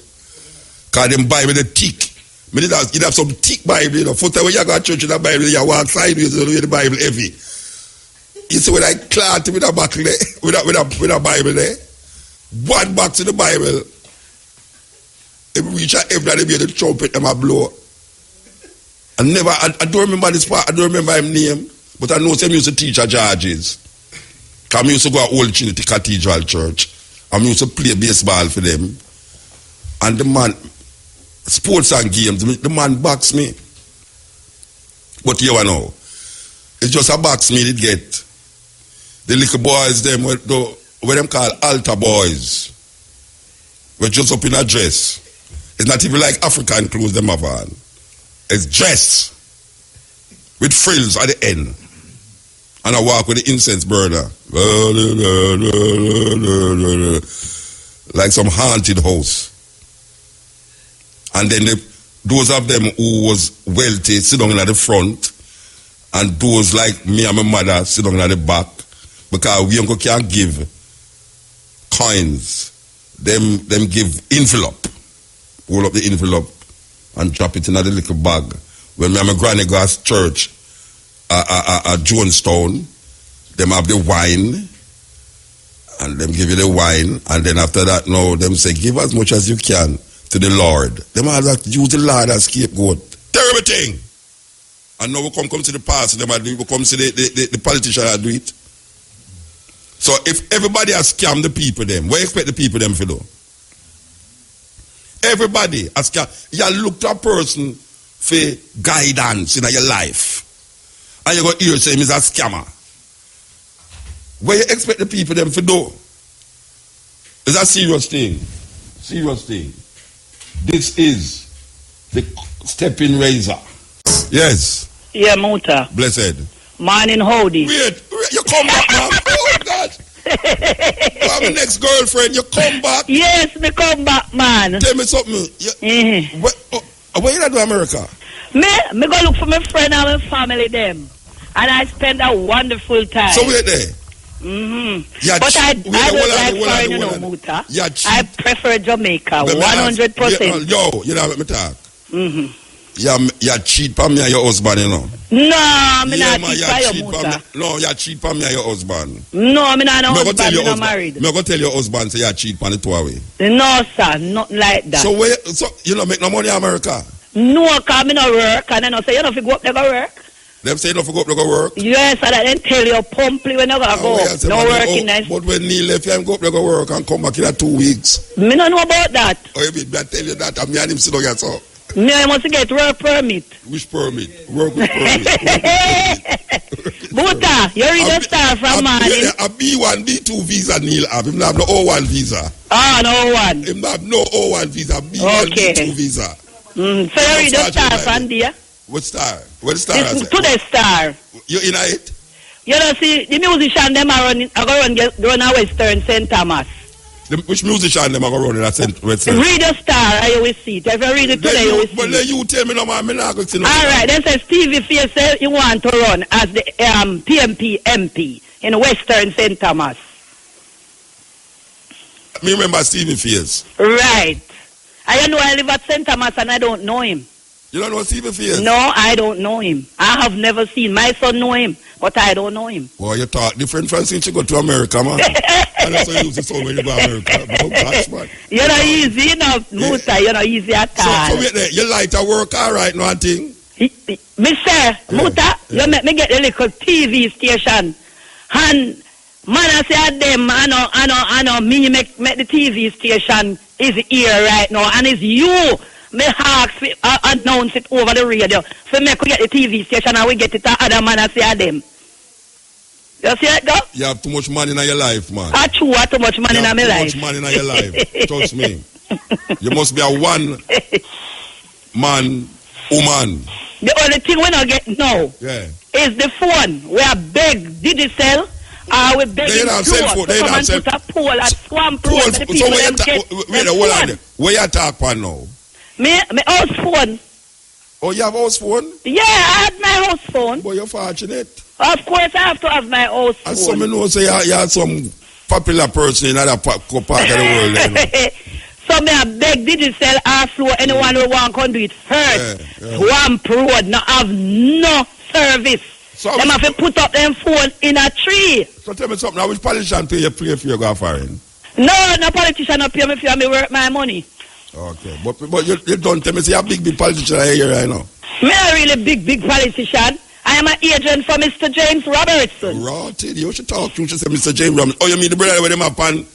Because them Bible they thick. You'd have some thick Bible, you know. First time when you go to church with the Bible, you walk sideways with the Bible heavy. You see when I clot with a buckle there, with a Bible there, one box in the Bible, if we reach out every day, the trumpet them a blow. I don't remember this part, I don't remember his name, but I know him used to teach at George's. Because I used to go to Old Trinity Cathedral Church. I used to play baseball for them. And the man, sports and games, the man boxed me. But you know, it's just a box me did get. The little boys, them, what them call altar boys, were just up in a dress. It's not even like African clothes them have on. It's dress with frills at the end. And I walk with the incense burner. Like some haunted house. And then those of them who was wealthy sit down at the front. And those like me and my mother sit down at the back. Because we can't give coins. Them give envelope. Roll up the envelope and drop it in a little bag. When me and my granny go to church at Jonestown, them have the wine. And them give you the wine. And then after that, now, them say, give as much as you can to the Lord. Them have like, use the Lord as scapegoat. Terrible thing. And now we come to the pastor, them do it. We come to the politician that do it. So if everybody has scammed the people them, what do you expect the people them to do? Everybody has scammed. You look to a person for guidance in your life. And you go hear say he's a scammer. What do you expect the people them to do? It's a serious thing. Serious thing. This is the stepping razor. Yes. Yeah, Muta. Blessed. Morning, howdy. Wait, you come back, man. Oh, God. I'm my next girlfriend. You come back. Yes, me come back, man. Tell me something. Where you do America? Me go look for my friend and my family, them. And I spend a wonderful time. So wait there. But I don't like foreign, you know, Muta. I prefer Jamaica, 100%. Yo, you know what me talk? You cheat for me and your husband, you know. No, me not cheat for your Muta. No, you cheat for me and your husband. No, me not no husband, me not married. Me go tell your husband say you cheat for the two away. No, sir, nothing like that. So you don't make no money in America? No, because me no work, and then I say, you know, if you go up there, go work. Them say you don't go up there, go work? Yes, and then tell you pumply when you go up. No working nice. But when Neil left, you go up there, go work and come back in 2 weeks. Me don't know about that. Oh, you mean, I tell you that, and me and him sit down here, so. Me, I must get work permit. Which permit? Work with permit. Buta, you read the star from morning. A B1, B2 visa Neil have. Him not have no O1 visa. Ah, no O1. Him not have no O1 visa, B1, B2 visa. So you read the star from there? What star? What star? Today star. You in it? You know, see, the musician them are run a Western St. Thomas. Which musician them are running at Western? Read the star, you will see it. If you read it today, you will see it. But then you tell me no man, I'm not going to know. All right, then says Stevie Faye says you want to run as the PMP MP in Western St. Thomas. Me remember Stevie Faye. Right. I know I live at St. Thomas and I don't know him. You don't know Stevie Faye? No, I don't know him. I have never seen. My son know him, but I don't know him. Well, you talk different from since you go to America, man. And that's why you use the song when you go to America. Oh, gosh, man. You're not easy enough, Muta. You're not easy at all. So wait there. You like to work all right, no thing? Mister, Muta, you make me get a little TV station. And man, I say them, I know, me make the TV station is here right now. And it's you. me ask announce it over the radio. So me could get the TV station and we get it to other man and say them. You see it, go? You have too much money in your life, man. I too much money in my life. Too much money in your life. Trust me. You must be a one man woman. The only thing we not get now is the phone. We are beg Digicel. We beg they don't sell phone. They don't sell put a pole at Swamp Road. So where you talk on now? Me house phone. Oh, you have house phone? Yeah, I had my house phone. Boy, you're fortunate. Of course, I have to have my house phone. And some know say you are some popular person in another part of the world. You know? So me I beg Digicel Afro anyone who want to do it first. Swamp Road not have no service. So them have to put up them phone in a tree. So tell me something. Now, which politician play for you go foreign? No politician not pay me for me work my money. Okay, but you don't tell me say you're a big politician here right now. Me a really big politician. I am an agent for Mr. James Robertson. Rotted. You should talk to him. You should say Mr. James Robertson. Oh, you mean the brother with them up on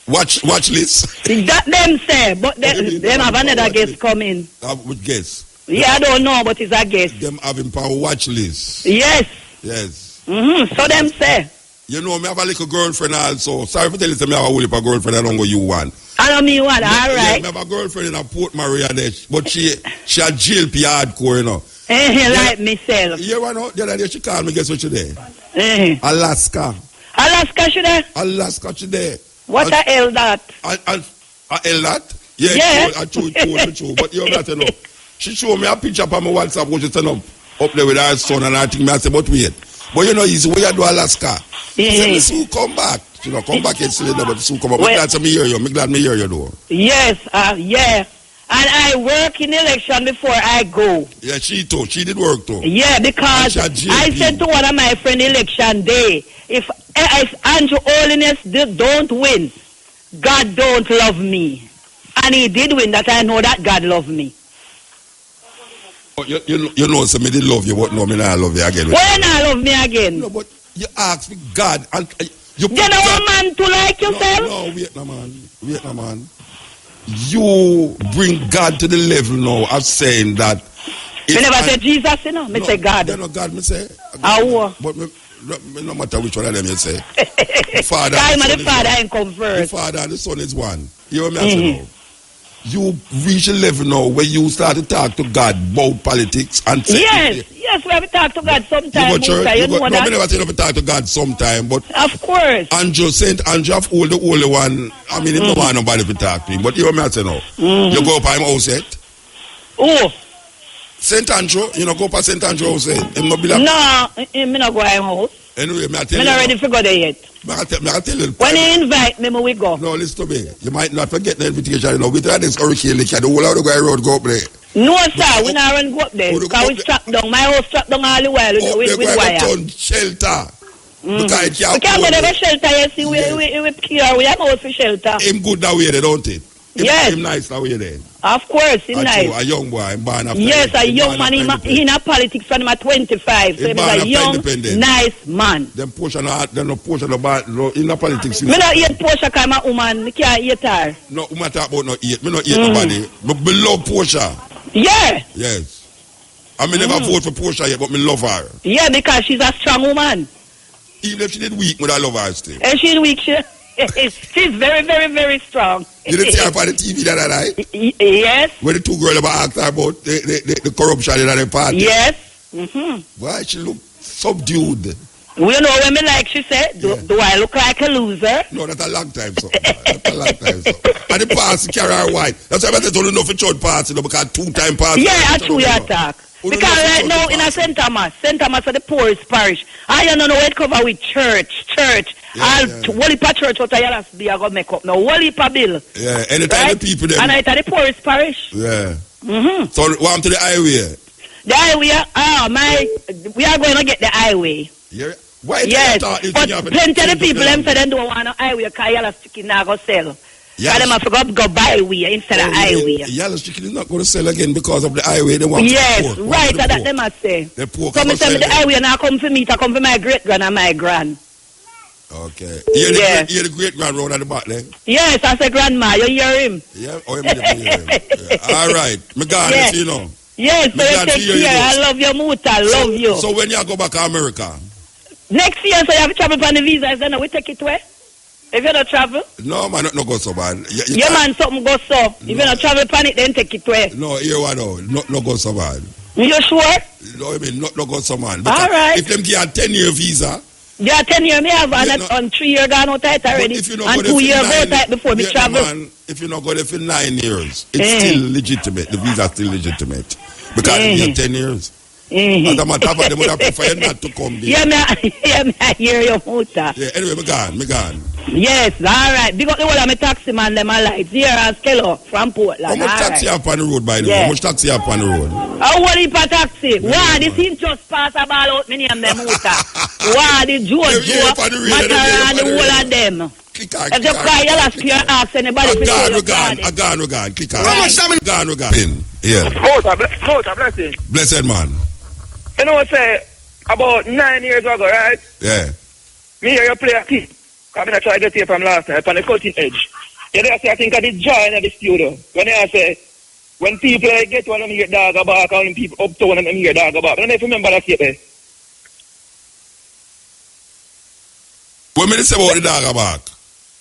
watch list? That them say, but them have another guest coming. Which guest? Yeah, I don't know, but it's a guest. Them have him on watch list. Yes. So them say. You know, me have a little girlfriend also. Sorry for telling you, me have a whole heap of girlfriend. I don't go you one. I don't mean one. All right. Me have a girlfriend in Port Maria there, but she a GLP hardcore, you know. Like myself. You know, the other day she called me. Guess what she there? Alaska. Alaska she there? Alaska she there. What a hell that? A hell that? Yeah. I told you. But you have to know. She showed me a picture on my WhatsApp when she stand up there with her son and I think me I say, but wait. But you know, easy way you do Alaska. Say, soon come back. You know, come back and still but soon come back. I'm glad me hear you. I'm glad me hear you though. Yes, yeah. And I work in election before I go. Yeah, she too. She did work too. Yeah, because I said to one of my friends election day, if Andrew Holiness don't win, God don't love me. And he did win, that I know that God loved me. You know, so me did love you, but no, me not love you again. Why not love me again? No, but you ask me God, and you know a man to like yourself? No, wait, no, man. You bring God to the level now of saying that. You never say Jesus, you know? Me say God. You know God, me say. But no matter which one of them you say. Father, the Father ain't come first. The Father and the Son is one. You know what I say now? You reach a level now where you start to talk to God about politics and say, yes, we have to talk to God sometime. You go church, no, I never say to talk to God sometime, but of course. Saint Andrew of all the only one. I mean, he don't want nobody to talk to him. But you know what I say now? You go up on him house yet? Oh. St. Andrew, you know, go up on St. Andrew house yet? Him not be like, no, him not go to him house. Anyway, me I tell you. I'm not ready to go there yet. I tell you. When he invite me, we go. No, listen to me. You might not forget the invitation. You know, we try this hurricane, the whole of the guy road go up there. No, sir, we not run go up there. Because we strapped down. My house strapped down all the while with wire. Turn shelter. Because it can't we can't go there for shelter, you see. We care. We have house for shelter. Him good that way, don't it? Yes. Him nice that way there. Of course, he's nice. A young boy, born after. Yes, a young man. He in a politics from him at 25. So he's a young, nice man. Them portion of in the politics. Me not eat Portia because I'm a woman. I can't eat her. No, woman talk about not eat. Me not eat nobody. Me love Portia. Yeah. Yes. I may never vote for Portia yet, but me love her. Yeah, because she's a strong woman. Even if she did weak, I love her still. And she's weak, she's very, very, very strong. You didn't see her on the TV that night? Yes. Where the two girls asked her about the corruption in the party? Yes. Why she look subdued? We know when me like she said, do I look like a loser? No, that's a long time, so. That's a long time, so. And the party carry her white. That's why I don't know for church party, because 2-time party. Yeah, that's true, you attack. Because right now in a St. Thomas is the poorest parish. I don't know where it cover with church. I'll whole heap of church out of Yalasby I go make up now. Whole heap of bill. Yeah, anytime the people them. And it's the poorest parish. Yeah. So welcome to the highway. The highway, we are going to get the highway. Yeah. Why yes, but plenty of the people them say they don't want a highway because Yalas chicken now go sell. Yeah, them have to go byway instead of highway. Yalas chicken is not going to sell again because of the highway. They want yes, to right, that they must say. The poor so me say the highway now come for me, to come for my great grand and my grand. Okay. Yes. Hear the great grand round at the back there? Yes, I said grandma, you hear him? Yeah, oh, you hear him. Yeah. All right. Me gone, Yes. you know. Yes, so you take care. I love your Muta, love you. So when you go back to America? Next year, so you have to travel on the visa, then we take it away. If you don't travel? No, man, not go so bad. Yeah, man, something go so. If you don't travel on it, then take it away. No, here what no, not go so bad. You sure? No, I mean, not go so man. All right. If them give a 10-year visa. Yeah, 10 years, me have on 3 years gone out tight already. And 2 years go tight before me travel. Man, if you not go there for 9 years, it's still legitimate. The visa is still legitimate. Because you have 10 years. As a matter of fact, they would have preferred not to come there. Yeah, I hear your Muta. Yeah, anyway, me gone. Yes, all right. Big up the whole of my taxi man, them alive. Here and Skello from Portland. How much taxi you have on the road, by the way? How much taxi you have on the road? How much for taxi? Wow, this is just pass a ball out, me name them Muta. Wow, the Joe, Mataran, the whole of them. If you cry, you'll ask your ask anybody to say your card. I gone. Click on. Yeah. Mota, blessing. Blessed man. You know what I say? About 9 years ago, right? Yeah. Me hear you play a key. I'm going to try to get here from last night on the cutting edge. You know, I think I did join at the studio. When I say, when people get one of them hear dog bark, and people uptown and them hear dog bark. I don't know if you remember that there. What me say about the dog bark?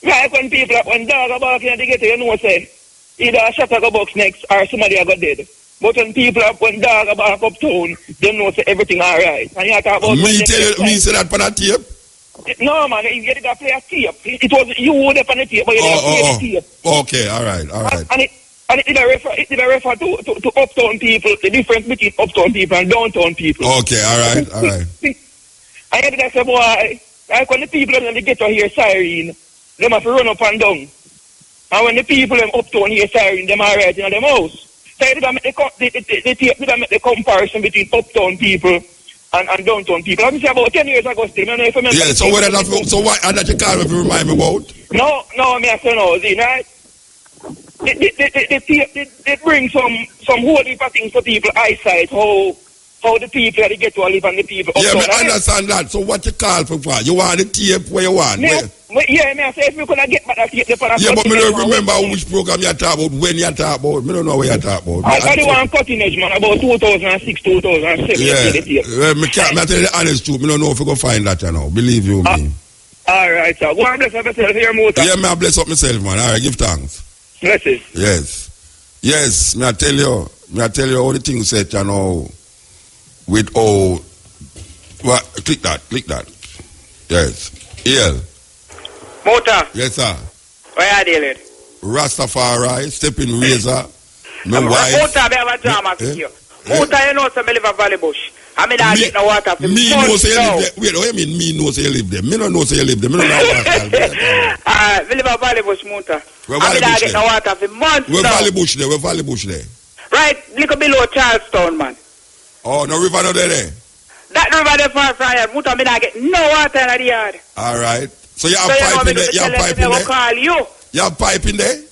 Like when dog bark and they get here, you know, say, either a shot go box next or somebody a go dead. But when when dog bark uptown, they know say everything alright. And you talk about me say that on a tape? No, man, you get to play a tape. It was you who on the tape, but you didn't play the tape. Okay, all right. And it did refer to uptown people, the difference between uptown people and downtown people. Okay, all right. I had to say, boy, like when the people in the ghetto hear siren, they have to run up and down. And when the people in uptown hear siren, them are right in their house. So it did make the comparison between uptown people and downtown people. I'm saying about 10 years ago still. I don't know if you remember. Yeah, so why that you call me to remind me about? No, me I say no, see, right? They bring some whole heap of things for people eyesight, how the people that get to live and the people. Yeah, I understand that. So what you call for? You want the tape where you want? Yeah, I say if you could get back that tape. Yeah, but I don't remember which program you talk about, when you talk about. I don't know what you talk about. I the one cutting edge, man, about 2006, 2007. Yeah, me tell you the honest truth. I don't know if you go find that, you know. Believe you me. All right, sir. Go and bless up yourself here, Muta. Yeah, I bless up myself, man. All right, give thanks. Blessed. Yes, me I tell you all the things said, you know, with all, well, click that. Yes. Muta. Yes, sir. Where are they, lad? Rastafari, stepping razor, my wife. Muta, I have a drama for you. Muta, you know, some live a valley bush. I mean, I get no water for me know say you live there. Wait, what you mean me know say you live there? Me don't know say you live there. Me don't know water. We live a valley bush, Muta. I mean, I get no water for months now. Where valley bush there? Right, little below Charlestown, man. Oh, no river no there? That river there far from here. Muta, I get no water in the yard. All right. So you have pipe in there? You have pipe in there? Call you. You have pipe in there?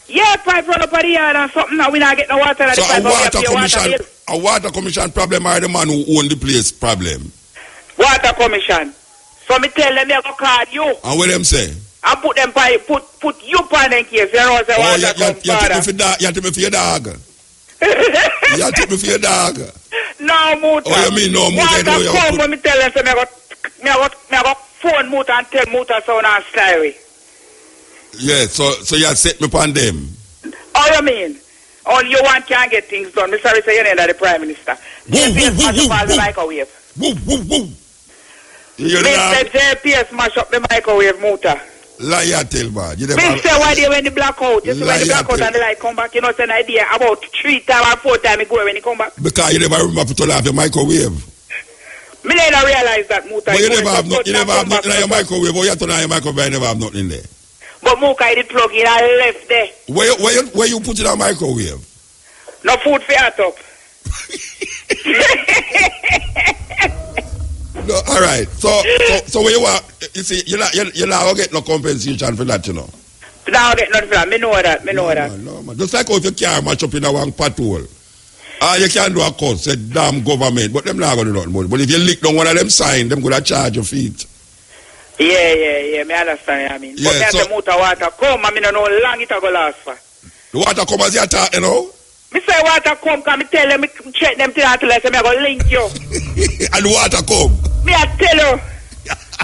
Yeah, pipe run up at the yard and something now. We not get no water in the pipe. A water commission problem or the man who own the place problem? Water commission. So me tell them they go call you. And what them say? And put them pipe, put you pan in case there was a water come father. You take me for your dog. You take me for your dog. No, Muta. Oh, you mean no, Muta? Water come when me tell them, so me go phone Muta and tell Muta sound and style. Yeah, so you set me upon them. Oh, you mean? Only you one can get things done. Mr. Sorry, say you're not the Prime Minister. JPS mash up the microwave. Mr. JPS mash up the microwave, Muta. Liar tell bad. Mr. Why they when the blackout? You see when the blackout and the light come back, you know, it's an idea about 3 times or 4 times ago when he come back. Because you never remember to turn off your microwave. Me never realize that, Muta. But you never have nothing in your microwave, or you turn on your microwave, you never have nothing in there. But Muka, I did plug in and left there. Where you put it in a microwave? No food for your top. No, all right. So where you are, you see, you're not going to get no compensation for that, you know. Now get nothing for that. Me know that. No, man. Just like if you can't match up in a one patrol. You can do a course, say damn government, but them not going to do nothing more. But if you lick down one of them sign, them going to charge your feet. Yeah, me understand, I mean. Yeah, but so, the motor water come, I mean, I know how long it go last for. The water come as you talk, you know? Me say water come, because me tell them, me check them till I tell them, I go link you. And the water come? Me I tell you,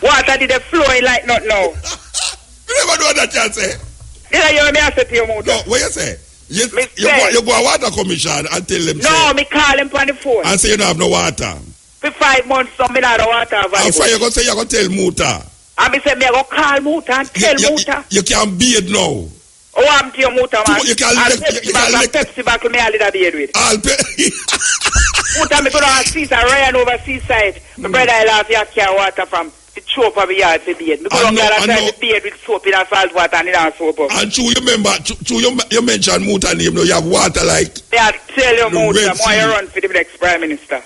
water did the flowing like not now. You never know that you say. You know, me I say to you, motor. No, what you say? You go a water commission and tell them. No, say, me call him on the phone. And say you don't have no water. For 5 months, so me not have water available. And for you go say you go tell Muta. And me say me go call Muta and tell Muta. You can't beard now. Oh, I'm to your Muta, man. You can't Pepsi back me a little beard with. I'll pay. Muta, me go down seaside, run over seaside. My brother I love you carry water from the choke of the yard for beard. Me go down there and try the beard with soap in a salt water and in a soap up. And true, you remember, you mentioned Muta name, no, you have water like. Yeah, tell you Muta, more you run for the next Prime Minister.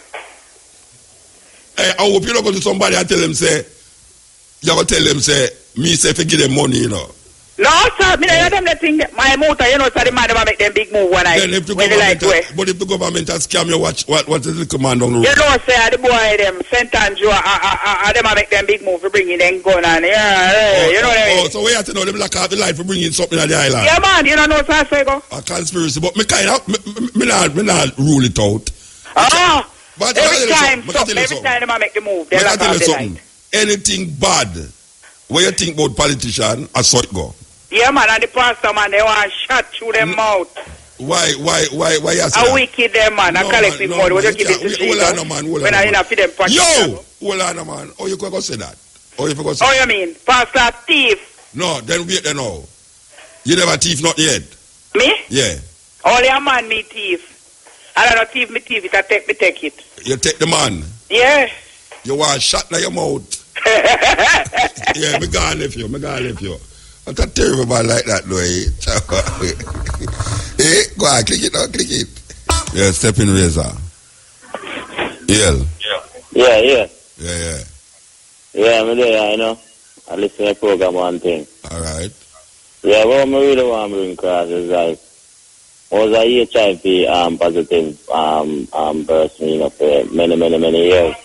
I hope you don't go to somebody and tell them, say, you go tell them, say, me say, if you give them money, you know. No, sir, me don't them the thing, my motor, you know, so the man never make them big move when if the but if the government has scam you, what is the command on the road? You know, say, the boy, them, St. Andrew, them make them big move for bringing them gun and, you know what I mean? So we have to know them lock out the light for bringing something on the island? Yeah, man, you don't know, so I say, go. A conspiracy, but me kind of, me not rule it out. But every time they make the move, they lock out the light. Anything bad, what you think about politician, I saw it go. Yeah, man, and the pastor, man, they want to shot through them mouth. Why you say I wicked them, man. I collect the money. What you give it to Jesus? When I in a feed them pocket. Yo! Hold on, man. Oh, you could go say that? Oh, you forgot say that? Oh, you mean? Pastor thief? No, then wait then now. You never thief not yet? Me? Yeah. Only a man me thief. I don't know thief me thief it. I take it. You take the man? Yeah. You want shot in your mouth? Yeah, me gonna leave you. I'm not terrible man like that, though, eh? Go on, click it now, click it. Yeah, stepping razor. Yeah. Yeah, I'm there, you know. I listen to the program one thing. Alright. Yeah, what I really want to bring across is like, I was a HIV positive person, you know, for many years.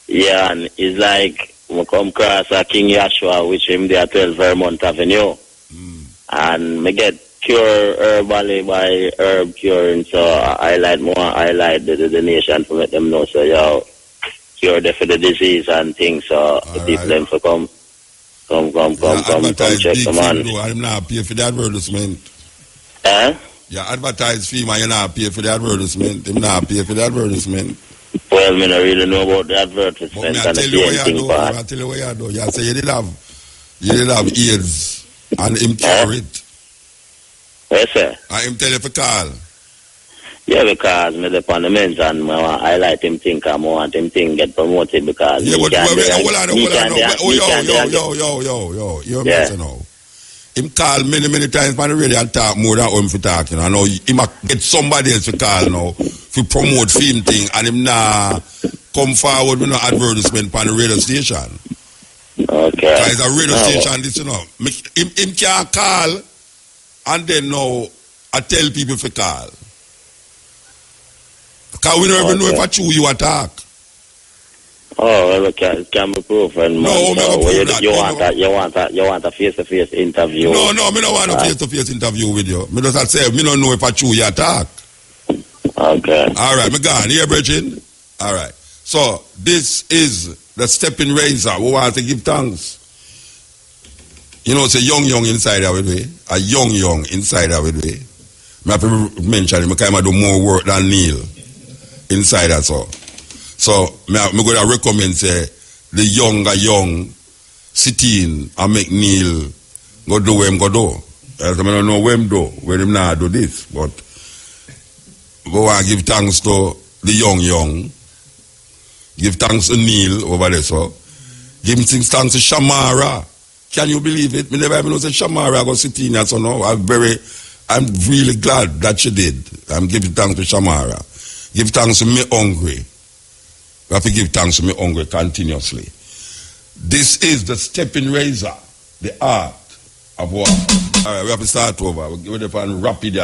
Yeah, and it's like, I come across a King Yashua, which him there at 12 Vermont Avenue. And I get cure herbally by herb curing, so I highlight the nation to make them know, so yo, cure for the disease and things, so the people them to come check them on. I'm not pay for the advertisement. Yeah, advertise fee, man, you're not pay for the advertisement. I'm not pay for the advertisement. Well, I don't really know about the advertisement and the thing part. I tell you what you do. You say you did have AIDS and him carry it. Yes, sir. And him tell you to call. Yeah, because me the on the men's and I highlight him think I want him think get promoted because yeah, but hold on. You're messing now. Him call many times on the radio and talk more than him for talking. I know he might get somebody else to call now to promote film thing and him nah come forward with no advertisement on the radio station. Okay. Because a radio station, this you know. Him can't call and then now I tell people to call. Because we don't even know if I chew you attack. Oh, well, can be proven, man. No, so you want a face-to-face interview. No, me don't want a face-to-face interview with you. Me just say, me don't know if I chew you attack. Okay. All right, me gone. Here, Bridget? All right. So, this is the stepping razor. We want to give thanks. You know, it's a young insider with me. A young insider with me. I have to mention him. I kind of do more work than Neil. Insider, So, I'm going to recommend, say, the young sit-in and make Neil go do what him go do. I don't know what him do, when him not do this, but we want to give thanks to the young. Give thanks to Neil over there, so. Give thanks to Shamara. Can you believe it? Me never even know say Shamara go sit in, so no. I'm really glad that she did. I'm giving thanks to Shamara. Give thanks to me hungry. We have to give thanks to me hungry continuously. This is the stepping razor, the art of war. All right, we have to start over. We're going to rapid.